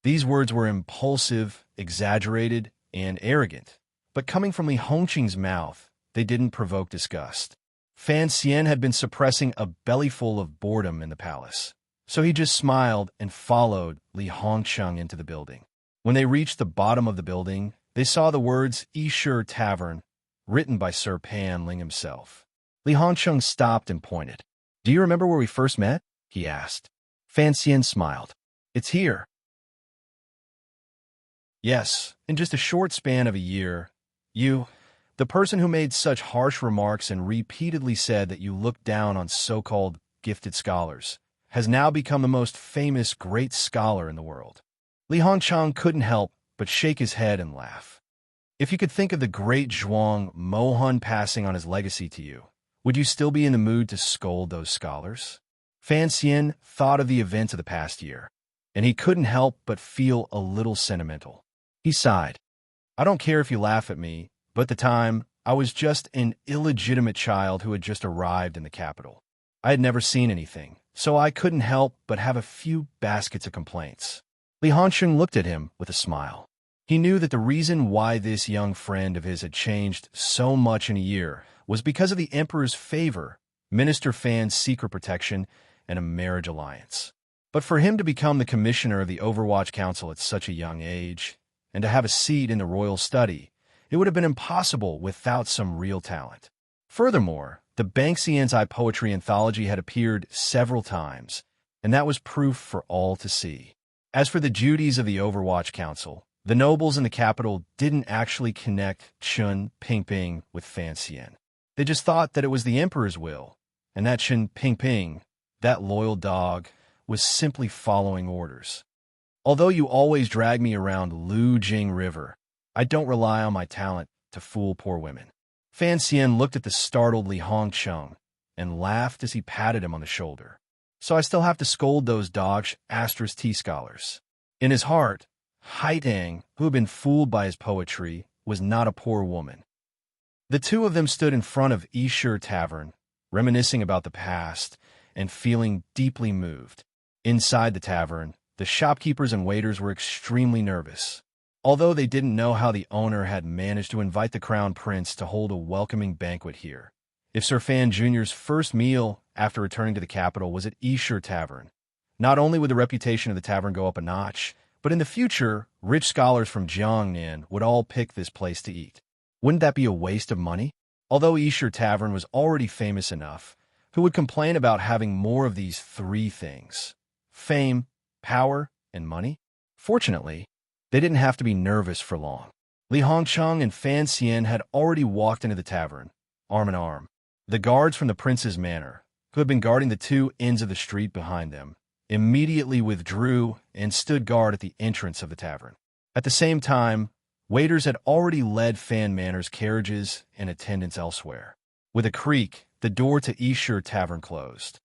These words were impulsive, exaggerated, and arrogant, but coming from Li Hongqing's mouth, they didn't provoke disgust. Fan Xian had been suppressing a bellyful of boredom in the palace, so he just smiled and followed Li Hongqing into the building. When they reached the bottom of the building, they saw the words Yishur Tavern, written by Sir Pan Ling himself. Li Hongqing stopped and pointed. Do you remember where we first met? He asked. Fan Xian smiled. It's here. Yes, in just a short span of a year, you, the person who made such harsh remarks and repeatedly said that you looked down on so-called gifted scholars, has now become the most famous great scholar in the world. Li Hongqing couldn't help but shake his head and laugh. If you could think of the great Zhuang Mohan passing on his legacy to you, would you still be in the mood to scold those scholars? Fan Xian thought of the events of the past year, and he couldn't help but feel a little sentimental. He sighed. I don't care if you laugh at me, but at the time, I was just an illegitimate child who had just arrived in the capital. I had never seen anything, so I couldn't help but have a few baskets of complaints. Li Hongqing looked at him with a smile. He knew that the reason why this young friend of his had changed so much in a year was because of the emperor's favor, Minister Fan's secret protection, and a marriage alliance. But for him to become the commissioner of the Overwatch Council at such a young age, and to have a seat in the royal study, it would have been impossible without some real talent. Furthermore, the Banxian's Eye poetry anthology had appeared several times, and that was proof for all to see. As for the duties of the Overwatch Council, the nobles in the capital didn't actually connect Chun Pingping with Fan Xian. They just thought that it was the emperor's will, and that Chun Pingping, that loyal dog, was simply following orders. Although you always drag me around Lu Jing River, I don't rely on my talent to fool poor women. Fan Xian looked at the startled Li Hongqing and laughed as he patted him on the shoulder. So I still have to scold those dogs *T scholars. In his heart, Haitang, who had been fooled by his poetry, was not a poor woman. The two of them stood in front of Yishur Tavern, reminiscing about the past and feeling deeply moved. Inside the tavern, the shopkeepers and waiters were extremely nervous. Although they didn't know how the owner had managed to invite the crown prince to hold a welcoming banquet here. If Sir Fan Jr.'s first meal after returning to the capital was at Yishur Tavern, not only would the reputation of the tavern go up a notch, but in the future, rich scholars from Jiangnan would all pick this place to eat. Wouldn't that be a waste of money? Although Yishur Tavern was already famous enough, who would complain about having more of these three things? Fame, power, and money? Fortunately, they didn't have to be nervous for long. Li Hongqing and Fan Xian had already walked into the tavern, arm in arm. The guards from the prince's manor, who had been guarding the two ends of the street behind them, immediately withdrew and stood guard at the entrance of the tavern. At the same time, waiters had already led Fan Manor's carriages and attendants elsewhere. With a creak, the door to Yishur Tavern closed.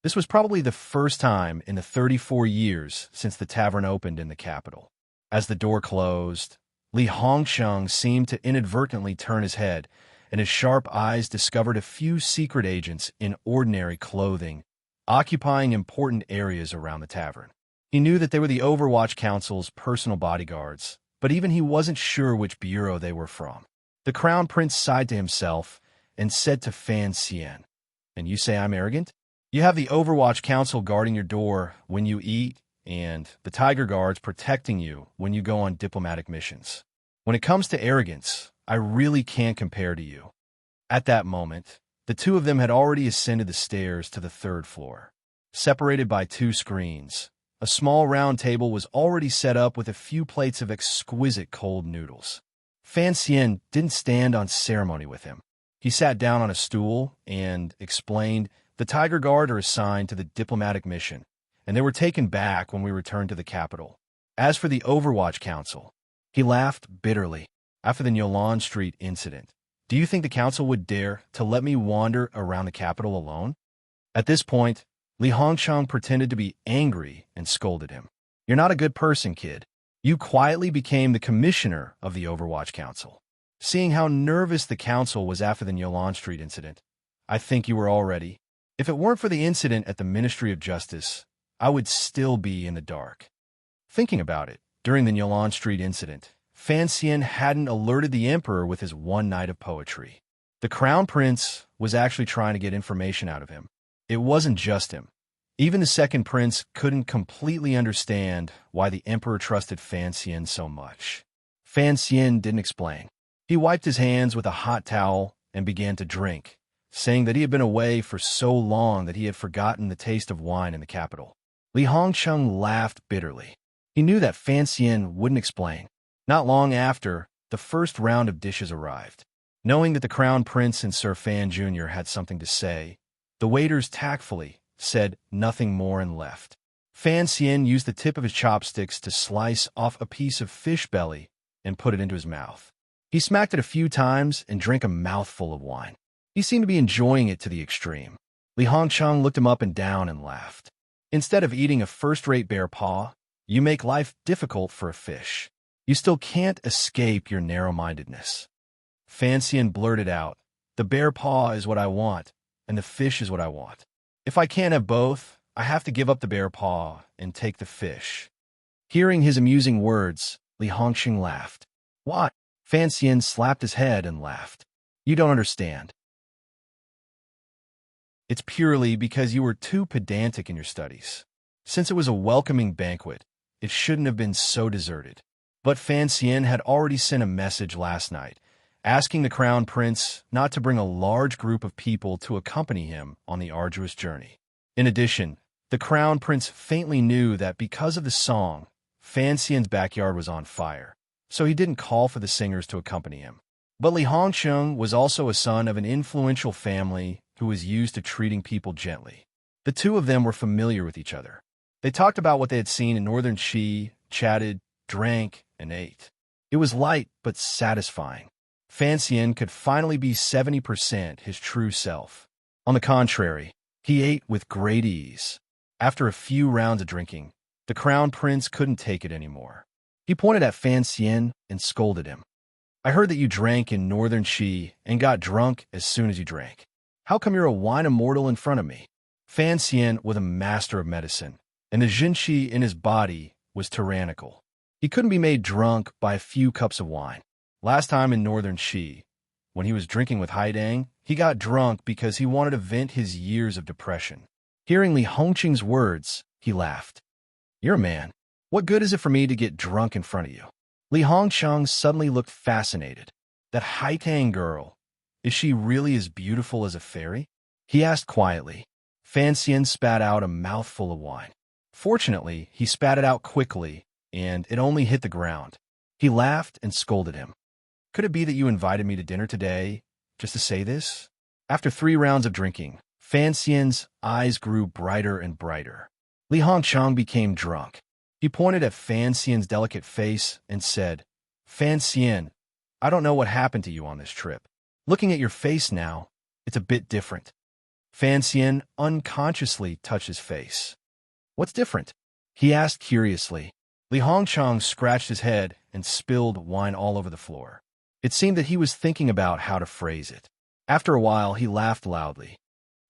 This was probably the first time in the 34 years since the tavern opened in the capital. As the door closed, Li Hongqing seemed to inadvertently turn his head, and his sharp eyes discovered a few secret agents in ordinary clothing, occupying important areas around the tavern. He knew that they were the Overwatch Council's personal bodyguards, but even he wasn't sure which bureau they were from. The Crown Prince sighed to himself and said to Fan Xian, "And you say I'm arrogant? You have the Overwatch Council guarding your door when you eat, and the Tiger Guards protecting you when you go on diplomatic missions. When it comes to arrogance, I really can't compare to you." At that moment, the two of them had already ascended the stairs to the third floor. Separated by 2 screens, a small round table was already set up with a few plates of exquisite cold noodles. Fan Xian didn't stand on ceremony with him. He sat down on a stool and explained, "The Tiger Guard are assigned to the diplomatic mission, and they were taken back when we returned to the capital. As for the Overwatch Council," he laughed bitterly, "after the Nyolan Street incident, do you think the council would dare to let me wander around the capital alone?" At this point, Li Hongcheng pretended to be angry and scolded him. "You're not a good person, kid. You quietly became the commissioner of the Overwatch Council. Seeing how nervous the council was after the Nyolan Street incident, I think you were all ready. If it weren't for the incident at the Ministry of Justice, I would still be in the dark." Thinking about it, during the Nyolan Street incident, Fan Xian hadn't alerted the Emperor with his one night of poetry. The Crown Prince was actually trying to get information out of him. It wasn't just him. Even the second prince couldn't completely understand why the Emperor trusted Fan Xian so much. Fan Xian didn't explain. He wiped his hands with a hot towel and began to drink, saying that he had been away for so long that he had forgotten the taste of wine in the capital. Li Hongcheng laughed bitterly. He knew that Fan Xian wouldn't explain. Not long after, the first round of dishes arrived. Knowing that the Crown Prince and Sir Fan Jr. had something to say, the waiters tactfully said nothing more and left. Fan Xian used the tip of his chopsticks to slice off a piece of fish belly and put it into his mouth. He smacked it a few times and drank a mouthful of wine. He seemed to be enjoying it to the extreme. Li Hongcheng looked him up and down and laughed. "Instead of eating a first-rate bear paw, you make life difficult for a fish. You still can't escape your narrow-mindedness." Fan Xian blurted out, "The bear paw is what I want, and the fish is what I want. If I can't have both, I have to give up the bear paw and take the fish." Hearing his amusing words, Li Hongcheng laughed. "What?" Fan Xian slapped his head and laughed. "You don't understand. It's purely because you were too pedantic in your studies. Since it was a welcoming banquet, it shouldn't have been so deserted." But Fan Xian had already sent a message last night, asking the Crown Prince not to bring a large group of people to accompany him on the arduous journey. In addition, the Crown Prince faintly knew that because of the song, Fan Xian's backyard was on fire, so he didn't call for the singers to accompany him. But Li Hongcheng was also a son of an influential family who was used to treating people gently. The two of them were familiar with each other. They talked about what they had seen in Northern Qi, chatted, drank, and ate. It was light but satisfying. Fan Xian could finally be 70% his true self. On the contrary, he ate with great ease. After a few rounds of drinking, the Crown Prince couldn't take it anymore. He pointed at Fan Xian and scolded him. "I heard that you drank in Northern Qi and got drunk as soon as you drank. How come you're a wine immortal in front of me?" Fan Xian was a master of medicine, and the Jinqi in his body was tyrannical. He couldn't be made drunk by a few cups of wine. Last time in Northern Qi, when he was drinking with Haidang, he got drunk because he wanted to vent his years of depression. Hearing Li Hongcheng's words, he laughed. "You're a man. What good is it for me to get drunk in front of you?" Li Hongcheng suddenly looked fascinated. "That Haidang girl, is she really as beautiful as a fairy?" he asked quietly. Fan Xian spat out a mouthful of wine. Fortunately, he spat it out quickly, and it only hit the ground. He laughed and scolded him. "Could it be that you invited me to dinner today, just to say this?" After 3 rounds of drinking, Fan Xian's eyes grew brighter and brighter. Li Hongcheng became drunk. He pointed at Fan Xian's delicate face and said, "Fan Xian, I don't know what happened to you on this trip. Looking at your face now, it's a bit different." Fan Xian unconsciously touched his face. "What's different?" he asked curiously. Li Hongcheng scratched his head and spilled wine all over the floor. It seemed that he was thinking about how to phrase it. After a while, he laughed loudly.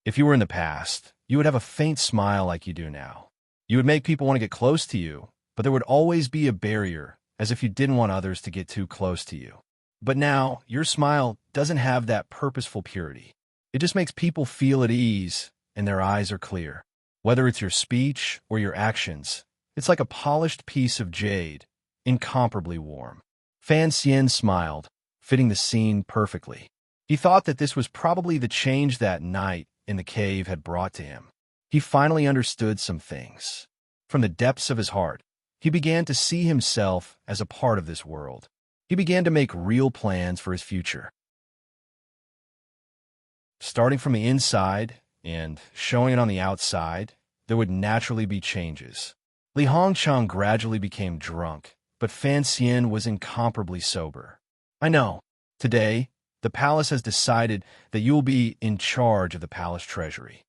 "If you were in the past, you would have a faint smile like you do now. You would make people want to get close to you, but there would always be a barrier, as if you didn't want others to get too close to you. But now, your smile doesn't have that purposeful purity. It just makes people feel at ease, and their eyes are clear. Whether it's your speech or your actions, it's like a polished piece of jade, incomparably warm. Fan Xian smiled, fitting the scene perfectly. He thought that this was probably the change that night in the cave had brought to him. He finally understood some things. From the depths of his heart, he began to see himself as a part of this world. He began to make real plans for his future. Starting from the inside and showing it on the outside, there would naturally be changes. Li Hongcheng gradually became drunk, but Fan Xian was incomparably sober. I know. Today, the palace has decided that you will be in charge of the palace treasury.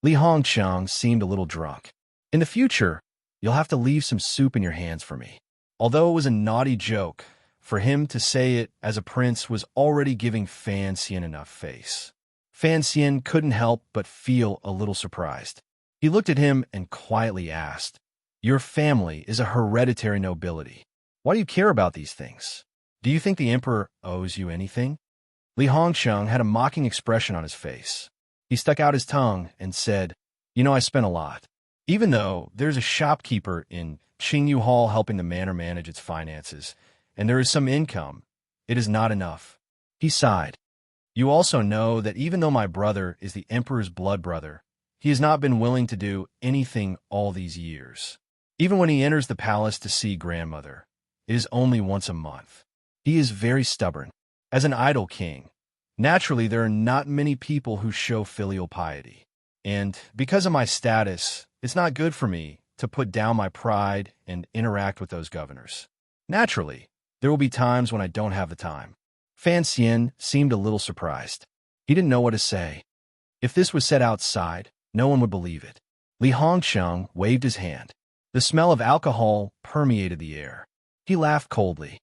Li Hongcheng seemed a little drunk. In the future, you'll have to leave some soup in your hands for me. Although it was a naughty joke, for him to say it as a prince was already giving Fan Xian enough face. Fan Xian couldn't help but feel a little surprised. He looked at him and quietly asked, "Your family is a hereditary nobility. Why do you care about these things? Do you think the emperor owes you anything?" Li Hongcheng had a mocking expression on his face. He stuck out his tongue and said, I spent a lot. Even though there's a shopkeeper in Qingyu Hall helping the manor manage its finances, and there is some income, it is not enough." He sighed. "You also know that even though my brother is the emperor's blood brother, he has not been willing to do anything all these years. Even when he enters the palace to see grandmother, it is only once a month. He is very stubborn. As an idol king, naturally there are not many people who show filial piety. And because of my status, it's not good for me to put down my pride and interact with those governors. Naturally, there will be times when I don't have the time." Fan Xian seemed a little surprised. He didn't know what to say. If this was said outside, no one would believe it. Li Hongcheng waved his hand. The smell of alcohol permeated the air. He laughed coldly.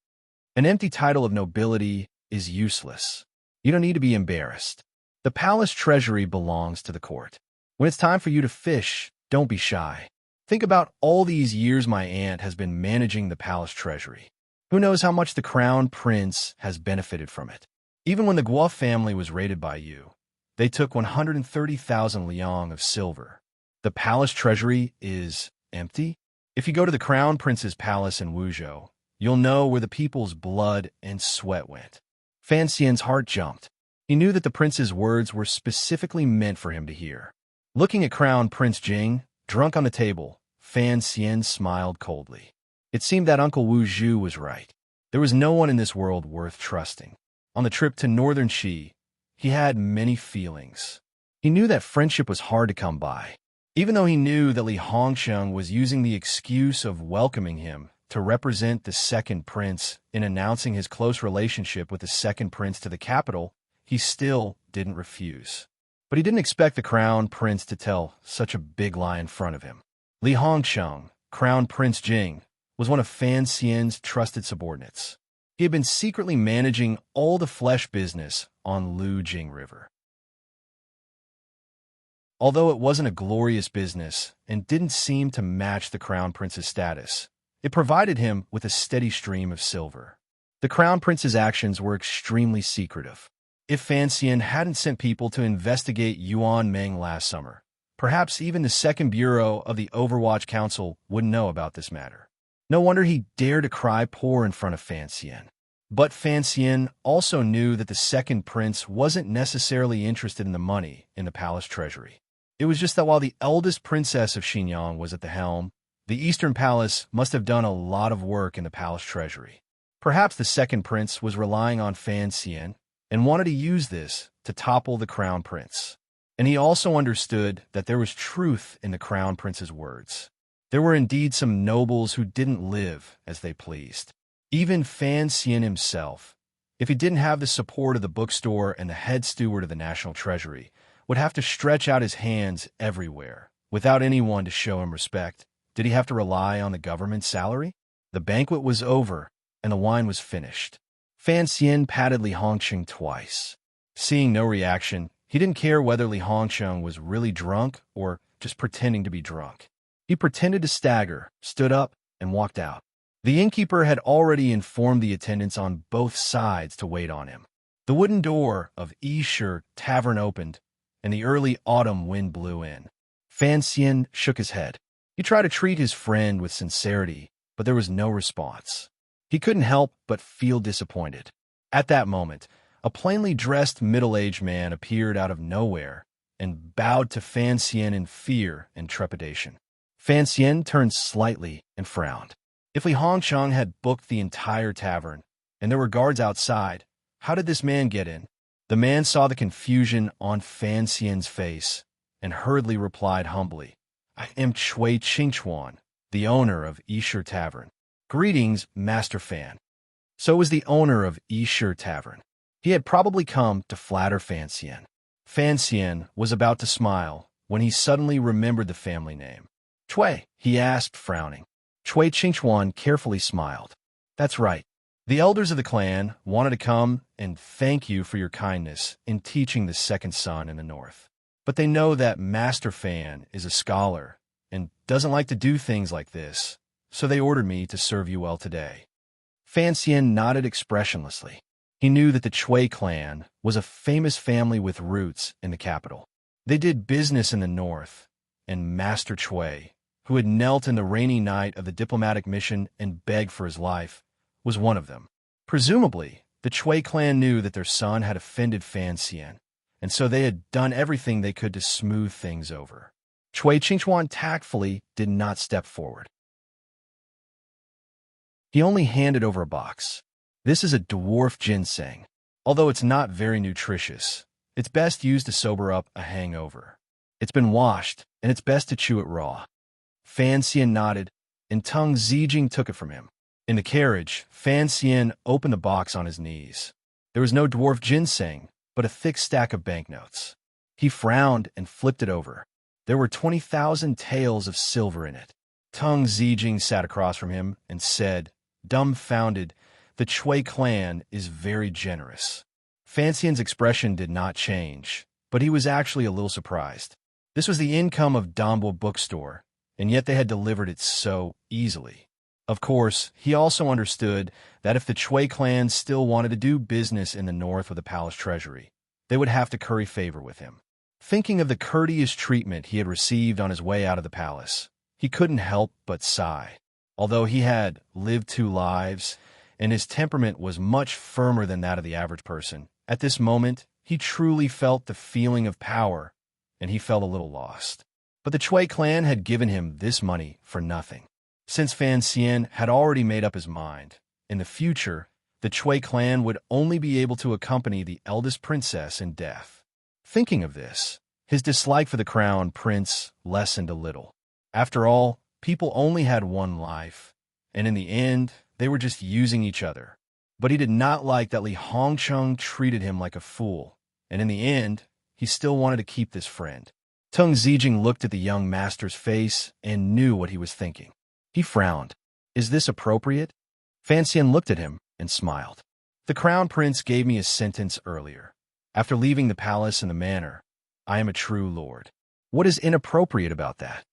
"An empty title of nobility is useless. You don't need to be embarrassed. The palace treasury belongs to the court. When it's time for you to fish, don't be shy. Think about all these years my aunt has been managing the palace treasury. Who knows how much the crown prince has benefited from it? Even when the Guo family was raided by you, they took 130,000 liang of silver. The palace treasury is empty? If you go to the crown prince's palace in Wuzhou, you'll know where the people's blood and sweat went." Fan Xian's heart jumped. He knew that the prince's words were specifically meant for him to hear. Looking at Crown Prince Jing, drunk on the table, Fan Xian smiled coldly. It seemed that Uncle Wu Zhu was right. There was no one in this world worth trusting. On the trip to northern Qi, he had many feelings. He knew that friendship was hard to come by. Even though he knew that Li Hongcheng was using the excuse of welcoming him to represent the second prince in announcing his close relationship with the second prince to the capital, he still didn't refuse. But he didn't expect the crown prince to tell such a big lie in front of him. Li Hongcheng, Crown Prince Jing, was one of Fan Xian's trusted subordinates. He had been secretly managing all the flesh business on Lu Jing River. Although it wasn't a glorious business and didn't seem to match the crown prince's status, it provided him with a steady stream of silver. The crown prince's actions were extremely secretive. If Fan Xian hadn't sent people to investigate Yuan Meng last summer, perhaps even the Second Bureau of the Overwatch Council wouldn't know about this matter. No wonder he dared to cry poor in front of Fan Xian. But Fan Xian also knew that the second prince wasn't necessarily interested in the money in the palace treasury. It was just that while the eldest princess of Xinjiang was at the helm, the Eastern Palace must have done a lot of work in the palace treasury. Perhaps the second prince was relying on Fan Xian and wanted to use this to topple the crown prince. And he also understood that there was truth in the crown prince's words. There were indeed some nobles who didn't live as they pleased. Even Fan Xian himself, if he didn't have the support of the bookstore and the head steward of the National Treasury, would have to stretch out his hands everywhere, without anyone to show him respect. Did he have to rely on the government salary? The banquet was over, and the wine was finished. Fan Xian patted Li Hongcheng twice. Seeing no reaction, he didn't care whether Li Hongcheng was really drunk or just pretending to be drunk. He pretended to stagger, stood up, and walked out. The innkeeper had already informed the attendants on both sides to wait on him. The wooden door of Esher Tavern opened, and the early autumn wind blew in. Fan Xian shook his head. He tried to treat his friend with sincerity, but there was no response. He couldn't help but feel disappointed. At that moment, a plainly dressed middle-aged man appeared out of nowhere and bowed to Fan Xian in fear and trepidation. Fan Xian turned slightly and frowned. If Li Hongsheng had booked the entire tavern, and there were guards outside, how did this man get in? The man saw the confusion on Fan Xian's face and hurriedly replied humbly, "I am Chui Qingchuan, the owner of Esher Tavern." "Greetings, Master Fan." So was the owner of Esher Tavern. He had probably come to flatter Fan Xian. Fan Xian was about to smile when he suddenly remembered the family name. "Chui?" he asked, frowning. Chui Qingchuan carefully smiled. "That's right. The elders of the clan wanted to come and thank you for your kindness in teaching the second son in the north. But they know that Master Fan is a scholar and doesn't like to do things like this, so they ordered me to serve you well today." Fan Xian nodded expressionlessly. He knew that the Chui clan was a famous family with roots in the capital. They did business in the north, and Master Chui, who had knelt in the rainy night of the diplomatic mission and begged for his life, was one of them. Presumably, the Chui clan knew that their son had offended Fan Xian, and so they had done everything they could to smooth things over. Chui Qingchuan tactfully did not step forward. He only handed over a box. "This is a dwarf ginseng. Although it's not very nutritious, it's best used to sober up a hangover. It's been washed, and it's best to chew it raw." Fan Xian nodded, and Teng Zijing took it from him. In the carriage, Fan Xian opened the box on his knees. There was no dwarf ginseng, but a thick stack of banknotes. He frowned and flipped it over. There were 20,000 taels of silver in it. Teng Zijing sat across from him and said, dumbfounded, "The Chui clan is very generous." Fan Xian's expression did not change, but he was actually a little surprised. This was the income of Dambo bookstore, and yet they had delivered it so easily. Of course, he also understood that if the Chui clan still wanted to do business in the north with the palace treasury, they would have to curry favor with him. Thinking of the courteous treatment he had received on his way out of the palace, he couldn't help but sigh. Although he had lived 2 lives, and his temperament was much firmer than that of the average person, at this moment he truly felt the feeling of power, and he felt a little lost. But the Chui clan had given him this money for nothing. Since Fan Xian had already made up his mind, in the future, the Chui clan would only be able to accompany the eldest princess in death. Thinking of this, his dislike for the crown prince lessened a little. After all, people only had one life, and in the end, they were just using each other. But he did not like that Li Hongsheng treated him like a fool, and in the end, he still wanted to keep this friend. Teng Zijing looked at the young master's face and knew what he was thinking. He frowned. "Is this appropriate?" Fan Xian looked at him and smiled. "The crown prince gave me a sentence earlier. After leaving the palace and the manor, I am a true lord. What is inappropriate about that?"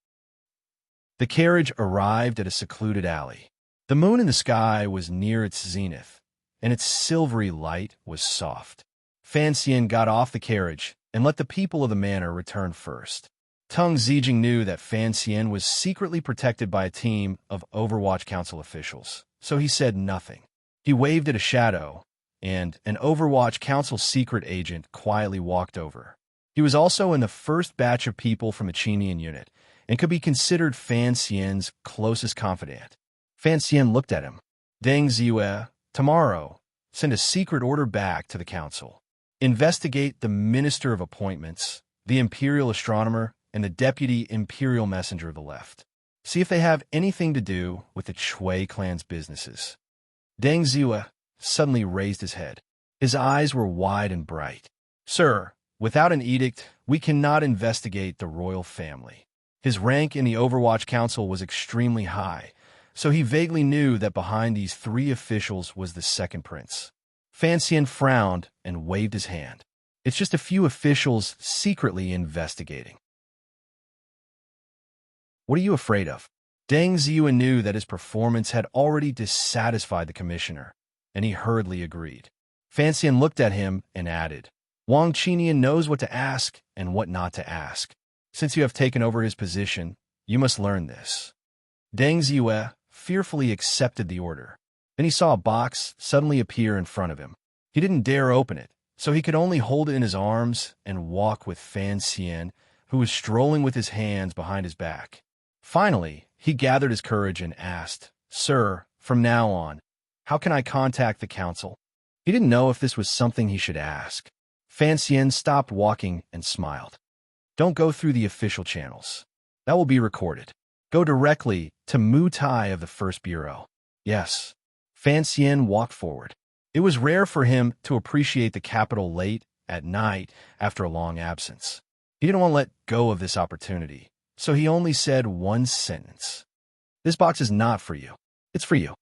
The carriage arrived at a secluded alley. The moon in the sky was near its zenith, and its silvery light was soft. Fan Xian got off the carriage and let the people of the manor return first. Teng Zijing knew that Fan Xian was secretly protected by a team of Overwatch Council officials, so he said nothing. He waved at a shadow, and an Overwatch Council secret agent quietly walked over. He was also in the first batch of people from the Qinian unit, and could be considered Fan Xian's closest confidant. Fan Xian looked at him. "Deng Ziyue, tomorrow, send a secret order back to the council. Investigate the Minister of Appointments, the Imperial Astronomer, and the Deputy Imperial Messenger of the Left. See if they have anything to do with the Chui clan's businesses." Deng Ziyue suddenly raised his head. His eyes were wide and bright. "Sir, without an edict, we cannot investigate the royal family." His rank in the Overwatch Council was extremely high, so he vaguely knew that behind these 3 officials was the second prince. Fan Xian frowned and waved his hand. "It's just a few officials secretly investigating." What are you afraid of? Deng Ziyuan knew that his performance had already dissatisfied the commissioner, and he hurriedly agreed. Fan Xian looked at him and added, Wang Qinian knows what to ask and what not to ask. Since you have taken over his position, you must learn this. Deng Ziyue fearfully accepted the order. Then he saw a box suddenly appear in front of him. He didn't dare open it, so he could only hold it in his arms and walk with Fan Xian, who was strolling with his hands behind his back. Finally, he gathered his courage and asked, Sir, from now on, how can I contact the council? He didn't know if this was something he should ask. Fan Xian stopped walking and smiled. Don't go through the official channels. That will be recorded. Go directly to Mu Tai of the First Bureau. Yes. Fan Xian walked forward. It was rare for him to appreciate the capital late at night after a long absence. He didn't want to let go of this opportunity, so he only said one sentence. This box is not for you. It's for you.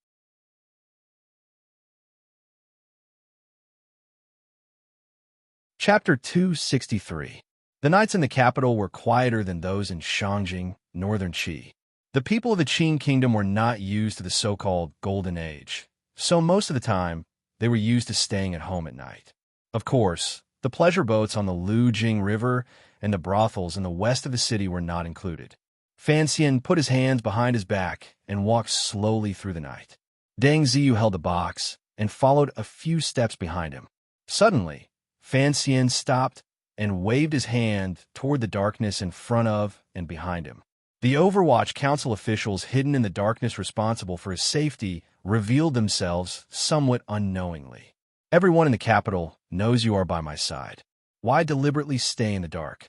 Chapter 263. The nights in the capital were quieter than those in Shangjing, northern Qi. The people of the Qin kingdom were not used to the so-called Golden Age, so most of the time, they were used to staying at home at night. Of course, the pleasure boats on the Lujing River and the brothels in the west of the city were not included. Fan Xian put his hands behind his back and walked slowly through the night. Deng Ziyu held the box and followed a few steps behind him. Suddenly, Fan Xian stopped and waved his hand toward the darkness in front of and behind him. The Overwatch Council officials hidden in the darkness responsible for his safety revealed themselves somewhat unknowingly. Everyone in the capital knows you are by my side. Why deliberately stay in the dark?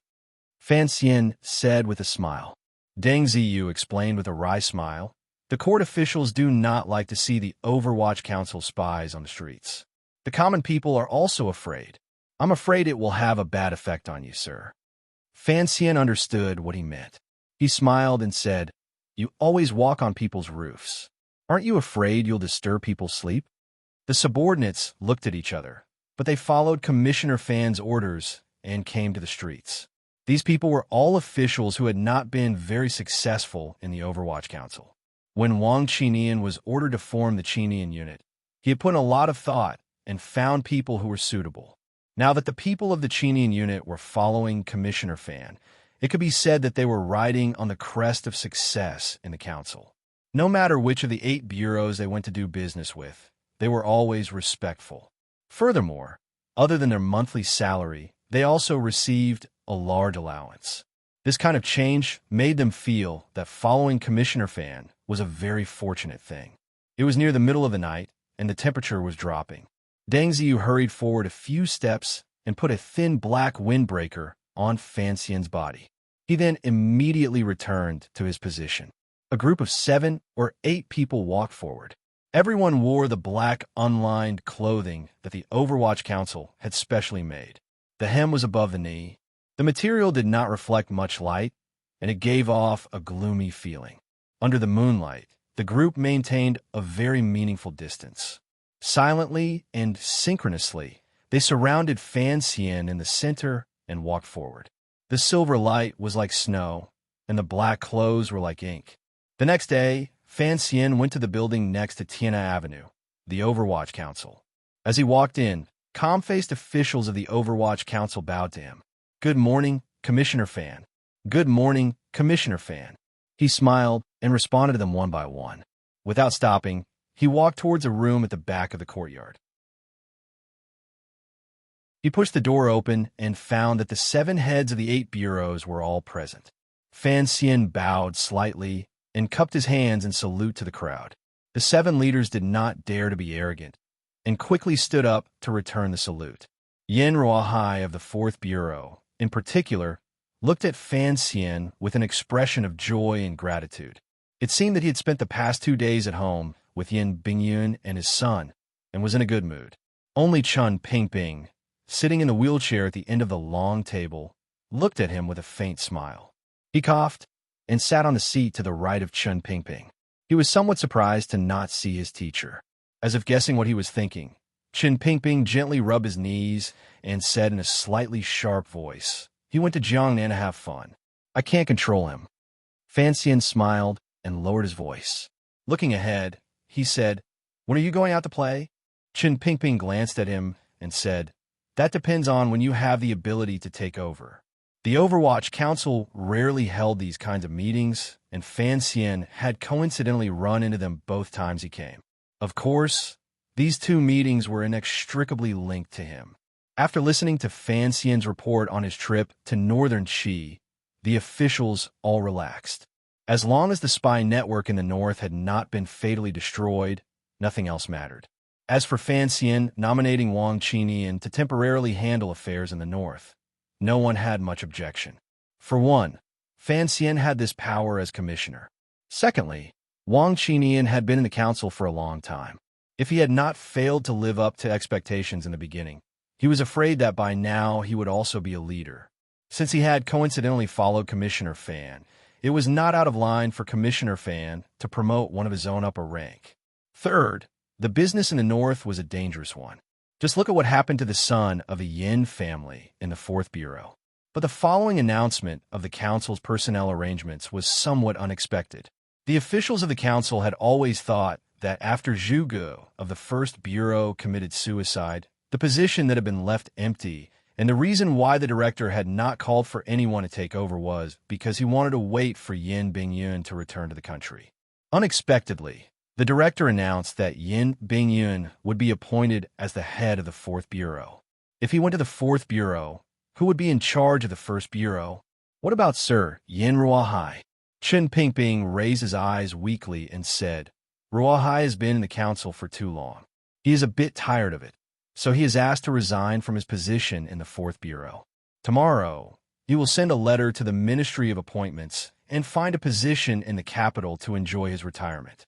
Fan Xian said with a smile. Deng Ziyu explained with a wry smile. The court officials do not like to see the Overwatch Council spies on the streets. The common people are also afraid. I'm afraid it will have a bad effect on you, sir. Fan Xian understood what he meant. He smiled and said, You always walk on people's roofs. Aren't you afraid you'll disturb people's sleep? The subordinates looked at each other, but they followed Commissioner Fan's orders and came to the streets. These people were all officials who had not been very successful in the Overwatch Council. When Wang Qinian was ordered to form the Qinian unit, he had put in a lot of thought and found people who were suitable. Now that the people of the Qinian unit were following Commissioner Fan, it could be said that they were riding on the crest of success in the council. No matter which of the 8 bureaus they went to do business with, they were always respectful. Furthermore, other than their monthly salary, they also received a large allowance. This kind of change made them feel that following Commissioner Fan was a very fortunate thing. It was near the middle of the night, and the temperature was dropping. Deng Ziyu hurried forward a few steps and put a thin black windbreaker on Fan Xian's body. He then immediately returned to his position. A group of 7 or 8 people walked forward. Everyone wore the black unlined clothing that the Overwatch Council had specially made. The hem was above the knee. The material did not reflect much light, and it gave off a gloomy feeling. Under the moonlight, the group maintained a very meaningful distance. Silently and synchronously, they surrounded Fan Xian in the center and walked forward. The silver light was like snow, and the black clothes were like ink. The next day, Fan Xian went to the building next to Tiana Avenue, the Overwatch Council. As he walked in, calm-faced officials of the Overwatch Council bowed to him. Good morning, Commissioner Fan. Good morning, Commissioner Fan. He smiled and responded to them one by one. Without stopping, he walked towards a room at the back of the courtyard. He pushed the door open and found that the 7 heads of the 8 bureaus were all present. Fan Xian bowed slightly and cupped his hands in salute to the crowd. The 7 leaders did not dare to be arrogant and quickly stood up to return the salute. Yin Ruohai of the 4th Bureau, in particular, looked at Fan Xian with an expression of joy and gratitude. It seemed that he had spent the past 2 days at home with Yin Bingyun and his son and was in a good mood. Only Chun Pingping, sitting in the wheelchair at the end of the long table, looked at him with a faint smile. He coughed and sat on the seat to the right of Chun Pingping. He was somewhat surprised to not see his teacher. As if guessing what he was thinking, Chun Pingping gently rubbed his knees and said in a slightly sharp voice, He went to Jiangnan to have fun. I can't control him. Fan Xian smiled and lowered his voice. Looking ahead, he said, "When are you going out to play?" Chen Pingping glanced at him and said, "That depends on when you have the ability to take over." The Overwatch Council rarely held these kinds of meetings, and Fan Xian had coincidentally run into them both times he came. Of course, these two meetings were inextricably linked to him. After listening to Fan Xian's report on his trip to northern Qi, the officials all relaxed. As long as the spy network in the north had not been fatally destroyed, nothing else mattered. As for Fan Xian nominating Wang Qinian to temporarily handle affairs in the north, no one had much objection. For one, Fan Xian had this power as commissioner. Secondly, Wang Qinian had been in the council for a long time. If he had not failed to live up to expectations in the beginning, he was afraid that by now he would also be a leader. Since he had coincidentally followed Commissioner Fan, it was not out of line for Commissioner Fan to promote one of his own up a rank. Third, the business in the north was a dangerous one. Just look at what happened to the son of a Yin family in the 4th Bureau. But the following announcement of the council's personnel arrangements was somewhat unexpected. The officials of the council had always thought that after Zhu Ge of the 1st Bureau committed suicide, the position that had been left empty, and the reason why the director had not called for anyone to take over was because he wanted to wait for Yin Bingyun to return to the country. Unexpectedly, the director announced that Yin Bingyun would be appointed as the head of the 4th Bureau. If he went to the 4th Bureau, who would be in charge of the 1st Bureau? What about Sir Yin Ruohai? Chen Pingping raised his eyes weakly and said, "Ruohai has been in the council for too long. He is a bit tired of it, so he is asked to resign from his position in the 4th Bureau. Tomorrow, he will send a letter to the Ministry of Appointments and find a position in the capital to enjoy his retirement."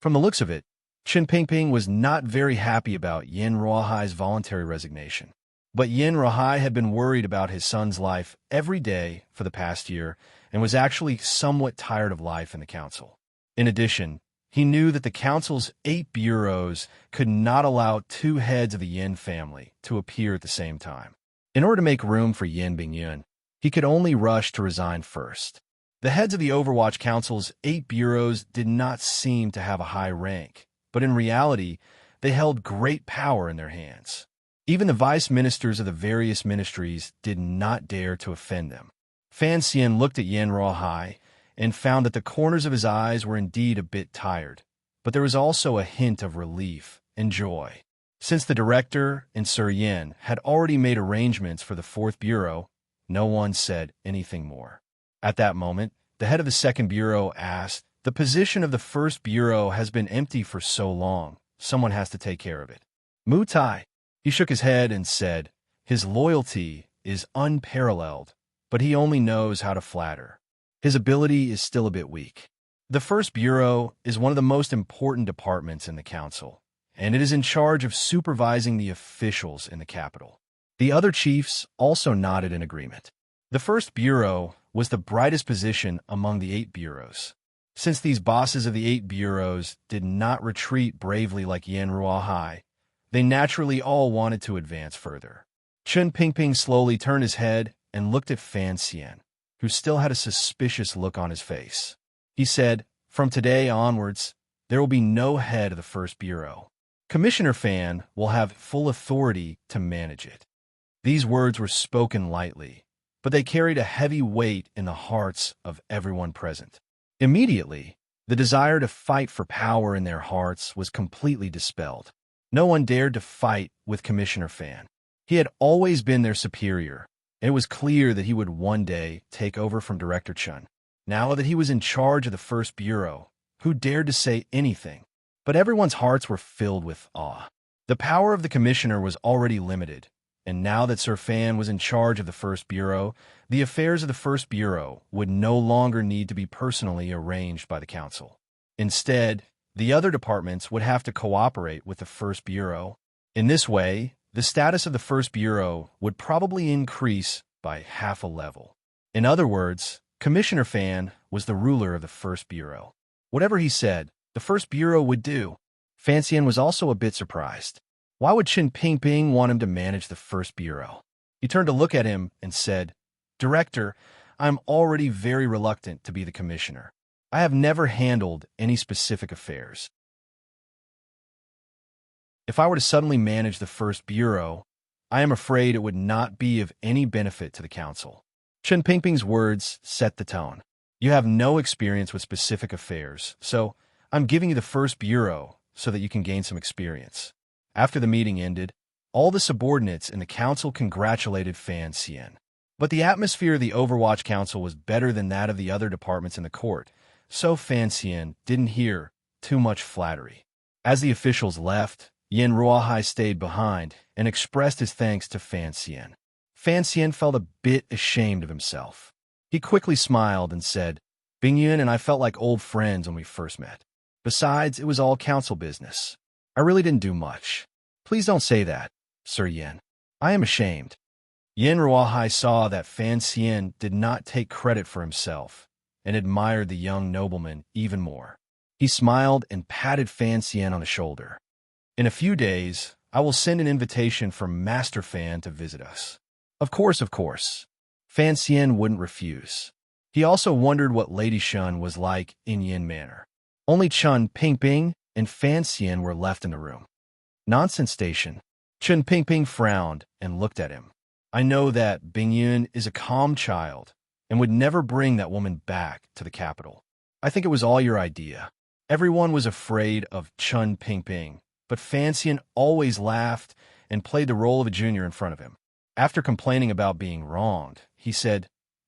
From the looks of it, Chen Pingping was not very happy about Yin Ruohai's voluntary resignation. But Yin Ruohai had been worried about his son's life every day for the past year and was actually somewhat tired of life in the council. In addition, he knew that the council's 8 bureaus could not allow 2 heads of the Yin family to appear at the same time. In order to make room for Yin Bingyun, he could only rush to resign first. The heads of the Overwatch Council's 8 bureaus did not seem to have a high rank, but in reality, they held great power in their hands. Even the vice ministers of the various ministries did not dare to offend them. Fan Xian looked at Yin Ruohai and found that the corners of his eyes were indeed a bit tired, but there was also a hint of relief and joy. Since the director and Sir Yin had already made arrangements for the 4th Bureau, no one said anything more. At that moment, the head of the 2nd Bureau asked, "The position of the 1st Bureau has been empty for so long, someone has to take care of it." Mu Tai. He shook his head and said, "His loyalty is unparalleled, but he only knows how to flatter. His ability is still a bit weak." The 1st Bureau is one of the most important departments in the council, and it is in charge of supervising the officials in the capital. The other chiefs also nodded in agreement. The 1st Bureau was the brightest position among the 8 bureaus. Since these bosses of the 8 bureaus did not retreat bravely like Yin Ruohai, they naturally all wanted to advance further. Chen Pingping slowly turned his head and looked at Fan Xian, who still had a suspicious look on his face. He said, "From today onwards, there will be no head of the 1st Bureau. Commissioner Fan will have full authority to manage it." These words were spoken lightly, but they carried a heavy weight in the hearts of everyone present. Immediately, the desire to fight for power in their hearts was completely dispelled. No one dared to fight with Commissioner Fan. He had always been their superior, and it was clear that he would one day take over from Director Chun. Now that he was in charge of the 1st Bureau, who dared to say anything? But everyone's hearts were filled with awe. The power of the commissioner was already limited, and now that Sir Fan was in charge of the 1st Bureau, the affairs of the 1st Bureau would no longer need to be personally arranged by the council. Instead, the other departments would have to cooperate with the 1st Bureau. In this way, the status of the 1st Bureau would probably increase by half a level. In other words, Commissioner Fan was the ruler of the 1st Bureau. Whatever he said, the 1st Bureau would do. Fan Xian was also a bit surprised. Why would Chen Pingping want him to manage the 1st Bureau? He turned to look at him and said, "Director, I'm already very reluctant to be the commissioner. I have never handled any specific affairs. If I were to suddenly manage the first bureau, I am afraid it would not be of any benefit to the council. Chen Pingping's words set the tone. You have no experience with specific affairs, so I'm giving you the first bureau so that you can gain some experience. After the meeting ended, all the subordinates in the council congratulated Fan Xian. But the atmosphere of the Overwatch Council was better than that of the other departments in the court, so Fan Xian didn't hear too much flattery. As the officials left, Yin Ruohai stayed behind and expressed his thanks to Fan Xian. Fan Xian felt a bit ashamed of himself. He quickly smiled and said, Bingyun and I felt like old friends when we first met. Besides, it was all council business. I really didn't do much. Please don't say that, Sir Yin. I am ashamed. Yin Ruohai saw that Fan Xian did not take credit for himself and admired the young nobleman even more. He smiled and patted Fan Xian on the shoulder. In a few days, I will send an invitation for Master Fan to visit us. Of course. Fan Xian wouldn't refuse. He also wondered what Lady Shun was like in Yin Manor. Only Chun Pingping and Fan Xian were left in the room. Nonsense station. Chun Pingping frowned and looked at him. I know that Bingyun is a calm child and would never bring that woman back to the capital. I think it was all your idea. Everyone was afraid of Chun Pingping, but Fan Xian always laughed and played the role of a junior in front of him. After complaining about being wronged, he said,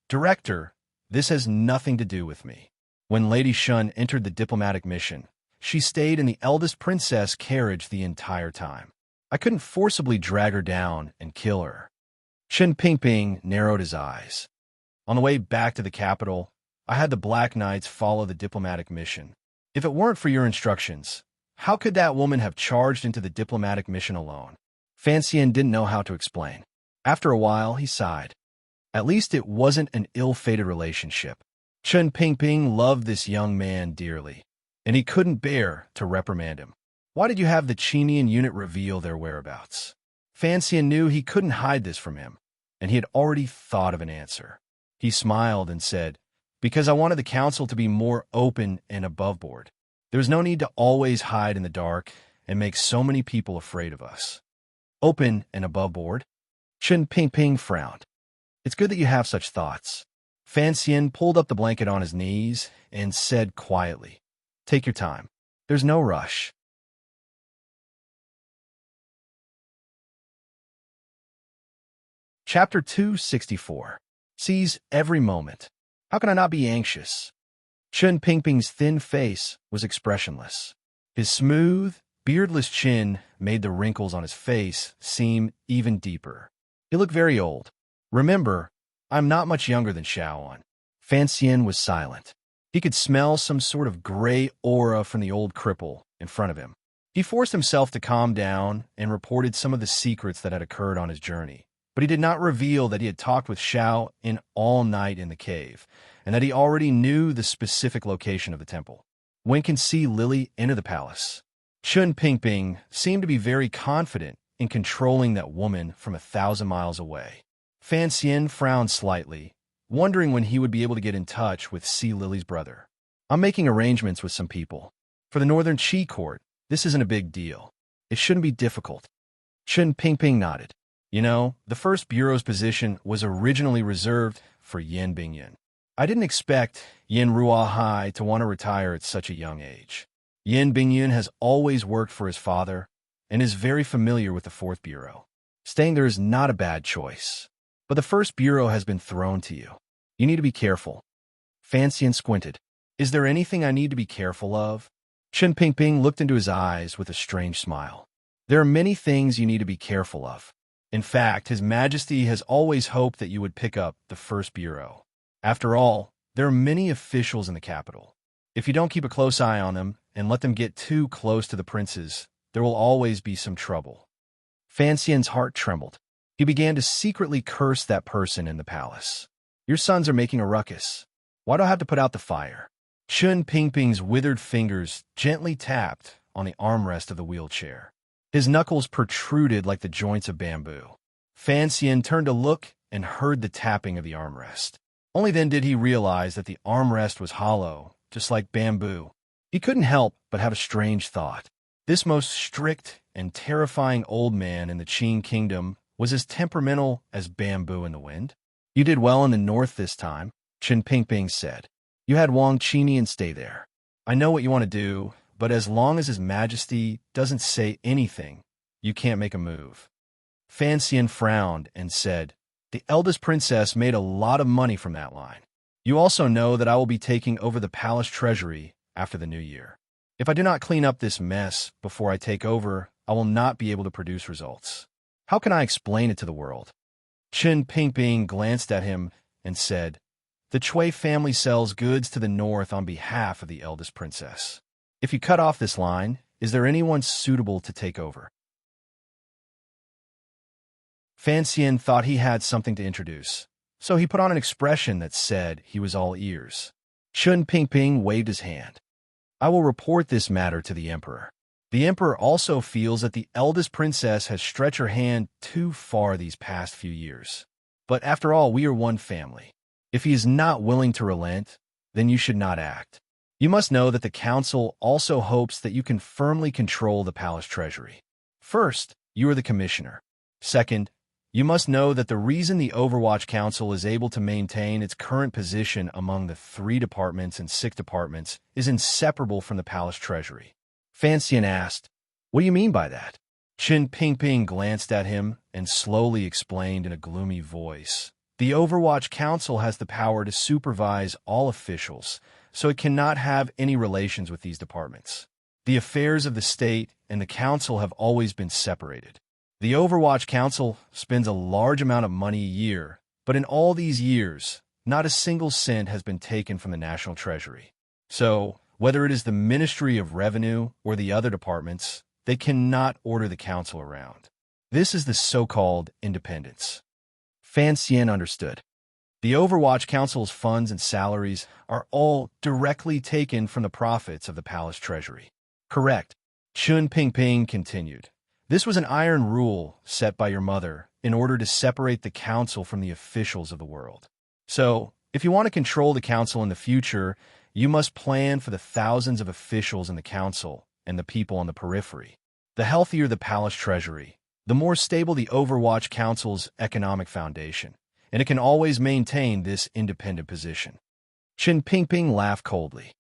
Director, this has nothing to do with me. When Lady Shun entered the diplomatic mission, she stayed in the eldest princess carriage the entire time. I couldn't forcibly drag her down and kill her. Chen Pingping narrowed his eyes. On the way back to the capital, I had the Black Knights follow the diplomatic mission. If it weren't for your instructions, how could that woman have charged into the diplomatic mission alone? Fan Xian didn't know how to explain. After a while, he sighed. At least it wasn't an ill-fated relationship. Chen Pingping loved this young man dearly, and he couldn't bear to reprimand him. Why did you have the Chinian unit reveal their whereabouts? Fan Xian knew he couldn't hide this from him, and he had already thought of an answer. He smiled and said, Because I wanted the council to be more open and above board. There's no need to always hide in the dark and make so many people afraid of us. Open and above board? Chen Pingping frowned. It's good that you have such thoughts. Fan Xian pulled up the blanket on his knees and said quietly, Take your time. There's no rush. Chapter 264. Seize every moment. How can I not be anxious? Chen Pingping's thin face was expressionless. His smooth, beardless chin made the wrinkles on his face seem even deeper. He looked very old. Remember, I'm not much younger than Xiaoan. Fan Xian was silent. He could smell some sort of gray aura from the old cripple in front of him. He forced himself to calm down and reported some of the secrets that had occurred on his journey. But he did not reveal that he had talked with Xiao in all night in the cave, and that he already knew the specific location of the temple. When can see Lily enter the palace? Chen Pingping seemed to be very confident in controlling that woman from 1,000 miles away. Fan Xian frowned slightly, wondering when he would be able to get in touch with Si Lily's brother. I'm making arrangements with some people. For the Northern Qi Court, this isn't a big deal. It shouldn't be difficult. Chen Pingping nodded. You know, the first bureau's position was originally reserved for Yin Bingyun. I didn't expect Yin Ruohai to want to retire at such a young age. Yin Bingyun has always worked for his father and is very familiar with the fourth bureau. Staying there is not a bad choice. But the first bureau has been thrown to you. You need to be careful. Fan Xian squinted. Is there anything I need to be careful of? Chen Pingping looked into his eyes with a strange smile. There are many things you need to be careful of. In fact, His Majesty has always hoped that you would pick up the first bureau. After all, there are many officials in the capital. If you don't keep a close eye on them and let them get too close to the princes, there will always be some trouble. Fan Xian's heart trembled. He began to secretly curse that person in the palace. Your sons are making a ruckus. Why do I have to put out the fire? Chen Pingping's withered fingers gently tapped on the armrest of the wheelchair. His knuckles protruded like the joints of bamboo. Fan Xian turned to look and heard the tapping of the armrest. Only then did he realize that the armrest was hollow, just like bamboo. He couldn't help but have a strange thought. This most strict and terrifying old man in the Qing kingdom was as temperamental as bamboo in the wind. "You did well in the north this time," Qin Pingping said. "You had Wang Qinian stay there. I know what you want to do, but as long as His Majesty doesn't say anything, you can't make a move." Fan Xian frowned and said, "The eldest princess made a lot of money from that line. You also know that I will be taking over the palace treasury after the new year. If I do not clean up this mess before I take over, I will not be able to produce results. How can I explain it to the world?" Qin Pingping glanced at him and said, "The Chui family sells goods to the north on behalf of the eldest princess. If you cut off this line, is there anyone suitable to take over?" Fan Xian thought he had something to introduce, so he put on an expression that said he was all ears. Qin Pingping waved his hand. "I will report this matter to the emperor. The emperor also feels that the eldest princess has stretched her hand too far these past few years. But after all, we are one family. If he is not willing to relent, then you should not act. You must know that the council also hopes that you can firmly control the palace treasury. First, you are the commissioner. Second, you must know that the reason the Overwatch Council is able to maintain its current position among the 3 departments and 6 departments is inseparable from the palace treasury." Fan Xian asked, "What do you mean by that?" Qin Pingping glanced at him and slowly explained in a gloomy voice, "The Overwatch Council has the power to supervise all officials, so it cannot have any relations with these departments. The affairs of the state and the council have always been separated. The Overwatch Council spends a large amount of money a year, but in all these years, not a single cent has been taken from the national treasury. So, whether it is the Ministry of Revenue or the other departments, they cannot order the council around. This is the so-called independence." Fan Xian understood. The Overwatch Council's funds and salaries are all directly taken from the profits of the palace treasury. "Correct," Qin Pingping continued. "This was an iron rule set by your mother in order to separate the council from the officials of the world. So, if you want to control the council in the future, you must plan for the thousands of officials in the council and the people on the periphery. The healthier the palace treasury, the more stable the Overwatch Council's economic foundation, and it can always maintain this independent position." Qin Pingping laughed coldly.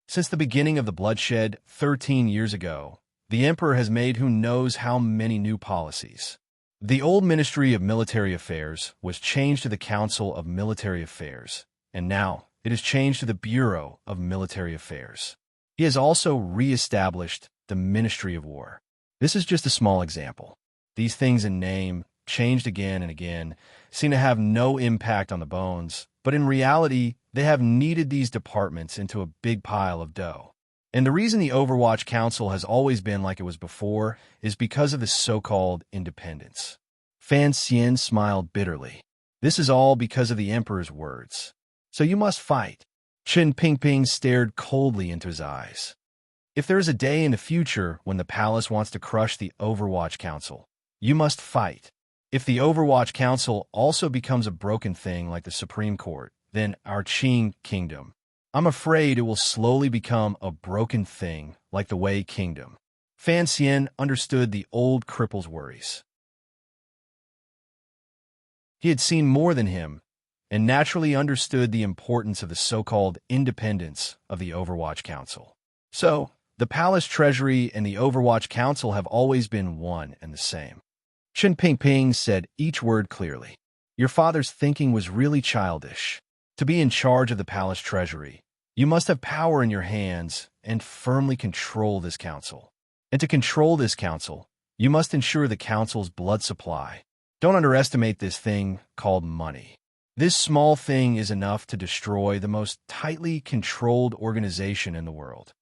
"Since the beginning of the bloodshed 13 years ago, the emperor has made who knows how many new policies. The old Ministry of Military Affairs was changed to the Council of Military Affairs, and now it is changed to the Bureau of Military Affairs. He has also re-established the Ministry of War. This is just a small example. These things in name, changed again and again, seem to have no impact on the bones, but in reality, they have kneaded these departments into a big pile of dough. And the reason the Overwatch Council has always been like it was before is because of the so-called independence." Fan Xian smiled bitterly. "This is all because of the emperor's words. So you must fight." Qin Pingping stared coldly into his eyes. "If there is a day in the future when the palace wants to crush the Overwatch Council, you must fight. If the Overwatch Council also becomes a broken thing like the Supreme Court, then our Qing Kingdom, I'm afraid it will slowly become a broken thing like the Wei Kingdom." Fan Xian understood the old cripple's worries. He had seen more than him, and naturally understood the importance of the so-called independence of the Overwatch Council. So, the Palace Treasury and the Overwatch Council have always been one and the same. Qin Pingping said each word clearly. "Your father's thinking was really childish. To be in charge of the Palace Treasury, you must have power in your hands and firmly control this council. And to control this council, you must ensure the council's blood supply. Don't underestimate this thing called money. This small thing is enough to destroy the most tightly controlled organization in the world."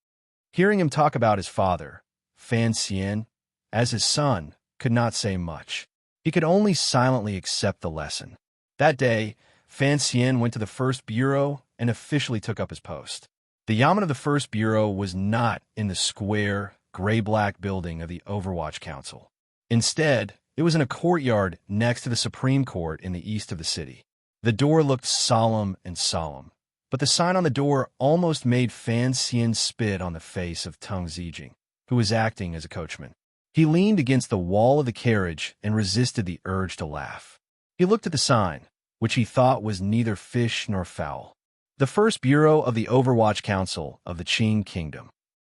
Hearing him talk about his father, Fan Xian, as his son, could not say much. He could only silently accept the lesson. That day, Fan Xian went to the first bureau and officially took up his post. The yamen of the first bureau was not in the square, gray-black building of the Overwatch Council. Instead, it was in a courtyard next to the Supreme Court in the east of the city. The door looked solemn and solemn, but the sign on the door almost made Fan Xian spit on the face of Tung Zijing, who was acting as a coachman. He leaned against the wall of the carriage and resisted the urge to laugh. He looked at the sign, which he thought was neither fish nor fowl. The First Bureau of the Overwatch Council of the Qin Kingdom.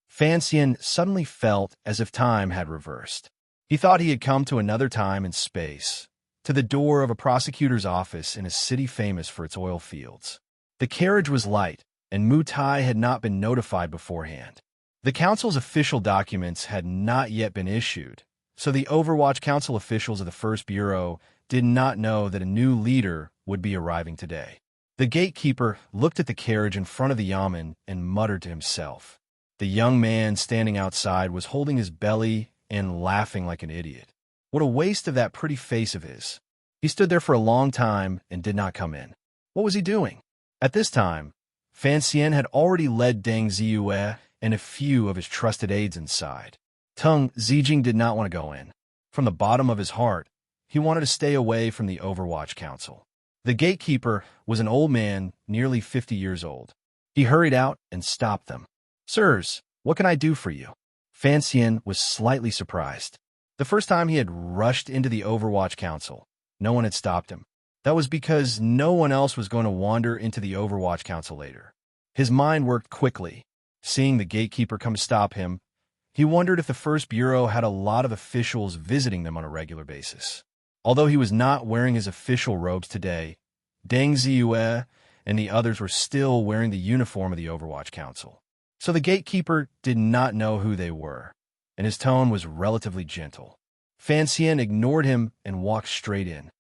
Fan Xian suddenly felt as if time had reversed. He thought he had come to another time and space, to the door of a prosecutor's office in a city famous for its oil fields. The carriage was light, and Mu Tai had not been notified beforehand. The council's official documents had not yet been issued, so the Overwatch Council officials of the First Bureau did not know that a new leader would be arriving today. The gatekeeper looked at the carriage in front of the yamen and muttered to himself. The young man standing outside was holding his belly and laughing like an idiot. What a waste of that pretty face of his. He stood there for a long time and did not come in. What was he doing? At this time, Fan Xian had already led Deng Ziyue and a few of his trusted aides inside. Tung Zijing did not want to go in. From the bottom of his heart, he wanted to stay away from the Overwatch Council. The gatekeeper was an old man, nearly 50 years old. He hurried out and stopped them. "Sirs, what can I do for you?" Fan Xian was slightly surprised. The first time he had rushed into the Overwatch Council, no one had stopped him. That was because no one else was going to wander into the Overwatch Council later. His mind worked quickly. Seeing the gatekeeper come to stop him, he wondered if the First Bureau had a lot of officials visiting them on a regular basis. Although he was not wearing his official robes today, Deng Ziyue and the others were still wearing the uniform of the Overwatch Council. So the gatekeeper did not know who they were, and his tone was relatively gentle. Fan Xian ignored him and walked straight in.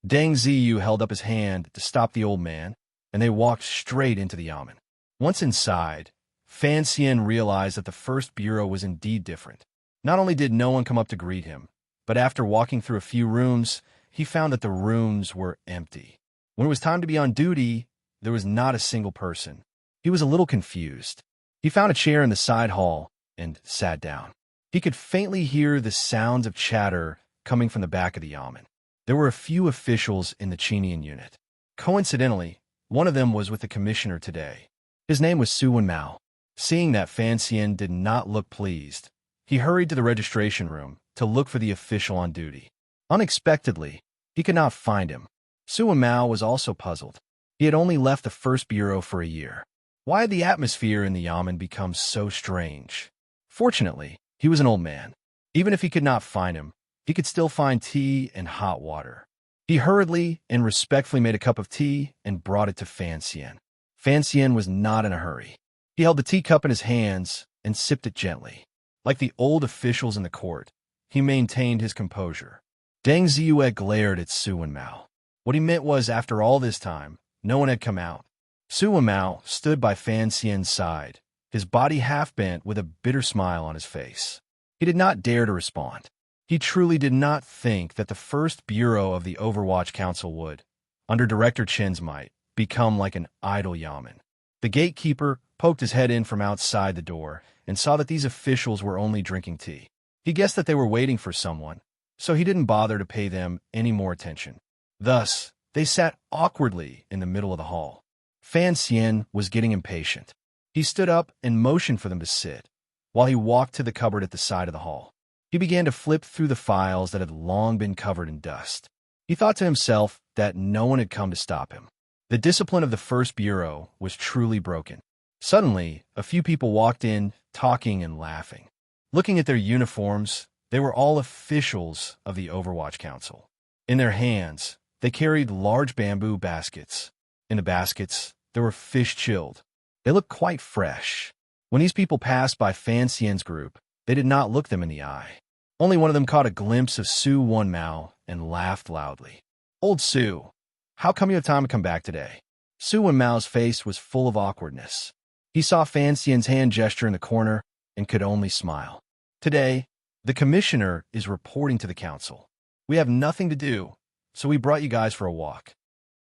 Deng Ziyu held up his hand to stop the old man, and they walked straight into the yamen. Once inside, Fan Xian realized that the First Bureau was indeed different. Not only did no one come up to greet him, but after walking through a few rooms, he found that the rooms were empty. When it was time to be on duty, there was not a single person. He was a little confused. He found a chair in the side hall and sat down. He could faintly hear the sounds of chatter coming from the back of the yamen. There were a few officials in the Qinian unit. Coincidentally, one of them was with the commissioner today. His name was Su Wenmao. Seeing that Fan Xian did not look pleased, he hurried to the registration room to look for the official on duty. Unexpectedly, he could not find him. Su Wenmao was also puzzled. He had only left the First Bureau for a year. Why had the atmosphere in the yamen become so strange? Fortunately, he was an old man. Even if he could not find him, he could still find tea and hot water. He hurriedly and respectfully made a cup of tea and brought it to Fan Xian. Fan Xian was not in a hurry. He held the teacup in his hands and sipped it gently. Like the old officials in the court, he maintained his composure. Deng Ziyue glared at Su Wenmao. What he meant was, after all this time, no one had come out. Su Wenmao stood by Fan Xian's side, his body half bent with a bitter smile on his face. He did not dare to respond. He truly did not think that the First Bureau of the Overwatch Council would, under Director Chen's might, become like an idle yamen. The gatekeeper poked his head in from outside the door and saw that these officials were only drinking tea. He guessed that they were waiting for someone, so he didn't bother to pay them any more attention. Thus, they sat awkwardly in the middle of the hall. Fan Xian was getting impatient. He stood up and motioned for them to sit, while he walked to the cupboard at the side of the hall. He began to flip through the files that had long been covered in dust. He thought to himself that no one had come to stop him. The discipline of the First Bureau was truly broken. Suddenly, a few people walked in, talking and laughing. Looking at their uniforms, they were all officials of the Overwatch Council. In their hands, they carried large bamboo baskets. In the baskets, there were fish chilled. They looked quite fresh. When these people passed by Fan Xian's group, they did not look them in the eye. Only one of them caught a glimpse of Su Wenmao and laughed loudly. "Old Su, how come you have time to come back today?" Su Wenmao's face was full of awkwardness. He saw Fan Xian's hand gesture in the corner and could only smile. "Today, the commissioner is reporting to the council. We have nothing to do, so we brought you guys for a walk."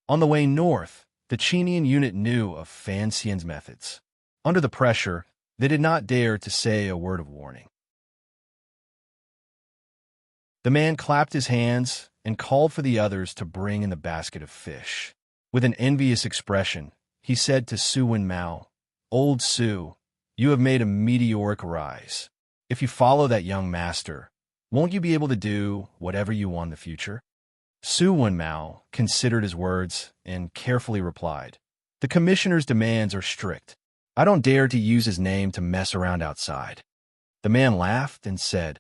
On the way north, the Qinian unit knew of Fan Xian's methods. Under the pressure, they did not dare to say a word of warning. The man clapped his hands and called for the others to bring in the basket of fish. With an envious expression, he said to Su Wenmao, "Old Su, you have made a meteoric rise. If you follow that young master, won't you be able to do whatever you want in the future?" Su Wenmao considered his words and carefully replied, "The commissioner's demands are strict. I don't dare to use his name to mess around outside." The man laughed and said,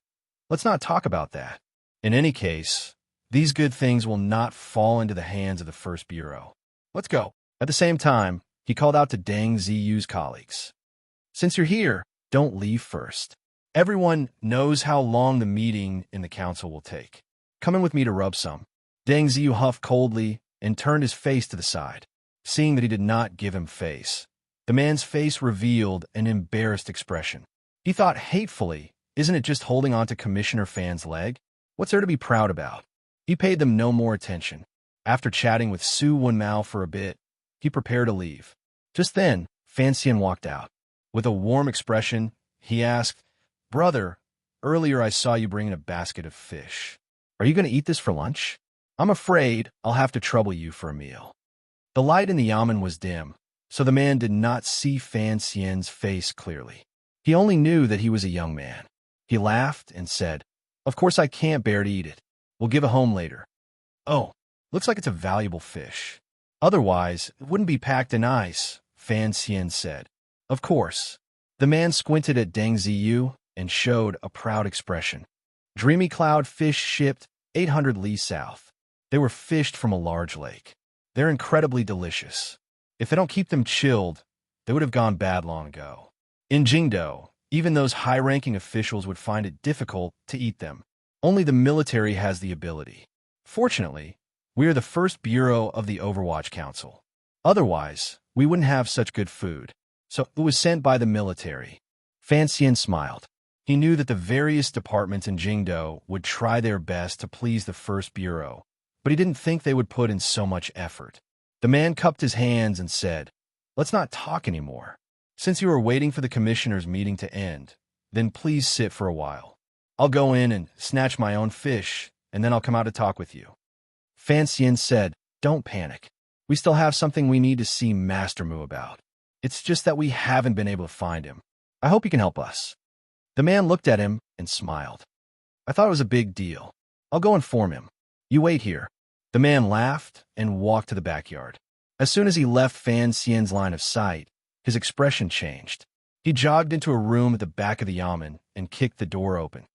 "Let's not talk about that. In any case, these good things will not fall into the hands of the First Bureau. Let's go." At the same time, he called out to Deng Ziyu's colleagues, "Since you're here, don't leave first. Everyone knows how long the meeting in the council will take. Come in with me to rub some." Deng Ziyu huffed coldly and turned his face to the side. Seeing that he did not give him face, the man's face revealed an embarrassed expression. He thought hatefully, "Isn't it just holding on to Commissioner Fan's leg? What's there to be proud about?" He paid them no more attention. After chatting with Su Wenmao for a bit, he prepared to leave. Just then, Fan Xian walked out. With a warm expression, he asked, "Brother, earlier I saw you bringing a basket of fish. Are you going to eat this for lunch? I'm afraid I'll have to trouble you for a meal." The light in the yamen was dim, so the man did not see Fan Xian's face clearly. He only knew that he was a young man. He laughed and said, "Of course I can't bear to eat it. We'll give a home later." "Oh, looks like it's a valuable fish. Otherwise, it wouldn't be packed in ice," Fan Xian said. "Of course." The man squinted at Deng Ziyu and showed a proud expression. Dreamy Cloud fish shipped 800 li south. They were fished from a large lake. They're incredibly delicious. If they don't keep them chilled, they would have gone bad long ago. In Jingdo, even those high-ranking officials would find it difficult to eat them. Only the military has the ability. Fortunately, we are the first bureau of the Overwatch Council. Otherwise, we wouldn't have such good food. So it was sent by the military. Fan Xian smiled. He knew that the various departments in Jingdo would try their best to please the first bureau, but he didn't think they would put in so much effort. The man cupped his hands and said, "Let's not talk anymore. Since you are waiting for the commissioner's meeting to end, then please sit for a while. I'll go in and snatch my own fish, and then I'll come out to talk with you." Fan Xian said, "Don't panic. We still have something we need to see Master Mu about. It's just that we haven't been able to find him. I hope he can help us." The man looked at him and smiled. "I thought it was a big deal. I'll go inform him. You wait here." The man laughed and walked to the backyard. As soon as he left Fan Xian's line of sight, his expression changed. He jogged into a room at the back of the yamen and kicked the door open.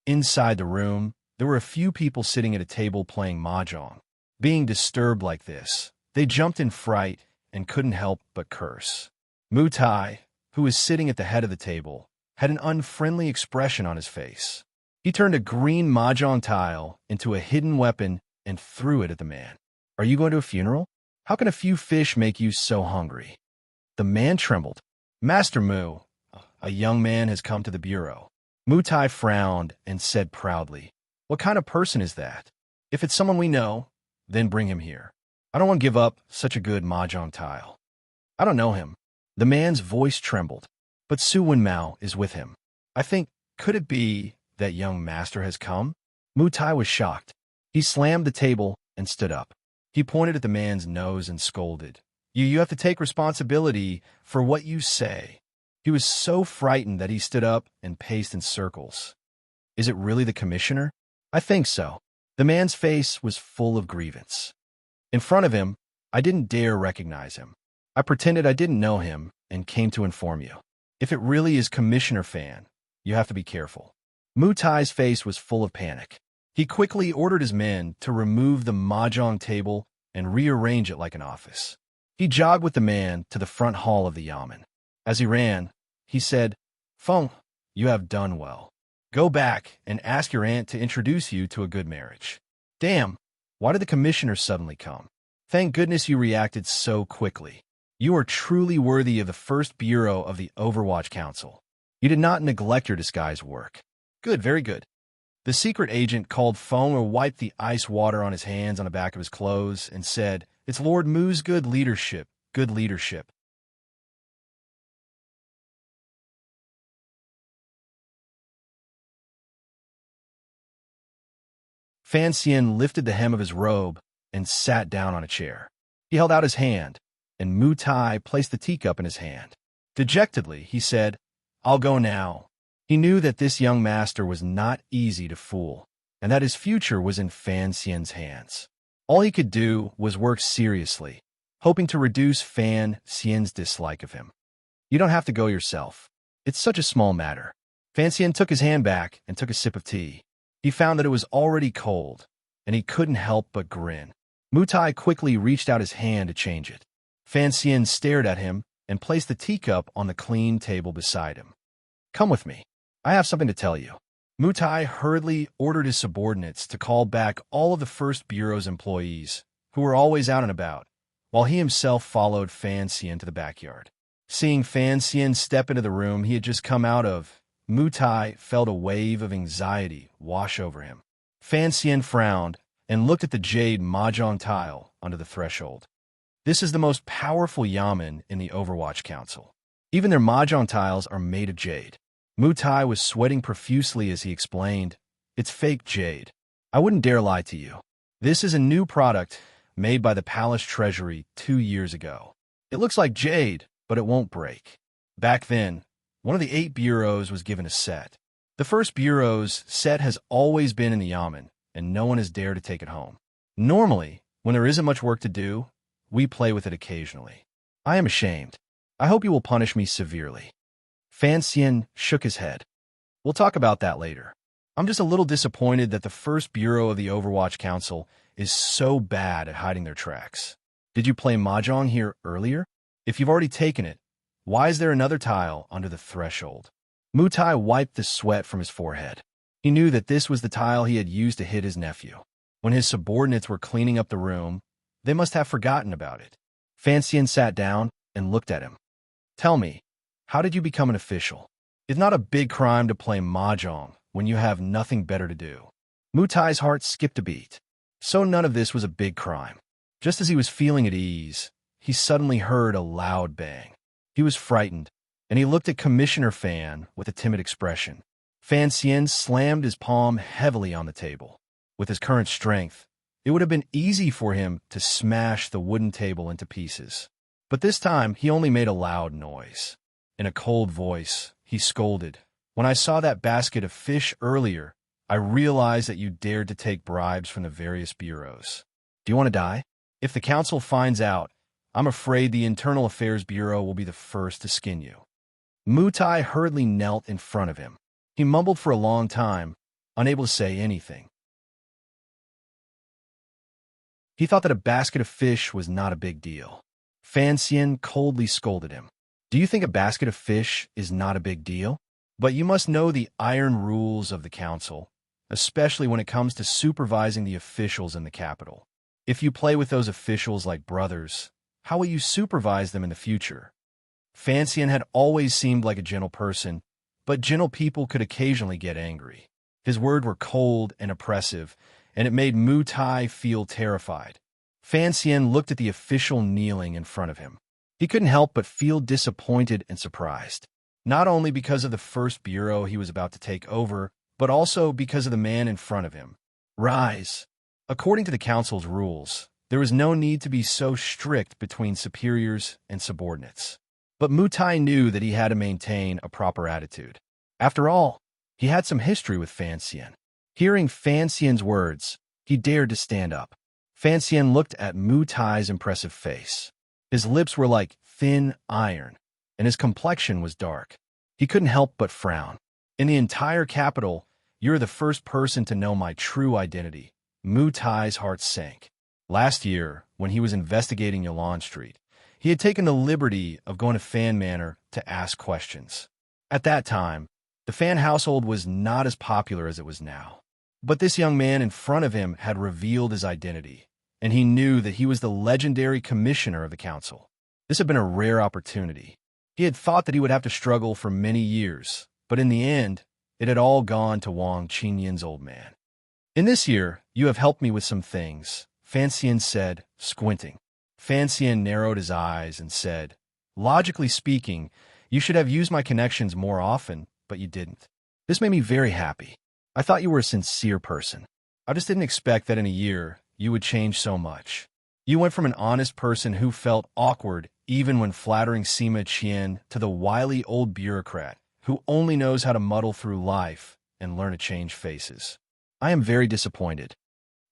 Inside the room, there were a few people sitting at a table playing mahjong. Being disturbed like this, they jumped in fright and couldn't help but curse. Mu Tai, who was sitting at the head of the table, had an unfriendly expression on his face. He turned a green mahjong tile into a hidden weapon and threw it at the man. "Are you going to a funeral? How can a few fish make you so hungry?" The man trembled. "Master Mu, a young man has come to the bureau." Mu Tai frowned and said proudly, "What kind of person is that? If it's someone we know, then bring him here. I don't want to give up such a good mahjong tile." "I don't know him." The man's voice trembled. "But Su Wenmao is with him. I think, could it be that young master has come?" Mu Tai was shocked. He slammed the table and stood up. He pointed at the man's nose and scolded, You have to take responsibility for what you say." He was so frightened that he stood up and paced in circles. "Is it really the commissioner?" "I think so." The man's face was full of grievance. In front of him, I didn't dare recognize him. I pretended I didn't know him and came to inform you. If it really is Commissioner Fan, you have to be careful. Mu Tai's face was full of panic. He quickly ordered his men to remove the mahjong table and rearrange it like an office. He jogged with the man to the front hall of the yamen. As he ran, he said, "Feng, you have done well. Go back and ask your aunt to introduce you to a good marriage." "Damn, why did the commissioner suddenly come? Thank goodness you reacted so quickly. You are truly worthy of the first bureau of the Overwatch Council. You did not neglect your disguise work." "Good, very good." The secret agent called Feng and wiped the ice water on his hands on the back of his clothes and said, "It's Lord Mu's good leadership, good leadership." Fan Xian lifted the hem of his robe and sat down on a chair. He held out his hand, and Mu Tai placed the teacup in his hand. Dejectedly, he said, "I'll go now." He knew that this young master was not easy to fool, and that his future was in Fan Xian's hands. All he could do was work seriously, hoping to reduce Fan Xian's dislike of him. "You don't have to go yourself. It's such a small matter." Fan Xian took his hand back and took a sip of tea. He found that it was already cold, and he couldn't help but grin. Mu Tai quickly reached out his hand to change it. Fan Xian stared at him and placed the teacup on the clean table beside him. "Come with me. I have something to tell you." Mu Tai hurriedly ordered his subordinates to call back all of the First Bureau's employees, who were always out and about, while he himself followed Fan Xian to the backyard. Seeing Fan Xian step into the room he had just come out of, Mu Tai felt a wave of anxiety wash over him. Fan Xian frowned and looked at the jade mahjong tile under the threshold. This is the most powerful yamen in the Overwatch Council. Even their mahjong tiles are made of jade. Mu Tai was sweating profusely as he explained, "It's fake jade. I wouldn't dare lie to you. This is a new product made by the Palace Treasury 2 years ago. It looks like jade, but it won't break." Back then, one of the 8 bureaus was given a set. The First Bureau's set has always been in the yamen, and no one has dared to take it home. Normally, when there isn't much work to do, we play with it occasionally. I am ashamed. I hope you will punish me severely. Fan Xian shook his head. "We'll talk about that later. I'm just a little disappointed that the First Bureau of the Overwatch Council is so bad at hiding their tracks. Did you play mahjong here earlier? If you've already taken it, why is there another tile under the threshold?" Mu Tai wiped the sweat from his forehead. He knew that this was the tile he had used to hit his nephew. When his subordinates were cleaning up the room, they must have forgotten about it. Fan Xian sat down and looked at him. "Tell me, how did you become an official? It's not a big crime to play mahjong when you have nothing better to do." Mu Tai's heart skipped a beat. So none of this was a big crime. Just as he was feeling at ease, he suddenly heard a loud bang. He was frightened, and he looked at Commissioner Fan with a timid expression. Fan Xian slammed his palm heavily on the table. With his current strength, it would have been easy for him to smash the wooden table into pieces. But this time, he only made a loud noise. In a cold voice, he scolded, "When I saw that basket of fish earlier, I realized that you dared to take bribes from the various bureaus. Do you want to die? If the council finds out, I'm afraid the Internal Affairs Bureau will be the first to skin you." Mu Tai hurriedly knelt in front of him. He mumbled for a long time, unable to say anything. He thought that a basket of fish was not a big deal. Fan Xian coldly scolded him. "Do you think a basket of fish is not a big deal? But you must know the iron rules of the council, especially when it comes to supervising the officials in the capital. If you play with those officials like brothers, how will you supervise them in the future?" Fan Xian had always seemed like a gentle person, but gentle people could occasionally get angry. His words were cold and oppressive, and it made Mu Tai feel terrified. Fan Xian looked at the official kneeling in front of him. He couldn't help but feel disappointed and surprised, not only because of the First Bureau he was about to take over, but also because of the man in front of him. "Rise." According to the council's rules, there was no need to be so strict between superiors and subordinates. But Mu Tai knew that he had to maintain a proper attitude. After all, he had some history with Fan Xian. Hearing Fan Xian's words, he dared to stand up. Fan Xian looked at Mu Tai's impressive face. His lips were like thin iron, and his complexion was dark. He couldn't help but frown. "In the entire capital, you're the first person to know my true identity." Mu Tai's heart sank. Last year, when he was investigating Yalan Street, he had taken the liberty of going to Fan Manor to ask questions. At that time, the Fan household was not as popular as it was now. But this young man in front of him had revealed his identity, and he knew that he was the legendary commissioner of the council. This had been a rare opportunity. He had thought that he would have to struggle for many years, but in the end, it had all gone to Wang Qinyan's old man. "In this year, you have helped me with some things," Fan Xian said, squinting. Fan Xian narrowed his eyes and said, "Logically speaking, you should have used my connections more often, but you didn't. This made me very happy. I thought you were a sincere person." I just didn't expect that in a year you would change so much. You went from an honest person who felt awkward even when flattering Sima Qian to the wily old bureaucrat who only knows how to muddle through life and learn to change faces. I am very disappointed.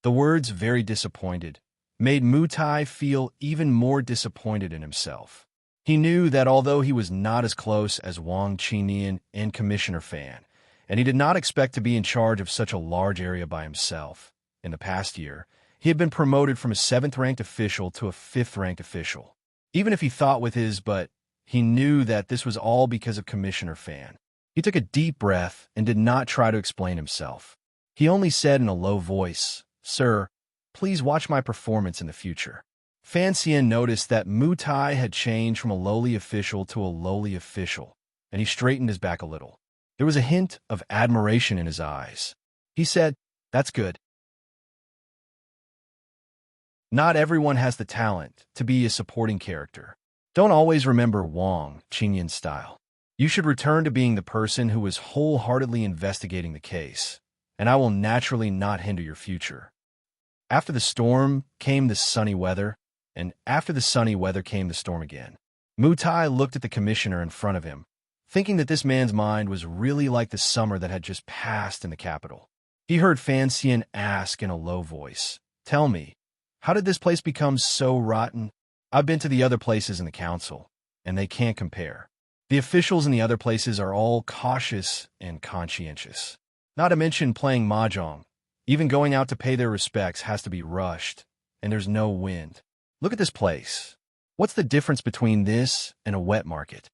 The words very disappointed made Mutai feel even more disappointed in himself. He knew that although he was not as close as Wang Qinian and Commissioner Fan, and he did not expect to be in charge of such a large area by himself, in the past year, he had been promoted from a 7th-ranked official to a 5th-ranked official. Even if he thought with his butt, he knew that this was all because of Commissioner Fan. He took a deep breath and did not try to explain himself. He only said in a low voice, "Sir, please watch my performance in the future." Fan Xian noticed that Mutai had changed from a lowly official to a lowly official, and he straightened his back a little. There was a hint of admiration in his eyes. He said, "That's good. Not everyone has the talent to be a supporting character. Don't always remember Wang Qinian's style. You should return to being the person who was wholeheartedly investigating the case, and I will naturally not hinder your future." After the storm came the sunny weather, and after the sunny weather came the storm again. Mutai looked at the commissioner in front of him, thinking that this man's mind was really like the summer that had just passed in the capital. He heard Fan Xian ask in a low voice, "Tell me, how did this place become so rotten? I've been to the other places in the council, and they can't compare. The officials in the other places are all cautious and conscientious. Not to mention playing mahjong. Even going out to pay their respects has to be rushed, and there's no wind. Look at this place. What's the difference between this and a wet market?"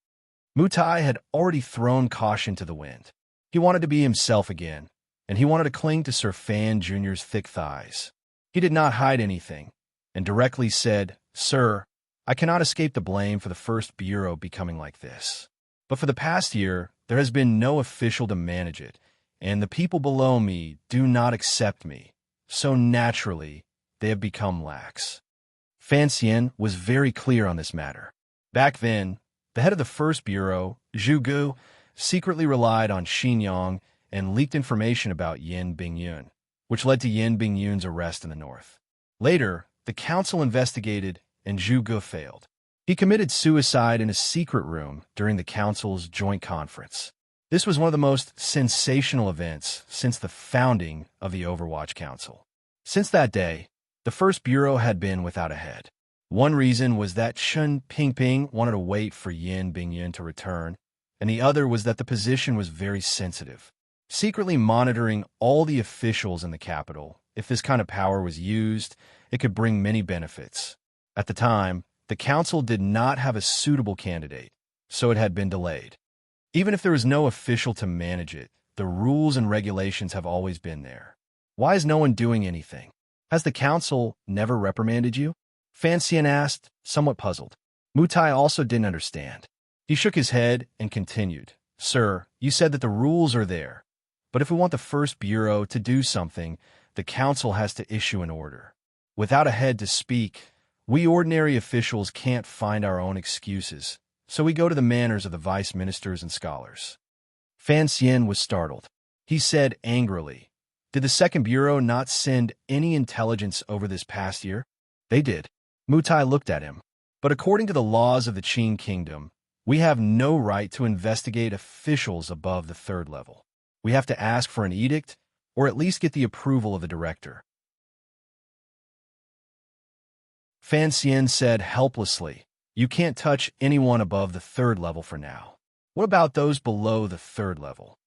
Mutai had already thrown caution to the wind. He wanted to be himself again, and he wanted to cling to Sir Fan Jr.'s thick thighs. He did not hide anything, and directly said, "Sir, I cannot escape the blame for the first bureau becoming like this. But for the past year, there has been no official to manage it, and the people below me do not accept me, so naturally they have become lax." Fan Xian was very clear on this matter. Back then, the head of the first bureau, Zhu Gu, secretly relied on Xinyang and leaked information about Yin Bingyun, which led to Yin Bingyun's arrest in the north. Later, the council investigated, and Zhu Gu failed. He committed suicide in a secret room during the council's joint conference. This was one of the most sensational events since the founding of the Overwatch Council. Since that day, the first bureau had been without a head. One reason was that Chen Pingping wanted to wait for Yin Bingyun to return, and the other was that the position was very sensitive. Secretly monitoring all the officials in the capital, if this kind of power was used, it could bring many benefits. At the time, the council did not have a suitable candidate, so it had been delayed. Even if there was no official to manage it, the rules and regulations have always been there. Why is no one doing anything? Has the council never reprimanded you? Fan Xian asked, somewhat puzzled. Mutai also didn't understand. He shook his head and continued, "Sir, you said that the rules are there, but if we want the first bureau to do something, the council has to issue an order. Without a head to speak, we ordinary officials can't find our own excuses, so we go to the manners of the vice ministers and scholars." Fan Xian was startled. He said angrily, "Did the second bureau not send any intelligence over this past year?" "They did." Mutai looked at him. "But according to the laws of the Qin Kingdom, we have no right to investigate officials above the 3rd level. We have to ask for an edict, or at least get the approval of the director." Fan Xian said helplessly, "You can't touch anyone above the 3rd level for now. What about those below the 3rd level?"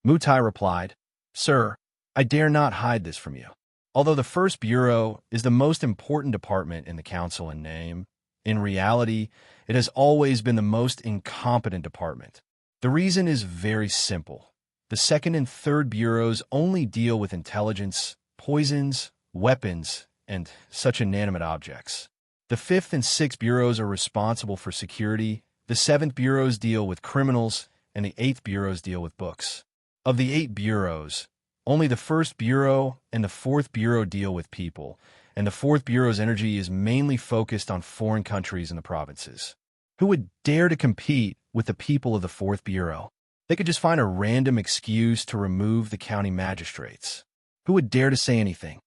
Mutai replied, "Sir, I dare not hide this from you. Although the first bureau is the most important department in the council in name, in reality, it has always been the most incompetent department. The reason is very simple. The 2nd and 3rd bureaus only deal with intelligence, poisons, weapons, and such inanimate objects. The 5th and 6th bureaus are responsible for security, the 7th bureaus deal with criminals, and the 8th bureaus deal with books. Of the 8 bureaus, only the 1st bureau and the 4th bureau deal with people, and the 4th bureau's energy is mainly focused on foreign countries and the provinces. Who would dare to compete with the people of the 4th bureau? They could just find a random excuse to remove the county magistrates. Who would dare to say anything?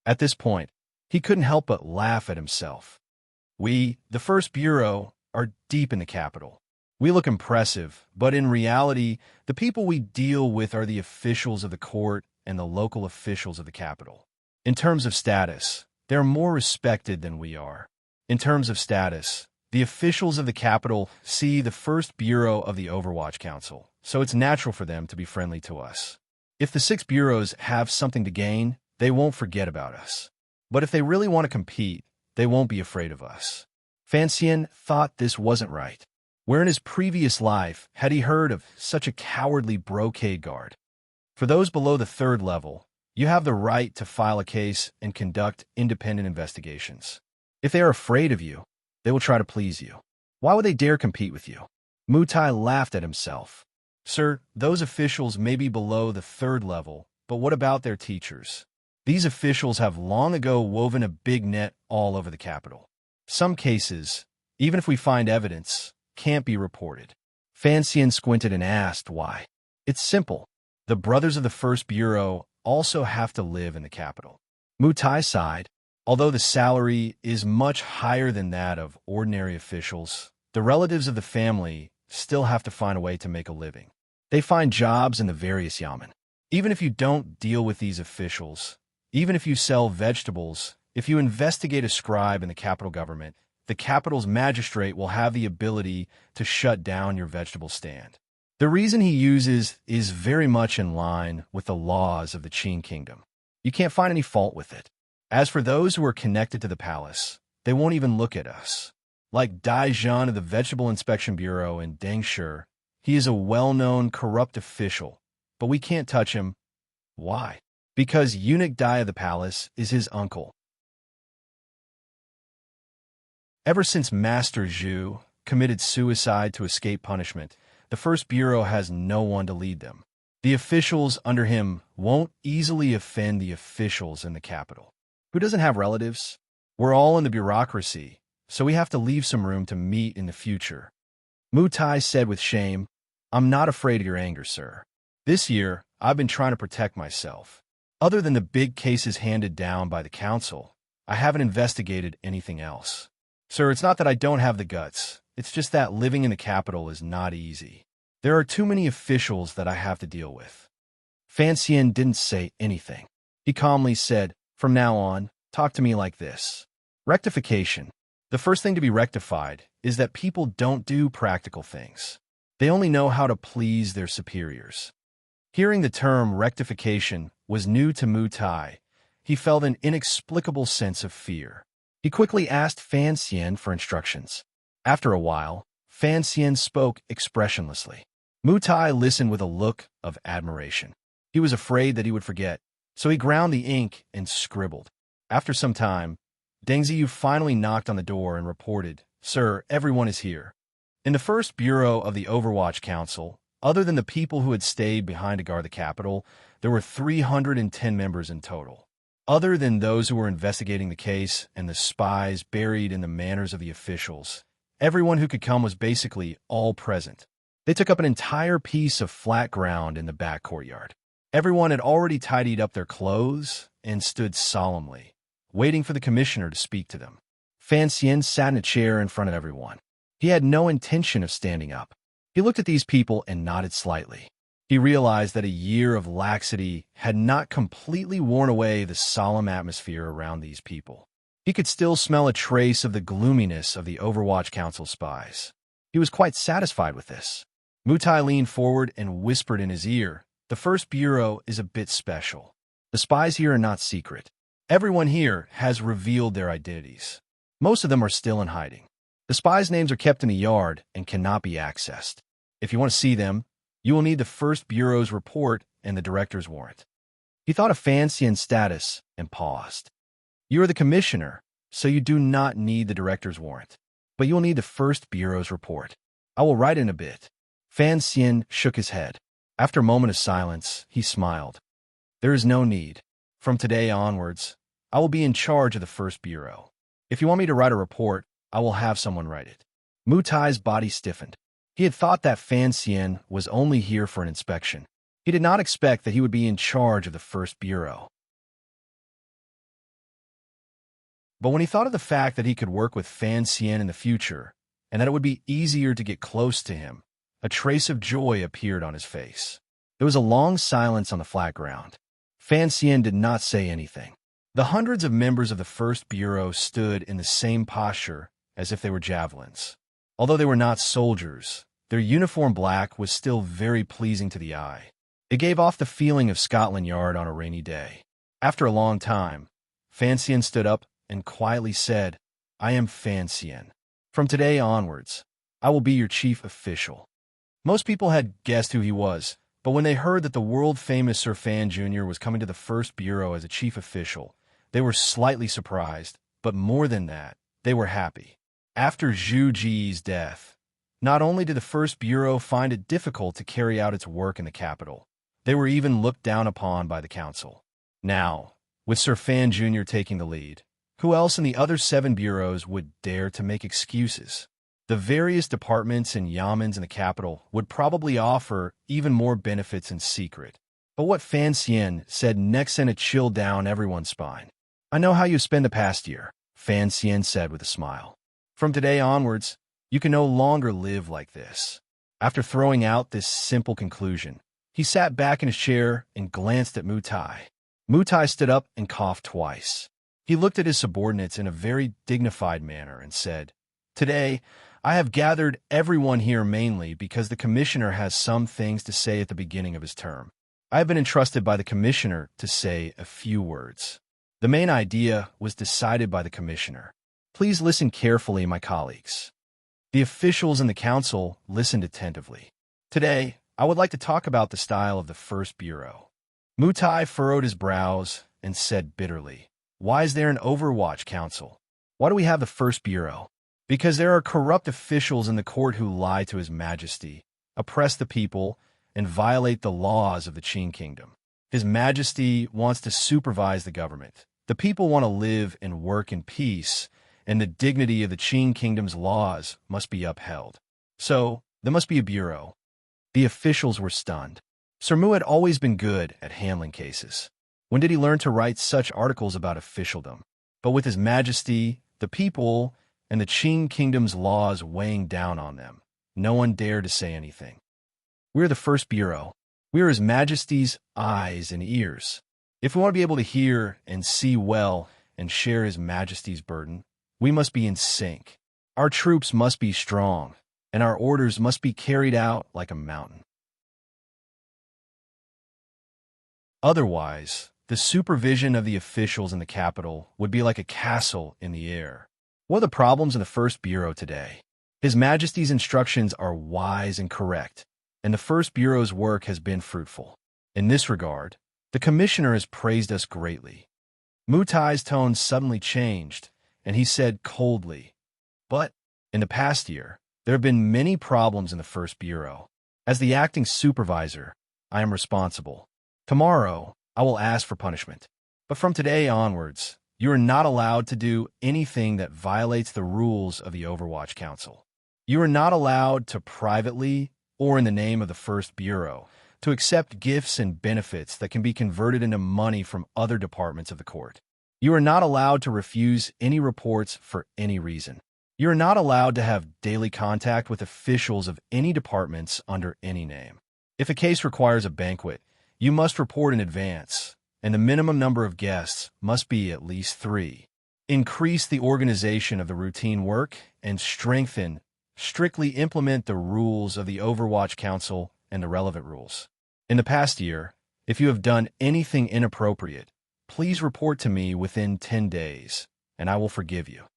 At this point, he couldn't help but laugh at himself. We, the First Bureau, are deep in the capital. We look impressive, but in reality, the people we deal with are the officials of the court and the local officials of the capital. In terms of status, they're more respected than we are. In terms of status, the officials of the capital see the First Bureau of the Overwatch Council, so it's natural for them to be friendly to us. If the 6 bureaus have something to gain, they won't forget about us. But if they really want to compete, they won't be afraid of us. Fanxian thought this wasn't right. Where in his previous life had he heard of such a cowardly brocade guard? For those below the 3rd level, you have the right to file a case and conduct independent investigations. If they are afraid of you, they will try to please you. Why would they dare compete with you? Mutai laughed at himself. Sir, those officials may be below the 3rd level, but what about their teachers? These officials have long ago woven a big net all over the capital. Some cases, even if we find evidence, can't be reported. Fanxian squinted and asked why. It's simple. The brothers of the First Bureau also have to live in the capital. Mutai sighed. Although the salary is much higher than that of ordinary officials, the relatives of the family still have to find a way to make a living. They find jobs in the various yamen. Even if you don't deal with these officials, even if you sell vegetables, if you investigate a scribe in the capital government, the capital's magistrate will have the ability to shut down your vegetable stand. The reason he uses is very much in line with the laws of the Qin Kingdom. You can't find any fault with it. As for those who are connected to the palace, they won't even look at us. Like Dai Zhan of the Vegetable Inspection Bureau in Dengshi, he is a well-known corrupt official, but we can't touch him. Why? Because Eunuch Dai of the palace is his uncle. Ever since Master Zhu committed suicide to escape punishment, the First Bureau has no one to lead them. The officials under him won't easily offend the officials in the capital. Who doesn't have relatives? We're all in the bureaucracy, so we have to leave some room to meet in the future. Mutai said with shame, I'm not afraid of your anger, sir. This year, I've been trying to protect myself. Other than the big cases handed down by the council, I haven't investigated anything else. Sir, it's not that I don't have the guts. It's just that living in the capital is not easy. There are too many officials that I have to deal with. Fanxian didn't say anything. He calmly said, From now on, talk to me like this. Rectification. The first thing to be rectified is that people don't do practical things. They only know how to please their superiors. Hearing the term rectification was new to Mutai. He felt an inexplicable sense of fear. He quickly asked Fanxian for instructions. After a while, Fanxian spoke expressionlessly. Mutai listened with a look of admiration. He was afraid that he would forget, so he ground the ink and scribbled. After some time, Deng Ziyu finally knocked on the door and reported, Sir, everyone is here. In the First Bureau of the Overwatch Council, other than the people who had stayed behind to guard the capital, there were 310 members in total. Other than those who were investigating the case and the spies buried in the manners of the officials, everyone who could come was basically all present. They took up an entire piece of flat ground in the back courtyard. Everyone had already tidied up their clothes and stood solemnly, waiting for the commissioner to speak to them. Fanxian sat in a chair in front of everyone. He had no intention of standing up. He looked at these people and nodded slightly. He realized that a year of laxity had not completely worn away the solemn atmosphere around these people. He could still smell a trace of the gloominess of the Overwatch Council spies. He was quite satisfied with this. Mutai leaned forward and whispered in his ear, The First Bureau is a bit special. The spies here are not secret. Everyone here has revealed their identities. Most of them are still in hiding. The spies' names are kept in the yard and cannot be accessed. If you want to see them, you will need the First Bureau's report and the director's warrant. He thought of Fanxian's status and paused. You are the commissioner, so you do not need the director's warrant, but you will need the First Bureau's report. I will write in a bit. Fanxian shook his head. After a moment of silence, he smiled. There is no need. From today onwards, I will be in charge of the First Bureau. If you want me to write a report, I will have someone write it. Mutai's body stiffened. He had thought that Fanxian was only here for an inspection. He did not expect that he would be in charge of the First Bureau. But when he thought of the fact that he could work with Fan Xian in the future, and that it would be easier to get close to him, a trace of joy appeared on his face. There was a long silence on the flat ground. Fan Xian did not say anything. The hundreds of members of the First Bureau stood in the same posture as if they were javelins. Although they were not soldiers, their uniform black was still very pleasing to the eye. It gave off the feeling of Scotland Yard on a rainy day. After a long time, Fan Xian stood up and quietly said, "I am Fan Xian. From today onwards, I will be your chief official." Most people had guessed who he was, but when they heard that the world-famous Sir Fan Jr. was coming to the First Bureau as a chief official, they were slightly surprised, but more than that, they were happy. After Zhu Ji's death, not only did the First Bureau find it difficult to carry out its work in the capital, they were even looked down upon by the council. Now, with Sir Fan Jr. taking the lead, who else in the other 7 bureaus would dare to make excuses? The various departments and yamens in the capital would probably offer even more benefits in secret. But what Fan Xian said next sent a chill down everyone's spine. "I know how you spent the past year," Fan Xian said with a smile. "From today onwards, you can no longer live like this." After throwing out this simple conclusion, he sat back in his chair and glanced at Mu Tai. Mu Tai stood up and coughed twice. He looked at his subordinates in a very dignified manner and said, "Today, I have gathered everyone here mainly because the commissioner has some things to say at the beginning of his term. I have been entrusted by the commissioner to say a few words. The main idea was decided by the commissioner. Please listen carefully, my colleagues." The officials in the council listened attentively. "Today, I would like to talk about the style of the First Bureau." Mu Tai furrowed his brows and said bitterly, "Why is there an Overwatch Council? Why do we have the First Bureau? Because there are corrupt officials in the court who lie to His Majesty, oppress the people, and violate the laws of the Qin Kingdom. His Majesty wants to supervise the government. The people want to live and work in peace, and the dignity of the Qin Kingdom's laws must be upheld. So, there must be a bureau." The officials were stunned. Sir Mu had always been good at handling cases. When did he learn to write such articles about officialdom? But with His Majesty, the people, and the Qin Kingdom's laws weighing down on them, no one dared to say anything. "We're the First Bureau. We are His Majesty's eyes and ears. If we want to be able to hear and see well and share His Majesty's burden, we must be in sync. Our troops must be strong, and our orders must be carried out like a mountain. Otherwise, the supervision of the officials in the capital would be like a castle in the air. What are the problems in the First Bureau today? His Majesty's instructions are wise and correct, and the First Bureau's work has been fruitful. In this regard, the Commissioner has praised us greatly." Mu Tai's tone suddenly changed, and he said coldly, "But, in the past year, there have been many problems in the First Bureau. As the acting supervisor, I am responsible. Tomorrow, I will ask for punishment. But from today onwards, you are not allowed to do anything that violates the rules of the Overwatch Council. You are not allowed to privately, or in the name of the First Bureau, to accept gifts and benefits that can be converted into money from other departments of the court. You are not allowed to refuse any reports for any reason. You are not allowed to have daily contact with officials of any departments under any name. If a case requires a banquet, you must report in advance, and the minimum number of guests must be at least 3. Increase the organization of the routine work and strictly implement the rules of the Overwatch Council and the relevant rules. In the past year, if you have done anything inappropriate, please report to me within 10 days, and I will forgive you."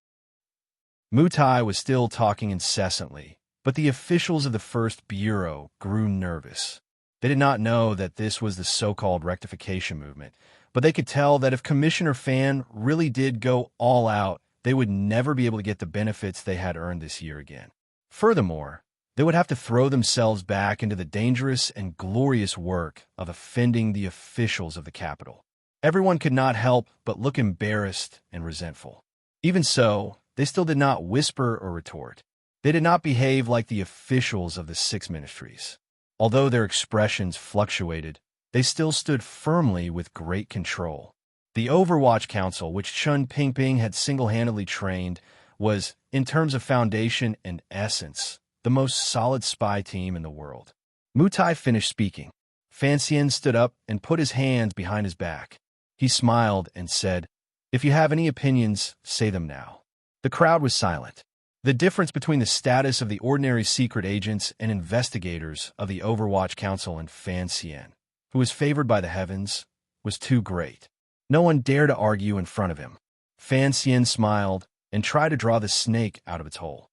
Mu Tai was still talking incessantly, but the officials of the First Bureau grew nervous. They did not know that this was the so-called rectification movement, but they could tell that if Commissioner Fan really did go all out, they would never be able to get the benefits they had earned this year again. Furthermore, they would have to throw themselves back into the dangerous and glorious work of offending the officials of the capital. Everyone could not help but look embarrassed and resentful. Even so, they still did not whisper or retort. They did not behave like the officials of the 6 ministries. Although their expressions fluctuated, they still stood firmly with great control. The Overwatch Council, which Chun Pingping had single-handedly trained, was, in terms of foundation and essence, the most solid spy team in the world. Mutai finished speaking. Fan Xian stood up and put his hands behind his back. He smiled and said, "If you have any opinions, say them now." The crowd was silent. The difference between the status of the ordinary secret agents and investigators of the Overwatch Council and Fan Xian, who was favored by the heavens, was too great. No one dared to argue in front of him. Fan Xian smiled and tried to draw the snake out of its hole.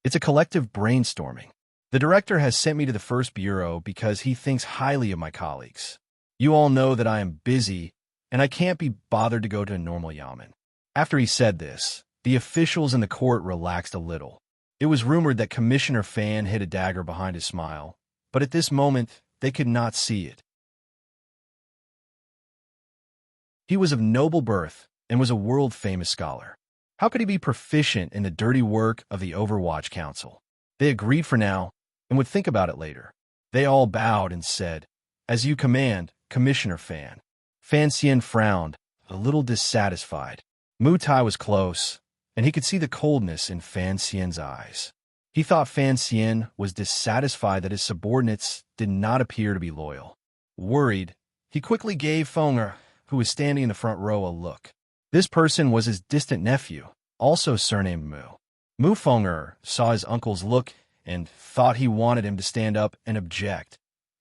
"It's a collective brainstorming. The director has sent me to the First Bureau because he thinks highly of my colleagues. You all know that I am busy, and I can't be bothered to go to a normal yamen." After he said this, the officials in the court relaxed a little. It was rumored that Commissioner Fan hid a dagger behind his smile, but at this moment, they could not see it. He was of noble birth and was a world-famous scholar. How could he be proficient in the dirty work of the Overwatch Council? They agreed for now and would think about it later. They all bowed and said, "As you command, Commissioner Fan." Fan Xian frowned, a little dissatisfied. Mutai was close, and he could see the coldness in Fan Xian's eyes. He thought Fan Xian was dissatisfied that his subordinates did not appear to be loyal. Worried, he quickly gave Fenger, who was standing in the front row, a look. This person was his distant nephew, also surnamed Mu. Mu Fenger saw his uncle's look and thought he wanted him to stand up and object.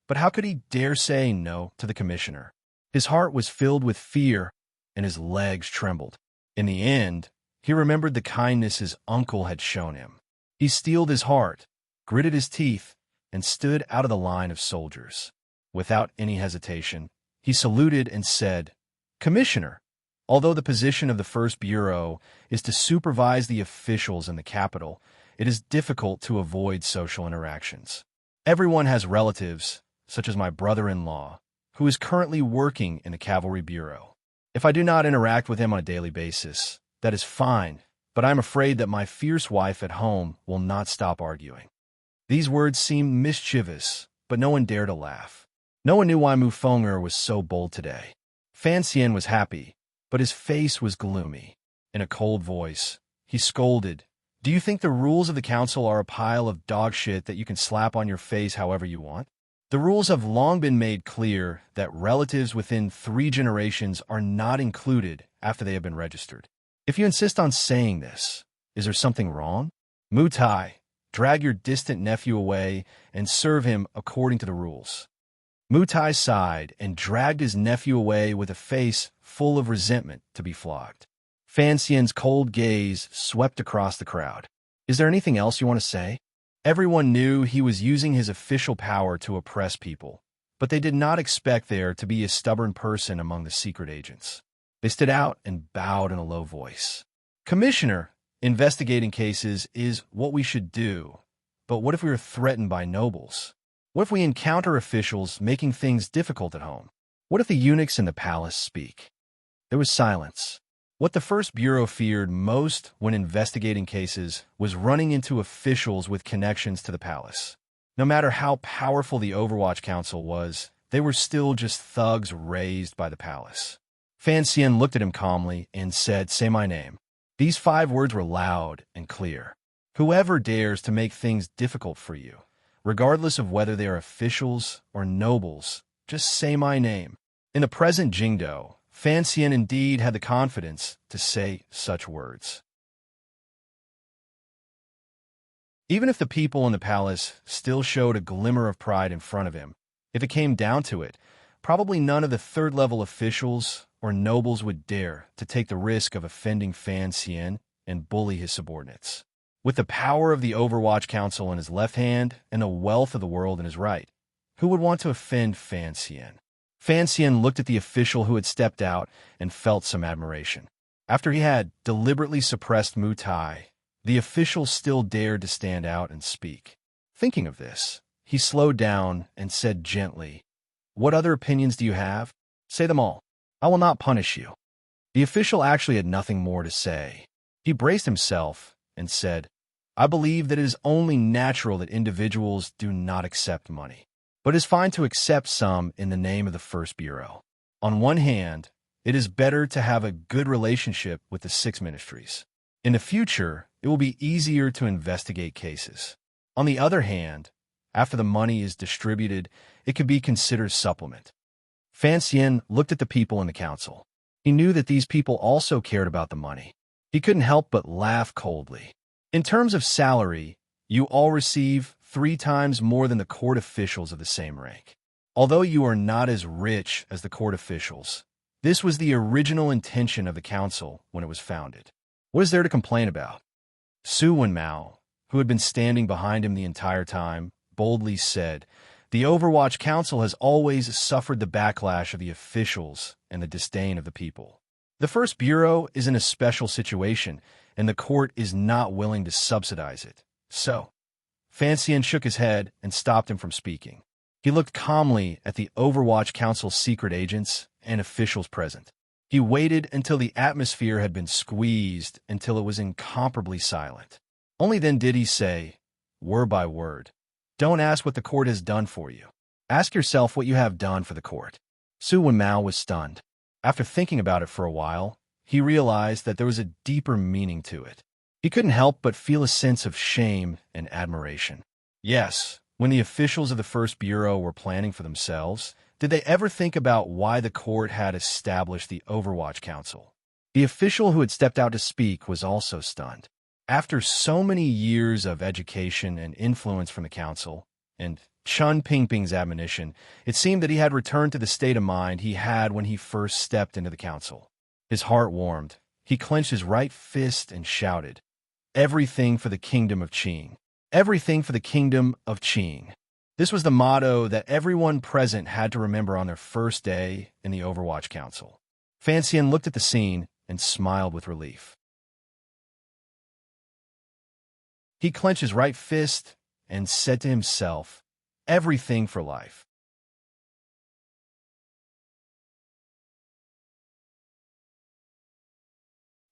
But how could he dare say no to the commissioner? His heart was filled with fear, and his legs trembled. In the end, he remembered the kindness his uncle had shown him. He steeled his heart, gritted his teeth, and stood out of the line of soldiers. Without any hesitation, he saluted and said, "Commissioner, although the position of the First Bureau is to supervise the officials in the capital, it is difficult to avoid social interactions. Everyone has relatives, such as my brother-in-law, who is currently working in the Cavalry Bureau. If I do not interact with him on a daily basis, that is fine, but I am afraid that my fierce wife at home will not stop arguing." These words seemed mischievous, but no one dared to laugh. No one knew why Mu Fenger was so bold today. Fan Xian was happy, but his face was gloomy. In a cold voice, he scolded, "Do you think the rules of the council are a pile of dog shit that you can slap on your face however you want? The rules have long been made clear that relatives within 3 generations are not included after they have been registered. If you insist on saying this, is there something wrong? Mutai, drag your distant nephew away and serve him according to the rules." Mutai sighed and dragged his nephew away with a face full of resentment to be flogged. Fan Xian's cold gaze swept across the crowd. "Is there anything else you want to say?" Everyone knew he was using his official power to oppress people, but they did not expect there to be a stubborn person among the secret agents. They stood out and bowed in a low voice. "Commissioner, investigating cases is what we should do, but what if we are threatened by nobles? What if we encounter officials making things difficult at home? What if the eunuchs in the palace speak?" There was silence. What the First Bureau feared most when investigating cases was running into officials with connections to the palace. No matter how powerful the Overwatch Council was, they were still just thugs raised by the palace. Fan Xian looked at him calmly and said, "Say my name." These 5 words were loud and clear. "Whoever dares to make things difficult for you, regardless of whether they are officials or nobles, just say my name." In the present Jingdo, Fan Xian indeed had the confidence to say such words. Even if the people in the palace still showed a glimmer of pride in front of him, if it came down to it, probably none of the third-level officials or nobles would dare to take the risk of offending Fan Xian and bully his subordinates. With the power of the Overwatch Council in his left hand and the wealth of the world in his right, who would want to offend Fan Xian? Fan Xian looked at the official who had stepped out and felt some admiration. After he had deliberately suppressed Mutai, the official still dared to stand out and speak. Thinking of this, he slowed down and said gently, "What other opinions do you have? Say them all. I will not punish you." The official actually had nothing more to say. He braced himself and said, "I believe that it is only natural that individuals do not accept money. But it is fine to accept some in the name of the First Bureau. On one hand, it is better to have a good relationship with the six ministries. In the future, it will be easier to investigate cases. On the other hand, after the money is distributed, it can be considered supplement. Fan Xian looked at the people in the council. He knew that these people also cared about the money. He couldn't help but laugh coldly. In terms of salary, you all receive 3 times more than the court officials of the same rank. Although you are not as rich as the court officials, this was the original intention of the council when it was founded. What is there to complain about? Su Wenmao, who had been standing behind him the entire time, boldly said, "The Overwatch Council has always suffered the backlash of the officials and the disdain of the people. The First Bureau is in a special situation, and the court is not willing to subsidize it. So, Fan Xian shook his head and stopped him from speaking. He looked calmly at the Overwatch Council's secret agents and officials present. He waited until the atmosphere had been squeezed until it was incomparably silent. Only then did he say, word by word, "Don't ask what the court has done for you. Ask yourself what you have done for the court." Su Wenmao was stunned. After thinking about it for a while, he realized that there was a deeper meaning to it. He couldn't help but feel a sense of shame and admiration. Yes, when the officials of the First Bureau were planning for themselves, did they ever think about why the court had established the Overwatch Council? The official who had stepped out to speak was also stunned. After so many years of education and influence from the council, and Chun Pingping's admonition, it seemed that he had returned to the state of mind he had when he first stepped into the council. His heart warmed. He clenched his right fist and shouted, "Everything for the kingdom of Qing. Everything for the kingdom of Qing." This was the motto that everyone present had to remember on their first day in the Overwatch Council. Fan Xian looked at the scene and smiled with relief. He clenched his right fist and said to himself, "Everything for life."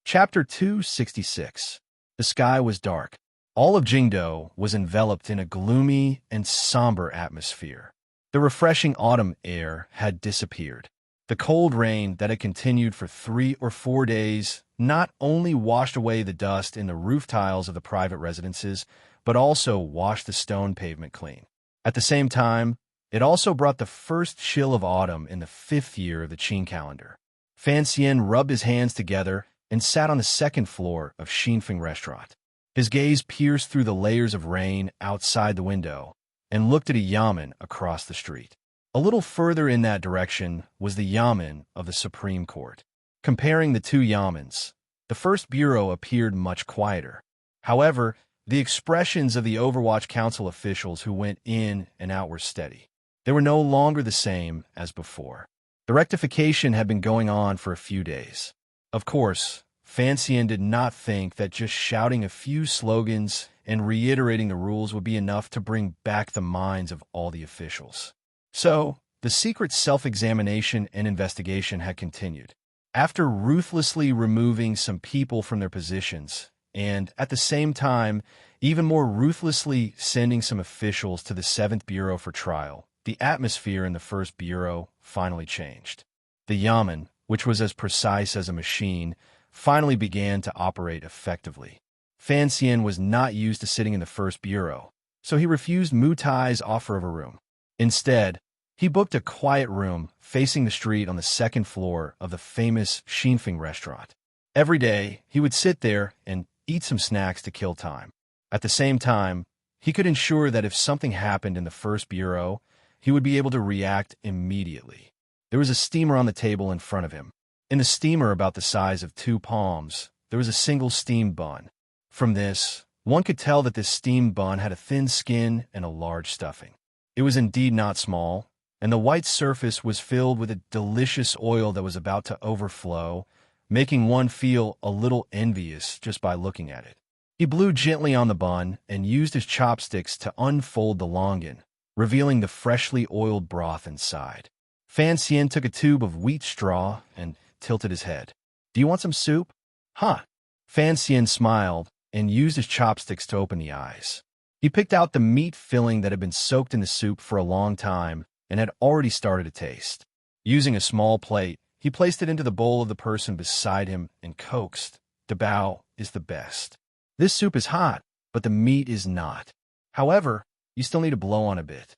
Chapter 266. The sky was dark. All of Jingdo was enveloped in a gloomy and somber atmosphere. The refreshing autumn air had disappeared. The cold rain that had continued for 3 or 4 days not only washed away the dust in the roof tiles of the private residences, but also washed the stone pavement clean. At the same time, it also brought the first chill of autumn in the 5th year of the Qing calendar. Fan Xian rubbed his hands together and sat on the 2nd floor of Xinfeng Restaurant. His gaze pierced through the layers of rain outside the window and looked at a yamen across the street. A little further in that direction was the yamen of the Supreme Court. Comparing the two yamens, the First Bureau appeared much quieter. However, the expressions of the Overwatch Council officials who went in and out were steady. They were no longer the same as before. The rectification had been going on for a few days. Of course, Fan Xian did not think that just shouting a few slogans and reiterating the rules would be enough to bring back the minds of all the officials. So, the secret self-examination and investigation had continued. After ruthlessly removing some people from their positions, and at the same time, even more ruthlessly sending some officials to the 7th Bureau for trial, the atmosphere in the 1st Bureau finally changed. The yamen, which was as precise as a machine, finally began to operate effectively. Fan Xian was not used to sitting in the 1st Bureau, so he refused Mu Tai's offer of a room. Instead, he booked a quiet room facing the street on the 2nd floor of the famous Xinfeng Restaurant. Every day, he would sit there and eat some snacks to kill time. At the same time, he could ensure that if something happened in the 1st Bureau, he would be able to react immediately. There was a steamer on the table in front of him. In the steamer about the size of 2 palms, there was a single steamed bun. From this, one could tell that this steamed bun had a thin skin and a large stuffing. It was indeed not small, and the white surface was filled with a delicious oil that was about to overflow, making one feel a little envious just by looking at it. He blew gently on the bun and used his chopsticks to unfold the longan, revealing the freshly oiled broth inside. Fan Xian took a tube of wheat straw and tilted his head. "Do you want some soup?" "Huh." Fan Xian smiled and used his chopsticks to open the eyes. He picked out the meat filling that had been soaked in the soup for a long time and had already started to taste. Using a small plate, he placed it into the bowl of the person beside him and coaxed, "Dabao is the best. This soup is hot, but the meat is not. However, you still need to blow on a bit."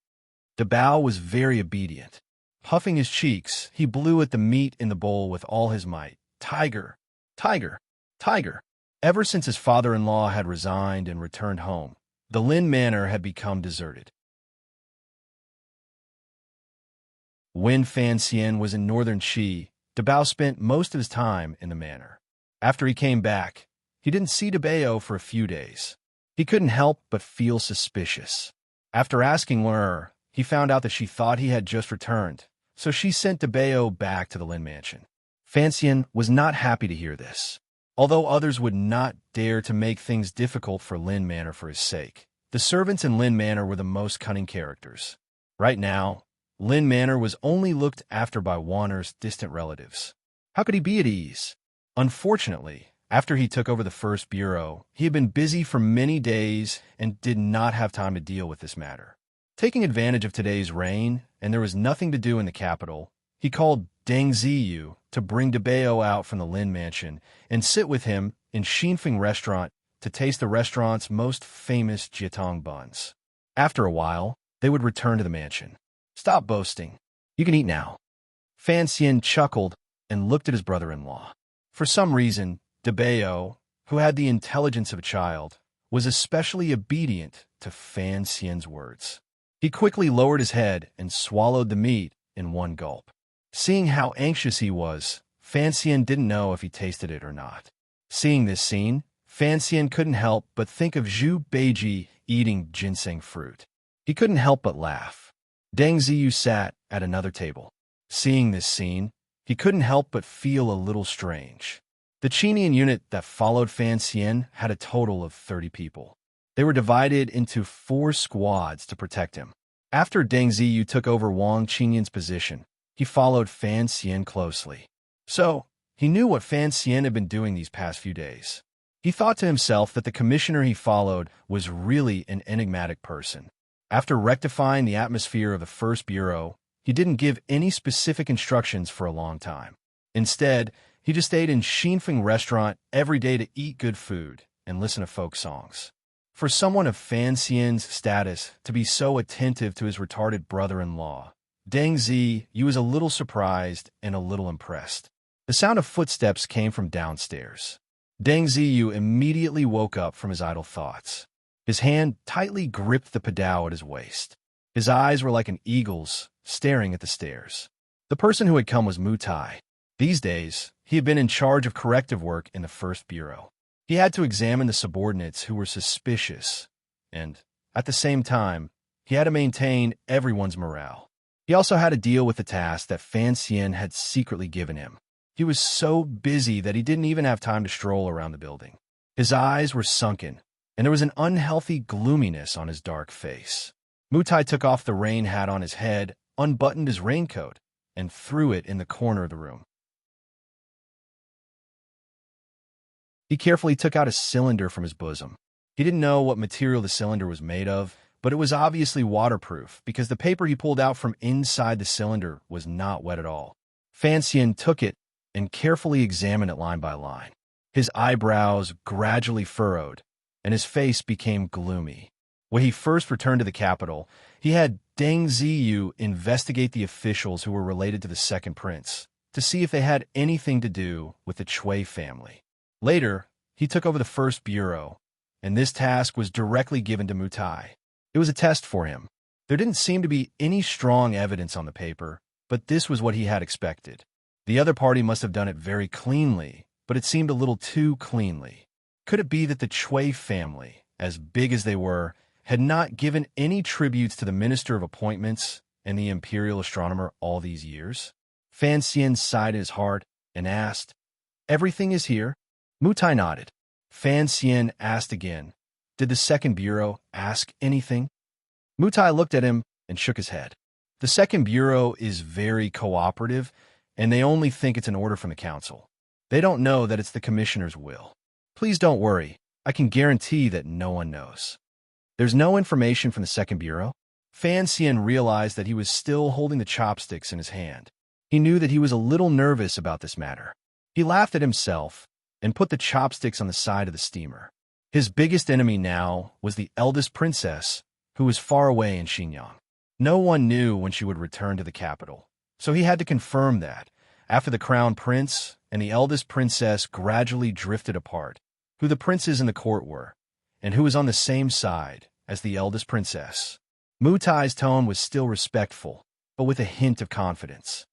Dabao was very obedient. Puffing his cheeks, he blew at the meat in the bowl with all his might. Tiger, tiger, tiger. Ever since his father-in-law had resigned and returned home, the Lin Manor had become deserted. When Fan Xian was in northern Qi, Dabao spent most of his time in the manor. After he came back, he didn't see Dabao for a few days. He couldn't help but feel suspicious. After asking her, he found out that she thought he had just returned, so she sent Dabao back to the Lin Mansion. Fan Xian was not happy to hear this. Although others would not dare to make things difficult for Lin Manor for his sake, the servants in Lin Manor were the most cunning characters. Right now, Lin Manor was only looked after by Warner's distant relatives. How could he be at ease? Unfortunately, after he took over the first bureau, he had been busy for many days and did not have time to deal with this matter. Taking advantage of today's rain, and there was nothing to do in the capital, he called Deng Ziyu to bring Dabao out from the Lin Mansion and sit with him in Xinfeng restaurant to taste the restaurant's most famous jiatong buns. After a while, they would return to the mansion. "Stop boasting. You can eat now." Fan Xian chuckled and looked at his brother-in-law. For some reason, Dabao, who had the intelligence of a child, was especially obedient to Fan Xian's words. He quickly lowered his head and swallowed the meat in one gulp. Seeing how anxious he was, Fan Xian didn't know if he tasted it or not. Seeing this scene, Fan Xian couldn't help but think of Zhu Beiji eating ginseng fruit. He couldn't help but laugh. Deng Ziyu sat at another table. Seeing this scene, he couldn't help but feel a little strange. The Qinian unit that followed Fan Xian had a total of 30 people. They were divided into 4 squads to protect him. After Deng Ziyu took over Wang Qinian's position, he followed Fan Xian closely. So, he knew what Fan Xian had been doing these past few days. He thought to himself that the commissioner he followed was really an enigmatic person. After rectifying the atmosphere of the first bureau, he didn't give any specific instructions for a long time. Instead, he just stayed in Xinfeng restaurant every day to eat good food and listen to folk songs. For someone of Fan Xian's status to be so attentive to his retarded brother-in-law, Deng Ziyu was a little surprised and a little impressed. The sound of footsteps came from downstairs. Deng Ziyu immediately woke up from his idle thoughts. His hand tightly gripped the padao at his waist. His eyes were like an eagle's, staring at the stairs. The person who had come was Mutai. These days, he had been in charge of corrective work in the first bureau. He had to examine the subordinates who were suspicious, and, at the same time, he had to maintain everyone's morale. He also had to deal with the task that Fan Xian had secretly given him. He was so busy that he didn't even have time to stroll around the building. His eyes were sunken, and there was an unhealthy gloominess on his dark face. Mutai took off the rain hat on his head, unbuttoned his raincoat, and threw it in the corner of the room. He carefully took out a cylinder from his bosom. He didn't know what material the cylinder was made of, but it was obviously waterproof because the paper he pulled out from inside the cylinder was not wet at all. Fan Xian took it and carefully examined it line by line. His eyebrows gradually furrowed, and his face became gloomy. When he first returned to the capital, he had Deng Ziyu investigate the officials who were related to the second prince to see if they had anything to do with the Cui family. Later, he took over the first bureau, and this task was directly given to Mutai. It was a test for him. There didn't seem to be any strong evidence on the paper, but this was what he had expected. The other party must have done it very cleanly, but it seemed a little too cleanly. Could it be that the Cui family, as big as they were, had not given any tributes to the Minister of Appointments and the Imperial Astronomer all these years? Fan Xian sighed in his heart and asked, "Everything is here?" Mutai nodded. Fan Xian asked again, "Did the second bureau ask anything?" Mutai looked at him and shook his head. The second bureau is very cooperative, and they only think it's an order from the council. They don't know that it's the commissioner's will. Please don't worry. I can guarantee that no one knows. There's no information from the second bureau? Fan Xian realized that he was still holding the chopsticks in his hand. He knew that he was a little nervous about this matter. He laughed at himself and put the chopsticks on the side of the steamer. His biggest enemy now was the eldest princess, who was far away in Xinjiang. No one knew when she would return to the capital, so he had to confirm that, after the crown prince and the eldest princess gradually drifted apart, who the princes in the court were, and who was on the same side as the eldest princess. Mutai's tone was still respectful, but with a hint of confidence.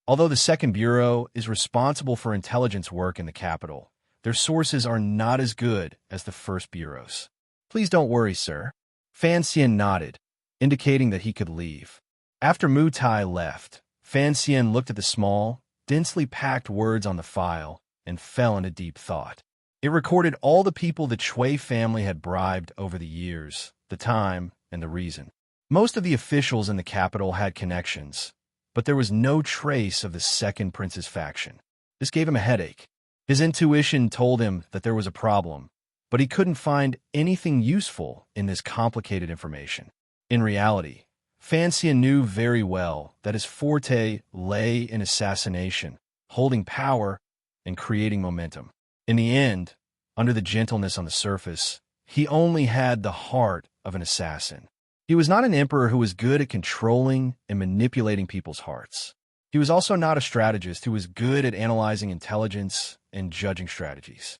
Although the Second Bureau is responsible for intelligence work in the capital, their sources are not as good as the First Bureau's. Please don't worry, sir. Fan Xian nodded, indicating that he could leave. After Mutai left, Fan Xian looked at the small, densely packed words on the file and fell into deep thought. It recorded all the people the Chui family had bribed over the years, the time, and the reason. Most of the officials in the capital had connections, but there was no trace of the second prince's faction. This gave him a headache. His intuition told him that there was a problem, but he couldn't find anything useful in this complicated information. In reality, Fan Xian knew very well that his forte lay in assassination, holding power, and creating momentum. In the end, under the gentleness on the surface, he only had the heart of an assassin. He was not an emperor who was good at controlling and manipulating people's hearts. He was also not a strategist who was good at analyzing intelligence and judging strategies.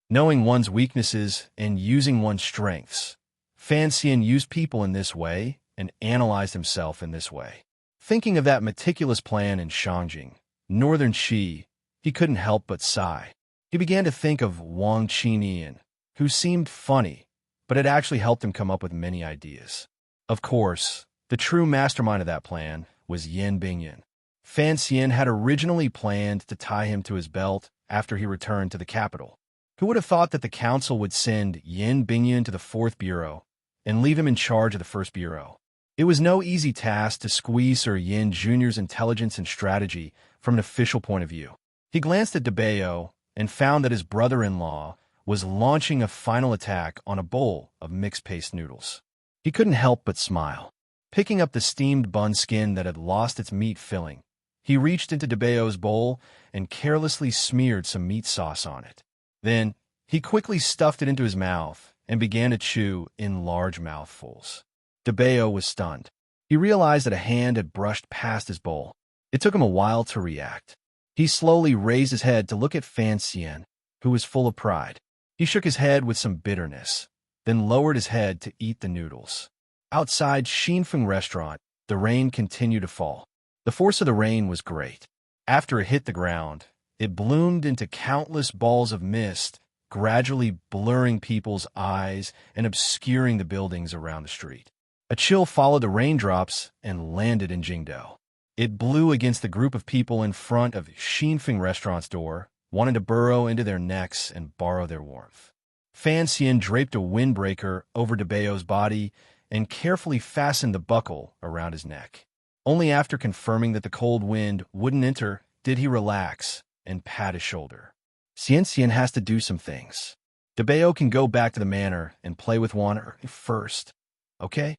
Knowing one's weaknesses and using one's strengths, Fan Xian used people in this way and analyzed himself in this way. Thinking of that meticulous plan in Shangjing, northern Qi, he couldn't help but sigh. He began to think of Wang Qinian, who seemed funny, but had actually helped him come up with many ideas. Of course, the true mastermind of that plan was Yin Bingyan. Fan Xian had originally planned to tie him to his belt after he returned to the capital. Who would have thought that the council would send Yin Bingyan to the Fourth Bureau and leave him in charge of the First Bureau? It was no easy task to squeeze Sir Yin Jr.'s intelligence and strategy from an official point of view. He glanced at Debeo and found that his brother-in-law was launching a final attack on a bowl of mixed paste noodles. He couldn't help but smile. Picking up the steamed bun skin that had lost its meat filling, he reached into Debeo's bowl and carelessly smeared some meat sauce on it. Then, he quickly stuffed it into his mouth and began to chew in large mouthfuls. Debeo was stunned. He realized that a hand had brushed past his bowl. It took him a while to react. He slowly raised his head to look at Fan Xian, who was full of pride. He shook his head with some bitterness, then lowered his head to eat the noodles. Outside Xinfeng restaurant, the rain continued to fall. The force of the rain was great. After it hit the ground, it bloomed into countless balls of mist, gradually blurring people's eyes and obscuring the buildings around the street. A chill followed the raindrops and landed in Jingdao. It blew against the group of people in front of Xinfeng restaurant's door, wanting to burrow into their necks and borrow their warmth. Fan Xian draped a windbreaker over Debeo's body and carefully fastened the buckle around his neck. Only after confirming that the cold wind wouldn't enter did he relax and pat his shoulder. Xian has to do some things. Debeo can go back to the manor and play with Juan first, okay?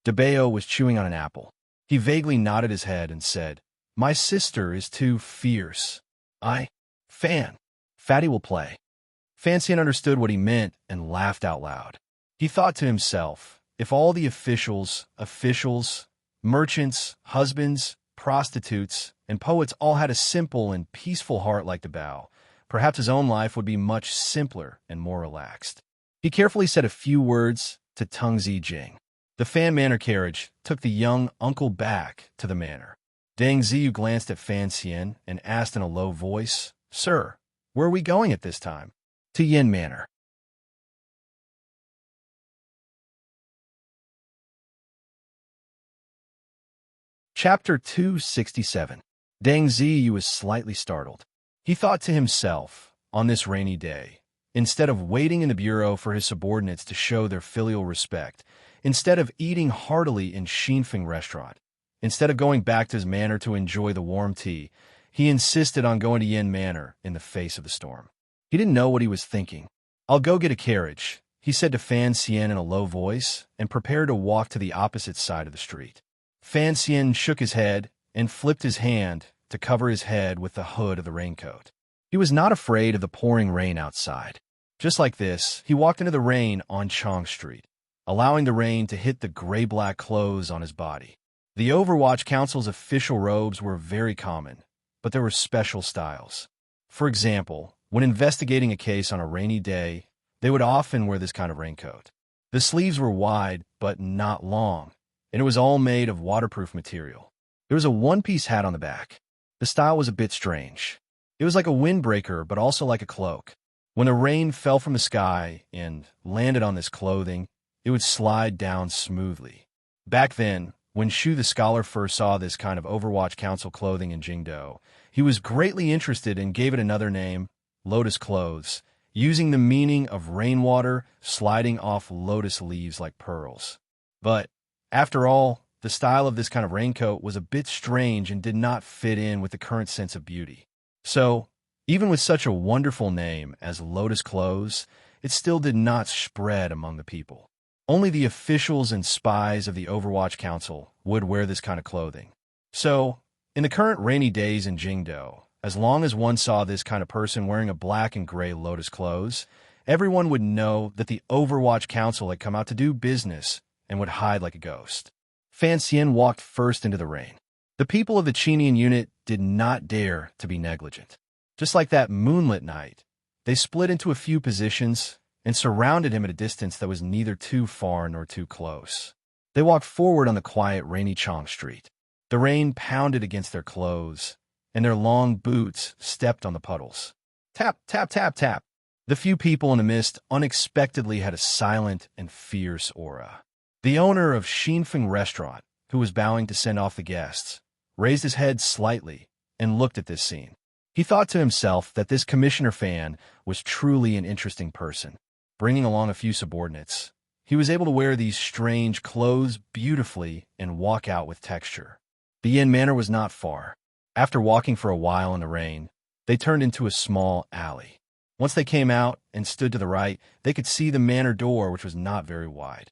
Debeo was chewing on an apple. He vaguely nodded his head and said, "My sister is too fierce. Fatty will play." Fan Xian understood what he meant and laughed out loud. He thought to himself, if all the officials, merchants, husbands, prostitutes, and poets all had a simple and peaceful heart like Debao, perhaps his own life would be much simpler and more relaxed. He carefully said a few words to Tung Zijing. The Fan Manor carriage took the young uncle back to the manor. Deng Ziyu glanced at Fan Xian and asked in a low voice, "Sir, where are we going at this time?" "To Yin Manor." Chapter 267. Deng Ziyu was slightly startled. He thought to himself, on this rainy day, instead of waiting in the bureau for his subordinates to show their filial respect, instead of eating heartily in Xinfeng restaurant, instead of going back to his manor to enjoy the warm tea, he insisted on going to Yin Manor in the face of the storm. He didn't know what he was thinking. "I'll go get a carriage," he said to Fan Xian in a low voice, and prepared to walk to the opposite side of the street. Fan Xian shook his head and flipped his hand to cover his head with the hood of the raincoat. He was not afraid of the pouring rain outside. Just like this, he walked into the rain on Chong Street, allowing the rain to hit the gray-black clothes on his body. The Overwatch Council's official robes were very common, but there were special styles. For example, when investigating a case on a rainy day, they would often wear this kind of raincoat. The sleeves were wide, but not long, and it was all made of waterproof material. There was a one-piece hat on the back. The style was a bit strange. It was like a windbreaker, but also like a cloak. When the rain fell from the sky and landed on this clothing, it would slide down smoothly. Back then, when Shu the scholar first saw this kind of Overwatch Council clothing in Jingdo, he was greatly interested and gave it another name, lotus clothes, using the meaning of rainwater sliding off lotus leaves like pearls. But, after all, the style of this kind of raincoat was a bit strange and did not fit in with the current sense of beauty. So, even with such a wonderful name as lotus clothes, it still did not spread among the people. Only the officials and spies of the Overwatch Council would wear this kind of clothing. So, in the current rainy days in Jingdo, as long as one saw this kind of person wearing a black and gray lotus clothes, everyone would know that the Overwatch Council had come out to do business and would hide like a ghost. Fan Xian walked first into the rain. The people of the Chinian unit did not dare to be negligent. Just like that moonlit night, they split into a few positions and surrounded him at a distance that was neither too far nor too close. They walked forward on the quiet, rainy Chong Street. The rain pounded against their clothes, and their long boots stepped on the puddles. Tap, tap, tap, tap. The few people in the mist unexpectedly had a silent and fierce aura. The owner of Xinfeng Restaurant, who was bowing to send off the guests, raised his head slightly and looked at this scene. He thought to himself that this Commissioner Fan was truly an interesting person. Bringing along a few subordinates, he was able to wear these strange clothes beautifully and walk out with texture. The Yin Manor was not far. After walking for a while in the rain, they turned into a small alley. Once they came out and stood to the right, they could see the manor door, which was not very wide.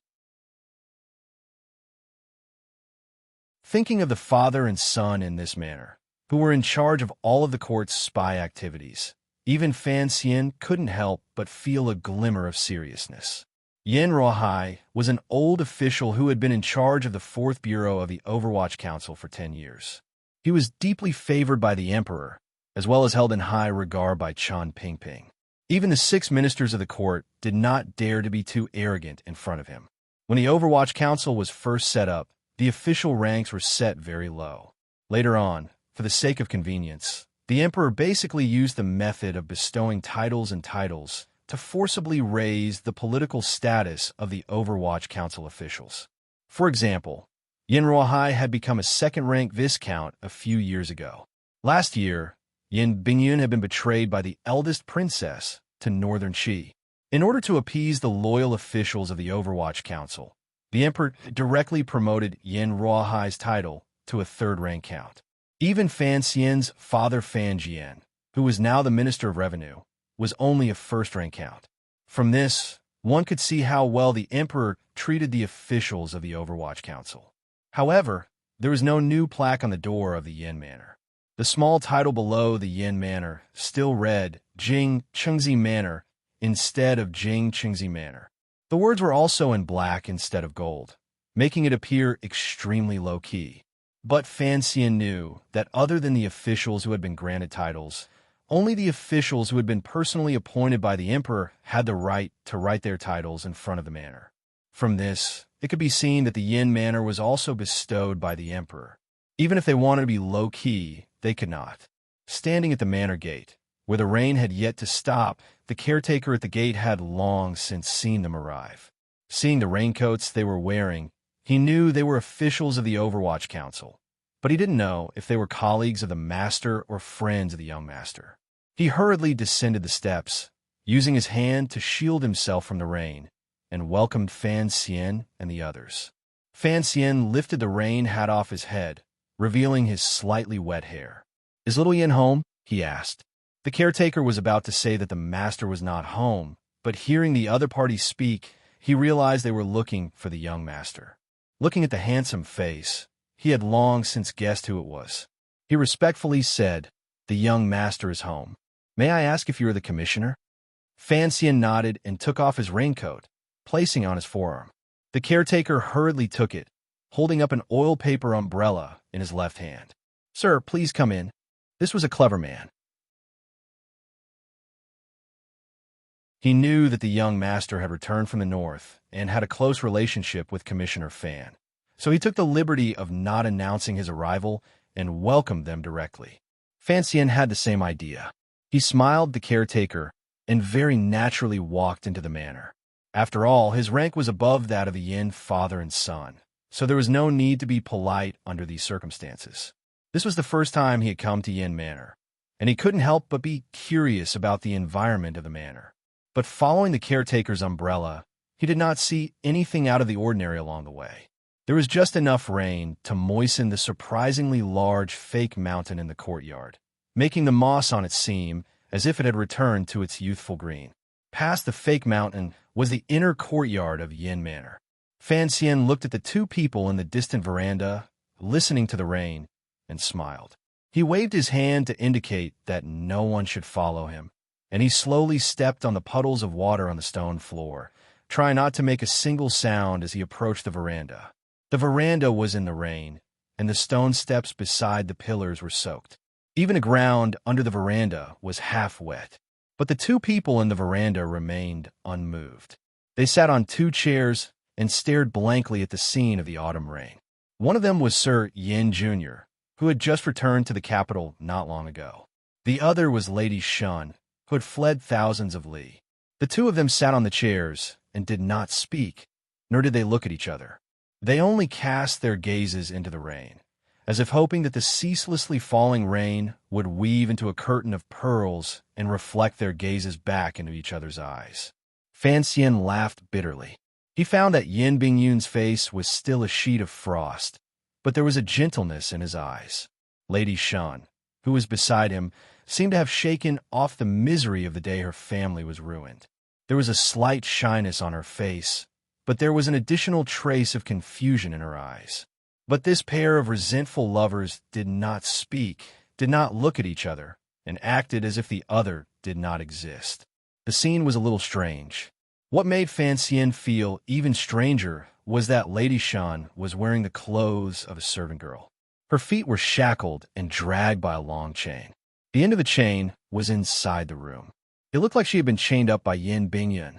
Thinking of the father and son in this manor, who were in charge of all of the court's spy activities, even Fan Xian couldn't help but feel a glimmer of seriousness. Yin Ruohai was an old official who had been in charge of the 4th Bureau of the Overwatch Council for 10 years. He was deeply favored by the emperor, as well as held in high regard by Chan Pingping. Even the 6 ministers of the court did not dare to be too arrogant in front of him. When the Overwatch Council was first set up, the official ranks were set very low. Later on, for the sake of convenience, the emperor basically used the method of bestowing titles and titles to forcibly raise the political status of the Overwatch Council officials. For example, Yin Ruohai had become a second-rank viscount a few years ago. Last year, Yin Bingyun had been betrayed by the eldest princess to Northern Qi. In order to appease the loyal officials of the Overwatch Council, the emperor directly promoted Yin Ruohai's title to a 3rd-rank count. Even Fan Xian's father Fan Jian, who was now the Minister of Revenue, was only a 1st-rank count. From this, one could see how well the emperor treated the officials of the Overwatch Council. However, there was no new plaque on the door of the Yin Manor. The small title below the Yin Manor still read Jing Chengzi Manor instead of Jing Chengzi Manor. The words were also in black instead of gold, making it appear extremely low-key. But Fan Xian knew that other than the officials who had been granted titles, only the officials who had been personally appointed by the emperor had the right to write their titles in front of the manor. From this, it could be seen that the Yin Manor was also bestowed by the emperor. Even if they wanted to be low-key, they could not. Standing at the manor gate, where the rain had yet to stop, the caretaker at the gate had long since seen them arrive. Seeing the raincoats they were wearing, he knew they were officials of the Overwatch Council, but he didn't know if they were colleagues of the master or friends of the young master. He hurriedly descended the steps, using his hand to shield himself from the rain, and welcomed Fan Xian and the others. Fan Xian lifted the rain hat off his head, revealing his slightly wet hair. "Is little Yin home?" he asked. The caretaker was about to say that the master was not home, but hearing the other party speak, he realized they were looking for the young master. Looking at the handsome face, he had long since guessed who it was. He respectfully said, "The young master is home. May I ask if you are the commissioner?" Fan Xian nodded and took off his raincoat, placing it on his forearm. The caretaker hurriedly took it, holding up an oil paper umbrella in his left hand. "Sir, please come in." This was a clever man. He knew that the young master had returned from the north and had a close relationship with Commissioner Fan, so he took the liberty of not announcing his arrival and welcomed them directly. Fan Xian had the same idea. He smiled at the caretaker and very naturally walked into the manor. After all, his rank was above that of the Yin father and son, so there was no need to be polite under these circumstances. This was the first time he had come to Yin Manor, and he couldn't help but be curious about the environment of the manor. But following the caretaker's umbrella, he did not see anything out of the ordinary along the way. There was just enough rain to moisten the surprisingly large fake mountain in the courtyard, making the moss on it seem as if it had returned to its youthful green. Past the fake mountain was the inner courtyard of Yin Manor. Fan Xian looked at the two people in the distant veranda, listening to the rain, and smiled. He waved his hand to indicate that no one should follow him, and he slowly stepped on the puddles of water on the stone floor, trying not to make a single sound as he approached the veranda. The veranda was in the rain, and the stone steps beside the pillars were soaked. Even the ground under the veranda was half wet. But the two people in the veranda remained unmoved. They sat on two chairs and stared blankly at the scene of the autumn rain. One of them was Sir Yin Jr., who had just returned to the capital not long ago. The other was Lady Shun, who had fled thousands of li. The two of them sat on the chairs and did not speak, nor did they look at each other. They only cast their gazes into the rain, as if hoping that the ceaselessly falling rain would weave into a curtain of pearls and reflect their gazes back into each other's eyes. Fan Xian laughed bitterly. He found that Yin Bingyun's face was still a sheet of frost, but there was a gentleness in his eyes. Lady Shun, who was beside him, seemed to have shaken off the misery of the day her family was ruined. There was a slight shyness on her face, but there was an additional trace of confusion in her eyes. But this pair of resentful lovers did not speak, did not look at each other, and acted as if the other did not exist. The scene was a little strange. What made Fan Xian feel even stranger was that Lady Shun was wearing the clothes of a servant girl. Her feet were shackled and dragged by a long chain. The end of the chain was inside the room. It looked like she had been chained up by Yin Bingyun.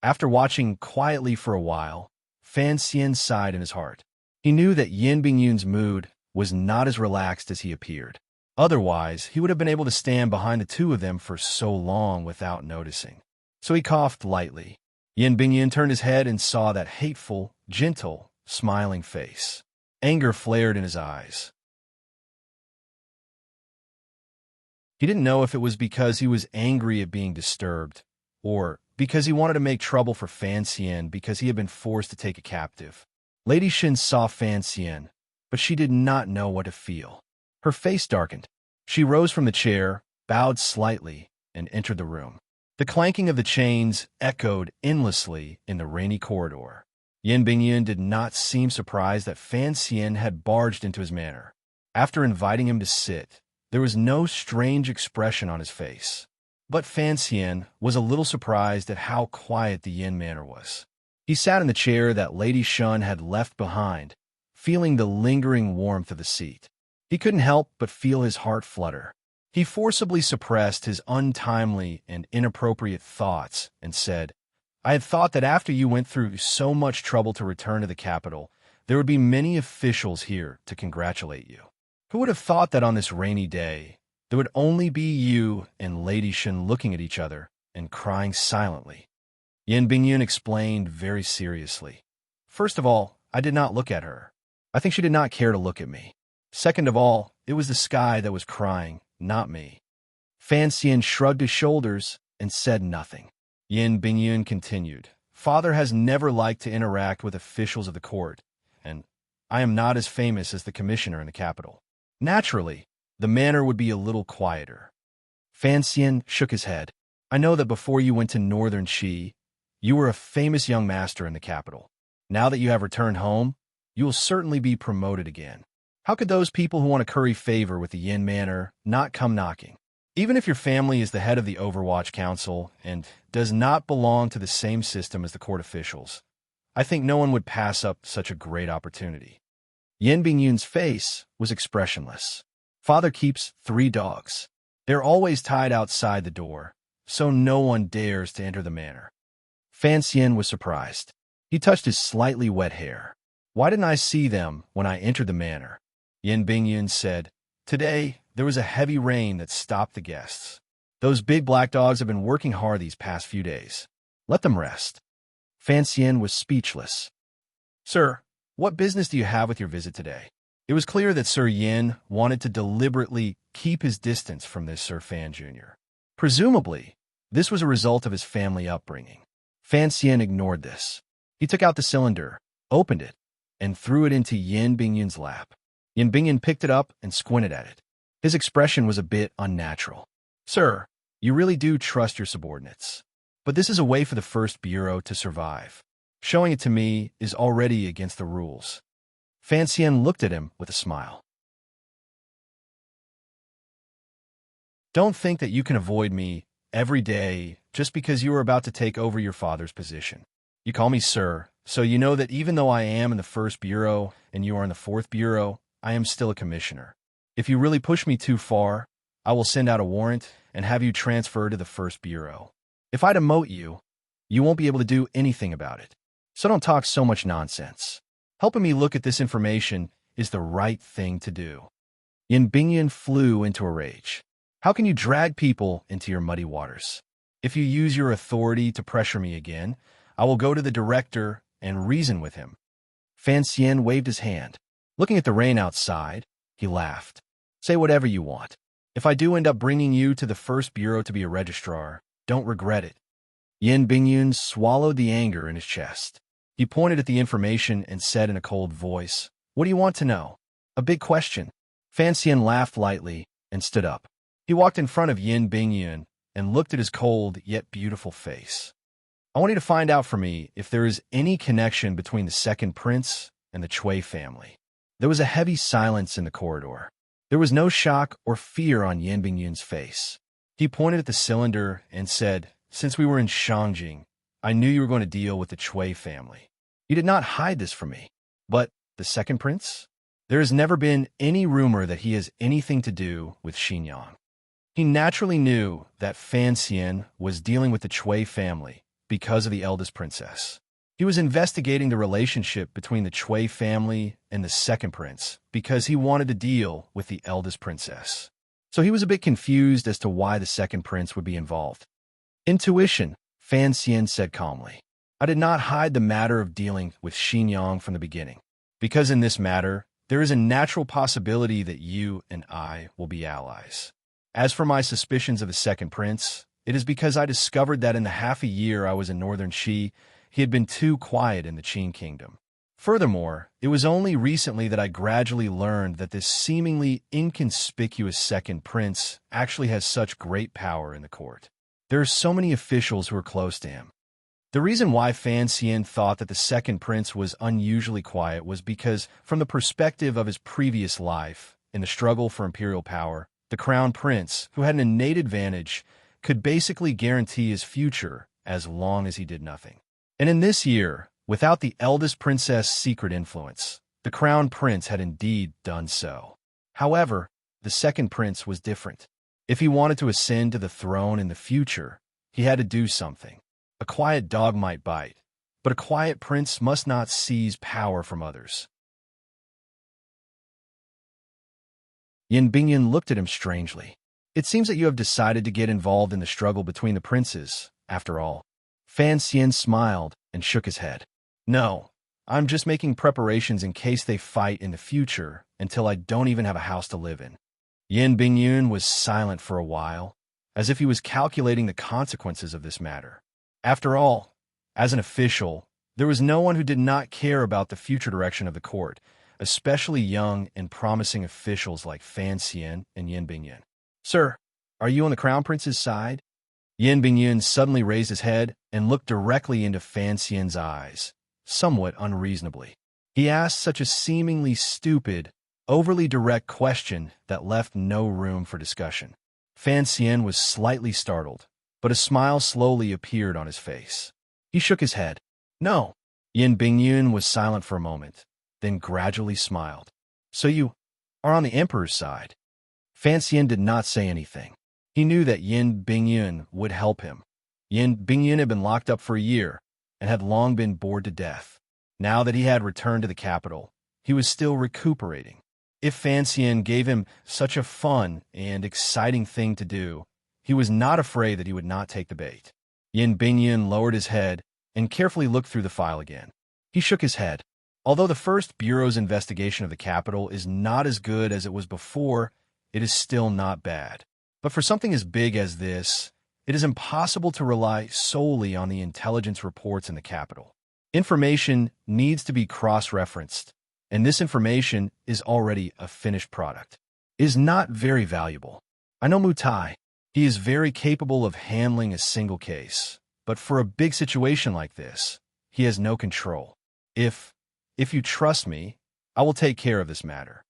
After watching quietly for a while, Fan Xian sighed in his heart. He knew that Yin Bingyun's mood was not as relaxed as he appeared. Otherwise, he would have been able to stand behind the two of them for so long without noticing. So he coughed lightly. Yin Bingyun turned his head and saw that hateful, gentle, smiling face. Anger flared in his eyes. He didn't know if it was because he was angry at being disturbed, or because he wanted to make trouble for Fan Xian because he had been forced to take a captive. Lady Shin saw Fan Xian, but she did not know what to feel. Her face darkened. She rose from the chair, bowed slightly, and entered the room. The clanking of the chains echoed endlessly in the rainy corridor. Yin Bingyun did not seem surprised that Fan Xian had barged into his manor. After inviting him to sit, there was no strange expression on his face. But Fan Xian was a little surprised at how quiet the Yin manor was. He sat in the chair that Lady Shun had left behind, feeling the lingering warmth of the seat. He couldn't help but feel his heart flutter. He forcibly suppressed his untimely and inappropriate thoughts and said, "I had thought that after you went through so much trouble to return to the capital, there would be many officials here to congratulate you. Who would have thought that on this rainy day, there would only be you and Lady Shin looking at each other and crying silently?" Yin Bingyun explained very seriously. "First of all, I did not look at her. I think she did not care to look at me. Second of all, it was the sky that was crying, not me." Fan Xian shrugged his shoulders and said nothing. Yin Bingyun continued, "Father has never liked to interact with officials of the court, and I am not as famous as the commissioner in the capital. Naturally, the manor would be a little quieter." Fan Xian shook his head. "I know that before you went to Northern Qi, you were a famous young master in the capital. Now that you have returned home, you will certainly be promoted again. How could those people who want to curry favor with the Yin Manor not come knocking? Even if your family is the head of the Overwatch Council and does not belong to the same system as the court officials, I think no one would pass up such a great opportunity. Yin Bingyun's face was expressionless. Father keeps 3 dogs. They're always tied outside the door, so no one dares to enter the manor. Fan Xian was surprised. He touched his slightly wet hair. Why didn't I see them when I entered the manor? Yin Bingyun said, Today, there was a heavy rain that stopped the guests. Those big black dogs have been working hard these past few days. Let them rest. Fan Xian was speechless. Sir, what business do you have with your visit today? It was clear that Sir Yin wanted to deliberately keep his distance from this Sir Fan Jr. Presumably, this was a result of his family upbringing. Fan Xian ignored this. He took out the cylinder, opened it, and threw it into Yin Bingyun's lap. Yin Bingyun picked it up and squinted at it. His expression was a bit unnatural. Sir, you really do trust your subordinates. But this is a way for the First Bureau to survive. Showing it to me is already against the rules. Fan Xian looked at him with a smile. Don't think that you can avoid me every day just because you are about to take over your father's position. You call me sir, so you know that even though I am in the First Bureau and you are in the Fourth Bureau, I am still a commissioner. If you really push me too far, I will send out a warrant and have you transferred to the First Bureau. If I demote you, you won't be able to do anything about it. So don't talk so much nonsense. Helping me look at this information is the right thing to do. Yin Bingyun flew into a rage. How can you drag people into your muddy waters? If you use your authority to pressure me again, I will go to the director and reason with him. Fan Xian waved his hand. Looking at the rain outside, he laughed. Say whatever you want. If I do end up bringing you to the First Bureau to be a registrar, don't regret it. Yin Bingyun swallowed the anger in his chest. He pointed at the information and said in a cold voice, What do you want to know? A big question. Fan Xian laughed lightly and stood up. He walked in front of Yin Bingyun and looked at his cold yet beautiful face. I want you to find out for me if there is any connection between the second prince and the Chui family. There was a heavy silence in the corridor. There was no shock or fear on Yin Bingyun's face. He pointed at the cylinder and said, Since we were in Shangjing, I knew you were going to deal with the Chui family. You did not hide this from me. But the second prince? There has never been any rumor that he has anything to do with Xinyang. He naturally knew that Fan Xian was dealing with the Chui family because of the eldest princess. He was investigating the relationship between the Chui family and the second prince because he wanted to deal with the eldest princess. So he was a bit confused as to why the second prince would be involved. Intuition, Fan Xian said calmly. I did not hide the matter of dealing with Xinyang from the beginning, because in this matter, there is a natural possibility that you and I will be allies. As for my suspicions of the second prince, it is because I discovered that in the half a year I was in northern Qi, he had been too quiet in the Qin kingdom. Furthermore, it was only recently that I gradually learned that this seemingly inconspicuous second prince actually has such great power in the court. There are so many officials who are close to him. The reason why Fan Xian thought that the second prince was unusually quiet was because, from the perspective of his previous life, in the struggle for imperial power, the crown prince, who had an innate advantage, could basically guarantee his future as long as he did nothing. And in this year, without the eldest princess' secret influence, the crown prince had indeed done so. However, the second prince was different. If he wanted to ascend to the throne in the future, he had to do something. A quiet dog might bite, but a quiet prince must not seize power from others. Yin Bingyun looked at him strangely. It seems that you have decided to get involved in the struggle between the princes, after all. Fan Xian smiled and shook his head. No, I'm just making preparations in case they fight in the future until I don't even have a house to live in. Yin Bingyun was silent for a while, as if he was calculating the consequences of this matter. After all, as an official, there was no one who did not care about the future direction of the court, especially young and promising officials like Fan Xian and Yin Bingyun. Sir, are you on the Crown Prince's side? Yin Bingyun suddenly raised his head and looked directly into Fan Xian's eyes, somewhat unreasonably. He asked such a seemingly stupid, overly direct question that left no room for discussion. Fan Xian was slightly startled, but a smile slowly appeared on his face. He shook his head. No. Yin Bingyun was silent for a moment, then gradually smiled. So you are on the Emperor's side. Fan Xian did not say anything. He knew that Yin Bingyun would help him. Yin Bingyun had been locked up for a year and had long been bored to death. Now that he had returned to the capital, he was still recuperating. If Fan Xian gave him such a fun and exciting thing to do, he was not afraid that he would not take the bait. Yin Bingyun lowered his head and carefully looked through the file again. He shook his head. Although the first bureau's investigation of the capital is not as good as it was before, it is still not bad. But for something as big as this, it is impossible to rely solely on the intelligence reports in the capital. Information needs to be cross-referenced, and this information is already a finished product. It is not very valuable. I know Mutai. He is very capable of handling a single case, but for a big situation like this, he has no control. If you trust me, I will take care of this matter.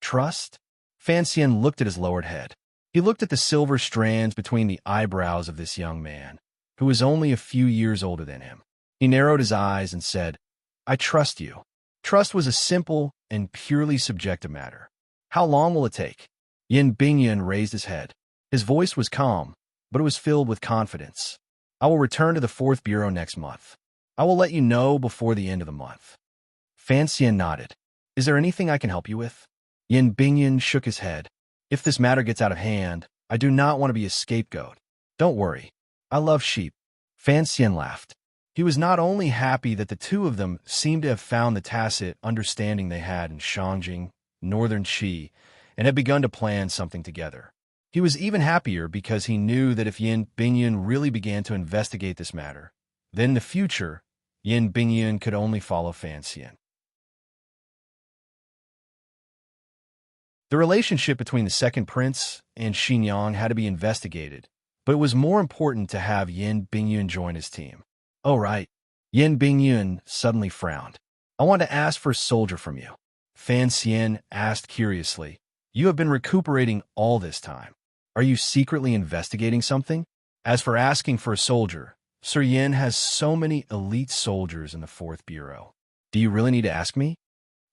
Trust? Fan Xian looked at his lowered head. He looked at the silver strands between the eyebrows of this young man, who was only a few years older than him. He narrowed his eyes and said, I trust you. Trust was a simple and purely subjective matter. How long will it take? Yin Bingyun raised his head. His voice was calm, but it was filled with confidence. I will return to the 4th Bureau next month. I will let you know before the end of the month. Fan Xian nodded. Is there anything I can help you with? Yin Bingyun shook his head. If this matter gets out of hand, I do not want to be a scapegoat. Don't worry. I love sheep. Fan Xian laughed. He was not only happy that the two of them seemed to have found the tacit understanding they had in Shangjing, northern Qi, and had begun to plan something together. He was even happier because he knew that if Yin Bingyun really began to investigate this matter, then in the future, Yin Bingyun could only follow Fan Xian. The relationship between the second prince and Xinyang had to be investigated, but it was more important to have Yin Bingyun join his team. Oh, right. Yin Bingyun suddenly frowned. I want to ask for a soldier from you. Fan Xian asked curiously. You have been recuperating all this time. Are you secretly investigating something? As for asking for a soldier, Sir Yin has so many elite soldiers in the 4th Bureau. Do you really need to ask me?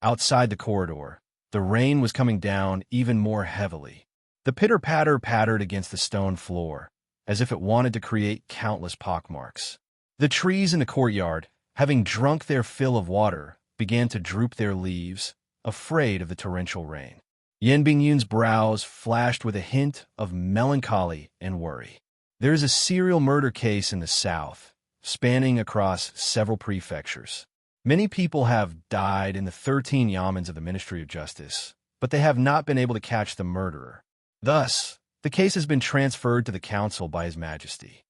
Outside the corridor, the rain was coming down even more heavily. The pitter-patter pattered against the stone floor, as if it wanted to create countless pockmarks. The trees in the courtyard, having drunk their fill of water, began to droop their leaves, afraid of the torrential rain. Yin Bingyun's brows flashed with a hint of melancholy and worry. There is a serial murder case in the south, spanning across several prefectures. Many people have died in the 13 yamens of the Ministry of Justice, but they have not been able to catch the murderer. Thus, the case has been transferred to the council by His Majesty.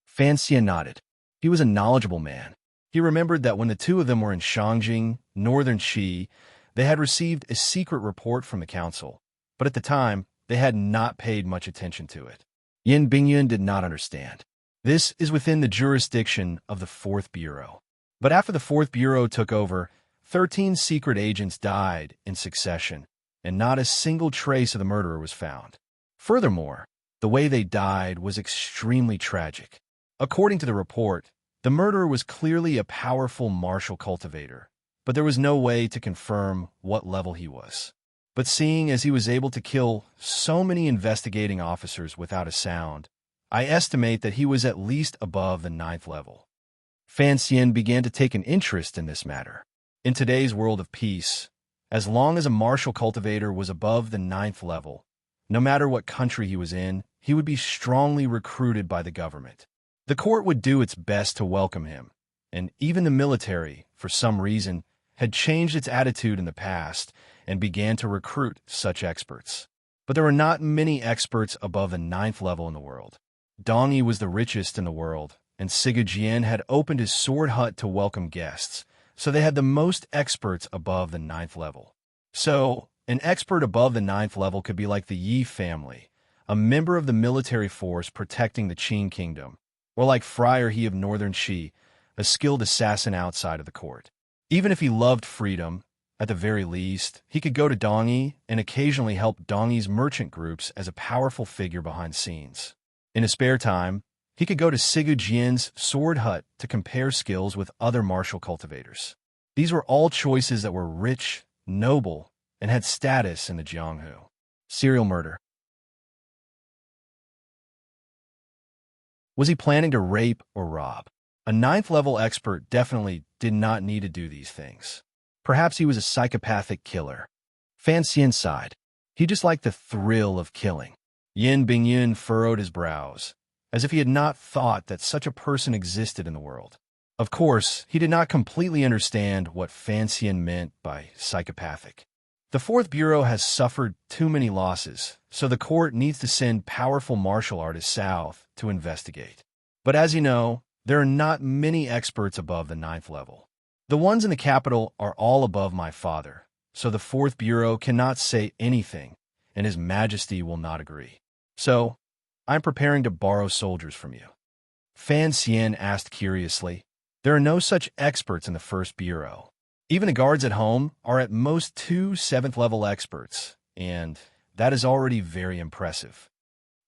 Fan Xian nodded. He was a knowledgeable man. He remembered that when the two of them were in Shangjing, northern Qi, they had received a secret report from the council, but at the time, they had not paid much attention to it. Yin Bingyun did not understand. This is within the jurisdiction of the 4th Bureau. But after the 4th Bureau took over, 13 secret agents died in succession, and not a single trace of the murderer was found. Furthermore, the way they died was extremely tragic. According to the report, the murderer was clearly a powerful martial cultivator, but there was no way to confirm what level he was. But seeing as he was able to kill so many investigating officers without a sound, I estimate that he was at least above the 9th level. Fan Xian began to take an interest in this matter. In today's world of peace, as long as a martial cultivator was above the 9th level, no matter what country he was in, he would be strongly recruited by the government. The court would do its best to welcome him, and even the military, for some reason, had changed its attitude in the past and began to recruit such experts. But there were not many experts above the 9th level in the world. Dongyi was the richest in the world, and Sigajian had opened his sword hut to welcome guests, so they had the most experts above the 9th level. So, an expert above the 9th level could be like the Yi family, a member of the military force protecting the Qin kingdom, or like Friar He of northern Qi, a skilled assassin outside of the court. Even if he loved freedom, at the very least, he could go to Dongi and occasionally help Dongi's merchant groups as a powerful figure behind scenes. In his spare time, he could go to Sigu Jian's sword hut to compare skills with other martial cultivators. These were all choices that were rich, noble, and had status in the Jianghu. Serial murder. Was he planning to rape or rob? A ninth-level expert definitely did not need to do these things. Perhaps he was a psychopathic killer. Fan Xian sighed. He just liked the thrill of killing. Yin Bingyun furrowed his brows, as if he had not thought that such a person existed in the world. Of course, he did not completely understand what Fan Xian meant by psychopathic. The Fourth Bureau has suffered too many losses, so the court needs to send powerful martial artists south to investigate. But as you know, there are not many experts above the ninth level. The ones in the capital are all above my father, so the Fourth Bureau cannot say anything, and His Majesty will not agree. So, I'm preparing to borrow soldiers from you. Fan Xian asked curiously. There are no such experts in the First Bureau. Even the guards at home are at most 2 7th-level experts, and that is already very impressive.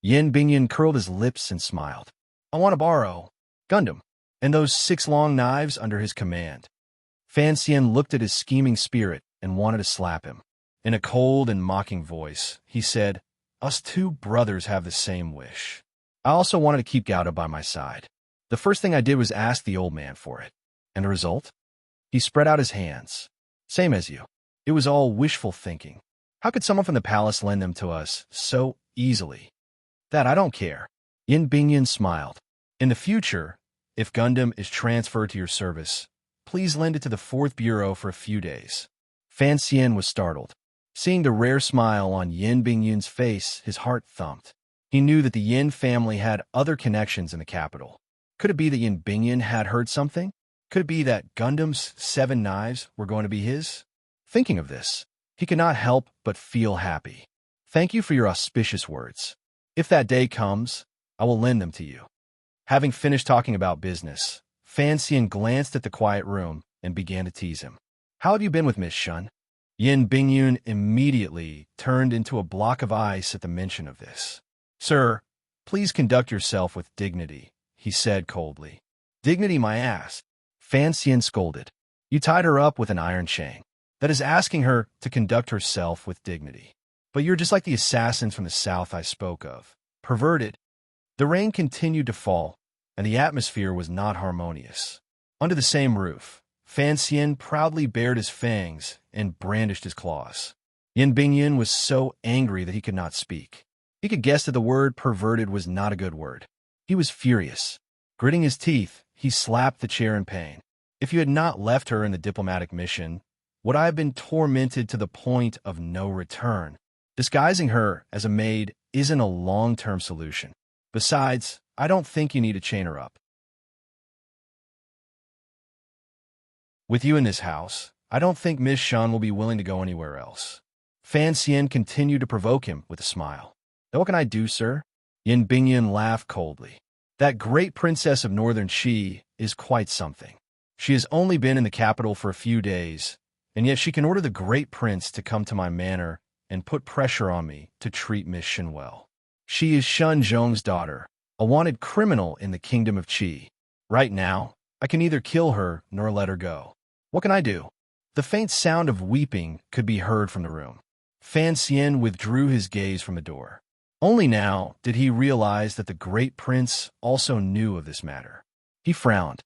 Yin Bingyun curled his lips and smiled. I want to borrow Gundam, and those 6 long knives under his command. Fan Xian looked at his scheming spirit and wanted to slap him. In a cold and mocking voice, he said, Us 2 brothers have the same wish. I also wanted to keep Gauda by my side. The first thing I did was ask the old man for it. And the result? He spread out his hands. Same as you. It was all wishful thinking. How could someone from the palace lend them to us so easily? That I don't care. Yin Bingyun smiled. In the future, if Gundam is transferred to your service, please lend it to the Fourth Bureau for a few days. Fan Xian was startled. Seeing the rare smile on Yin Bingyun's face, his heart thumped. He knew that the Yin family had other connections in the capital. Could it be that Yin Bingyun had heard something? Could it be that Gundam's 7 knives were going to be his? Thinking of this, he could not help but feel happy. Thank you for your auspicious words. If that day comes, I will lend them to you. Having finished talking about business, Fan Xian glanced at the quiet room and began to tease him. How have you been with Miss Shun? Yin Bingyun immediately turned into a block of ice at the mention of this. Sir, please conduct yourself with dignity, he said coldly. Dignity my ass. Fan Xian scolded. You tied her up with an iron chain. That is asking her to conduct herself with dignity. But you're just like the assassins from the south I spoke of. Perverted. The rain continued to fall, and the atmosphere was not harmonious. Under the same roof, Fan Xian proudly bared his fangs and brandished his claws. Yin Bingyun was so angry that he could not speak. He could guess that the word perverted was not a good word. He was furious. Gritting his teeth, he slapped the chair in pain. If you had not left her in the diplomatic mission, would I have been tormented to the point of no return? Disguising her as a maid isn't a long-term solution. Besides, I don't think you need to chain her up. With you in this house, I don't think Miss Shun will be willing to go anywhere else. Fan Xian continued to provoke him with a smile. What can I do, sir? Yin Bingyun laughed coldly. That great princess of northern Qi is quite something. She has only been in the capital for a few days, and yet she can order the great prince to come to my manor and put pressure on me to treat Miss Shun well. She is Shun Zhong's daughter, a wanted criminal in the kingdom of Qi. Right now, I can neither kill her nor let her go. What can I do? The faint sound of weeping could be heard from the room. Fan Xian withdrew his gaze from the door. Only now did he realize that the great prince also knew of this matter. He frowned.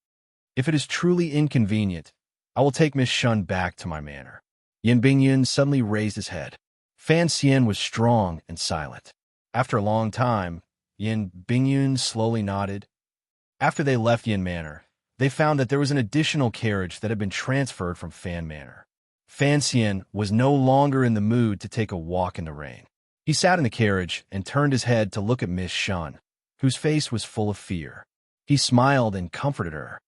If it is truly inconvenient, I will take Miss Shun back to my manor. Yin Bingyun suddenly raised his head. Fan Xian was strong and silent. After a long time, Yin Bingyun slowly nodded. After they left Yin Manor, they found that there was an additional carriage that had been transferred from Fan Manor. Fan Xian was no longer in the mood to take a walk in the rain. He sat in the carriage and turned his head to look at Miss Shun, whose face was full of fear. He smiled and comforted her.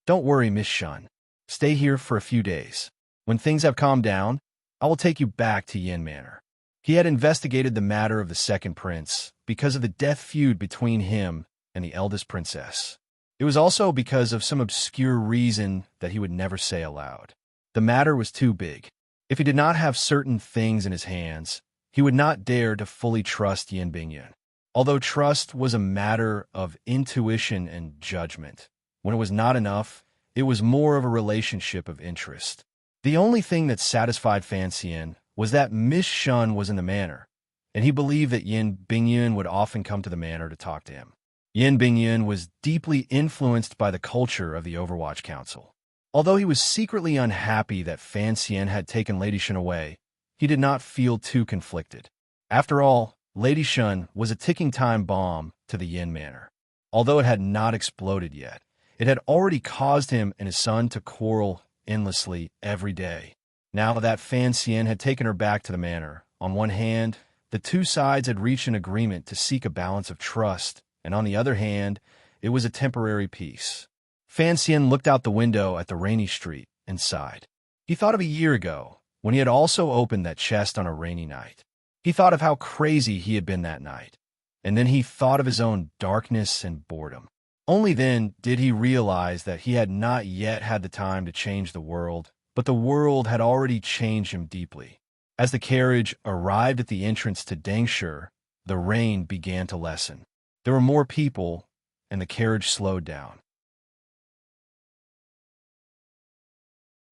Don't worry, Miss Shun. Stay here for a few days. When things have calmed down, I will take you back to Yin Manor. He had investigated the matter of the second prince because of the death feud between him and the eldest princess. It was also because of some obscure reason that he would never say aloud. The matter was too big. If he did not have certain things in his hands, he would not dare to fully trust Yin Bingyun. Although trust was a matter of intuition and judgment, when it was not enough, it was more of a relationship of interest. The only thing that satisfied Fan Xian was that Miss Shun was in the manor, and he believed that Yin Bingyun would often come to the manor to talk to him. Yin Bingyun was deeply influenced by the culture of the Overwatch Council. Although he was secretly unhappy that Fan Xian had taken Lady Shun away, he did not feel too conflicted. After all, Lady Shun was a ticking time bomb to the Yin Manor. Although it had not exploded yet, it had already caused him and his son to quarrel endlessly every day. Now that Fan Xian had taken her back to the manor, on one hand, the two sides had reached an agreement to seek a balance of trust, and on the other hand, it was a temporary peace. Fan Xian looked out the window at the rainy street and sighed. He thought of a year ago, when he had also opened that chest on a rainy night. He thought of how crazy he had been that night, and then he thought of his own darkness and boredom. Only then did he realize that he had not yet had the time to change the world, but the world had already changed him deeply. As the carriage arrived at the entrance to Dengshi, the rain began to lessen. There were more people, and the carriage slowed down.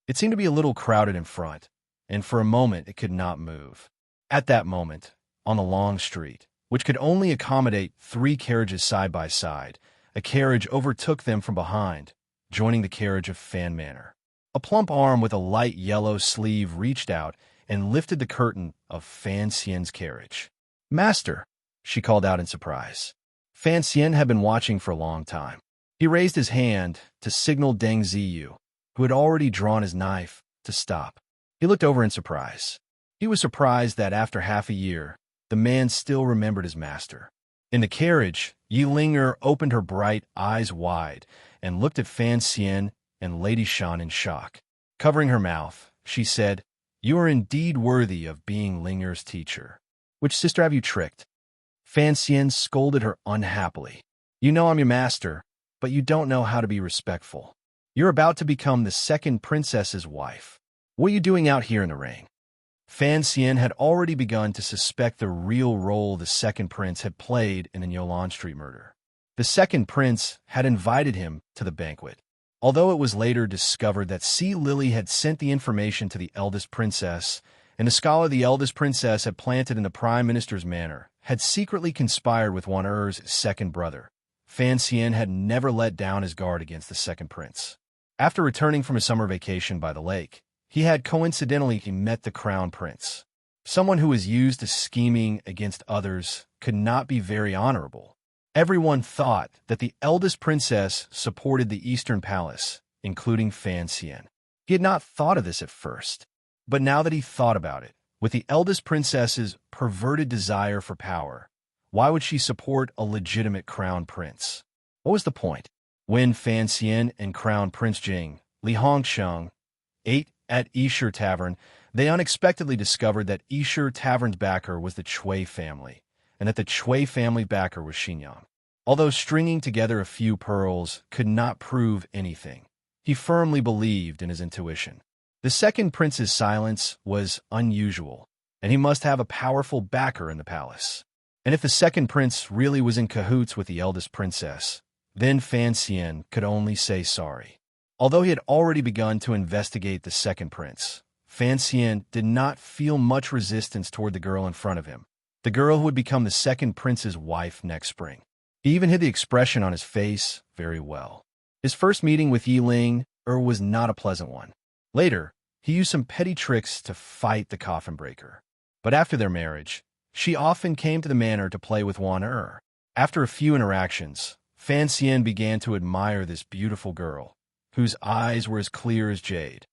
It seemed to be a little crowded in front, and for a moment it could not move. At that moment, on the long street, which could only accommodate 3 carriages side by side, a carriage overtook them from behind, joining the carriage of Fan Manor. A plump arm with a light yellow sleeve reached out and lifted the curtain of Fan Xian's carriage. "Master," she called out in surprise. Fan Xian had been watching for a long time. He raised his hand to signal Deng Ziyu, who had already drawn his knife, to stop. He looked over in surprise. He was surprised that after half a year, the man still remembered his master. In the carriage, Yi Ling'er opened her bright eyes wide and looked at Fan Xian and Lady Shun in shock. Covering her mouth, she said, "You are indeed worthy of being Ling'er's teacher. Which sister have you tricked?" Fan Xian scolded her unhappily. "You know I'm your master, but you don't know how to be respectful. You're about to become the second princess's wife. What are you doing out here in the rain?" Fan Xian had already begun to suspect the real role the second prince had played in the Yolan Street murder. The second prince had invited him to the banquet. Although it was later discovered that Sea Lily had sent the information to the eldest princess, and the scholar the eldest princess had planted in the prime minister's manor had secretly conspired with Wan Er's second brother, Fan Xian had never let down his guard against the second prince. After returning from a summer vacation by the lake, he had coincidentally met the crown prince. Someone who was used to scheming against others could not be very honorable. Everyone thought that the eldest princess supported the Eastern Palace, including Fan Xian. He had not thought of this at first, but now that he thought about it, with the eldest princess's perverted desire for power, why would she support a legitimate crown prince? What was the point? When Fan Xian and Crown Prince Jing, Li Hongsheng, ate at Yishu Tavern, they unexpectedly discovered that Yishu Tavern's backer was the Chui family, and that the Chui family backer was Xinyang. Although stringing together a few pearls could not prove anything, he firmly believed in his intuition. The second prince's silence was unusual, and he must have a powerful backer in the palace. And if the second prince really was in cahoots with the eldest princess, then Fan Xian could only say sorry. Although he had already begun to investigate the second prince, Fan Xian did not feel much resistance toward the girl in front of him, the girl who would become the second prince's wife next spring. He even hid the expression on his face very well. His first meeting with Yi Ling'er was not a pleasant one. Later, he used some petty tricks to fight the coffin breaker. But after their marriage, she often came to the manor to play with Wan Er. After a few interactions, Fan Xian began to admire this beautiful girl, whose eyes were as clear as jade.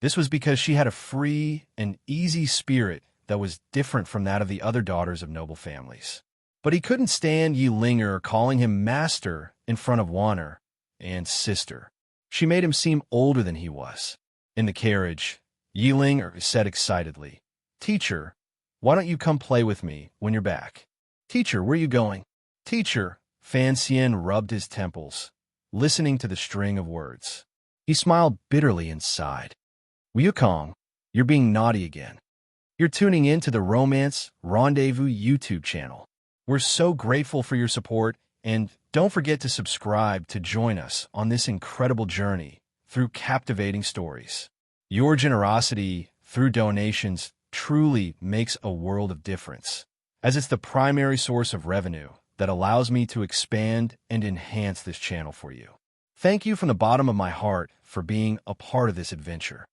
This was because she had a free and easy spirit that was different from that of the other daughters of noble families. But he couldn't stand Yi Ling'er calling him master in front of Wan Er and sister. She made him seem older than he was. In the carriage, Yi Ling'er said excitedly, "Teacher, why don't you come play with me when you're back?" "Teacher, where are you going?" "Teacher," Fan Xian rubbed his temples. listening to the string of words. He smiled bitterly inside. Wukong, you're being naughty again. You're tuning in to the Romance Rendezvous YouTube channel. We're so grateful for your support, and don't forget to subscribe to join us on this incredible journey through captivating stories. Your generosity through donations truly makes a world of difference, as it's the primary source of revenue that allows me to expand and enhance this channel for you. Thank you from the bottom of my heart for being a part of this adventure.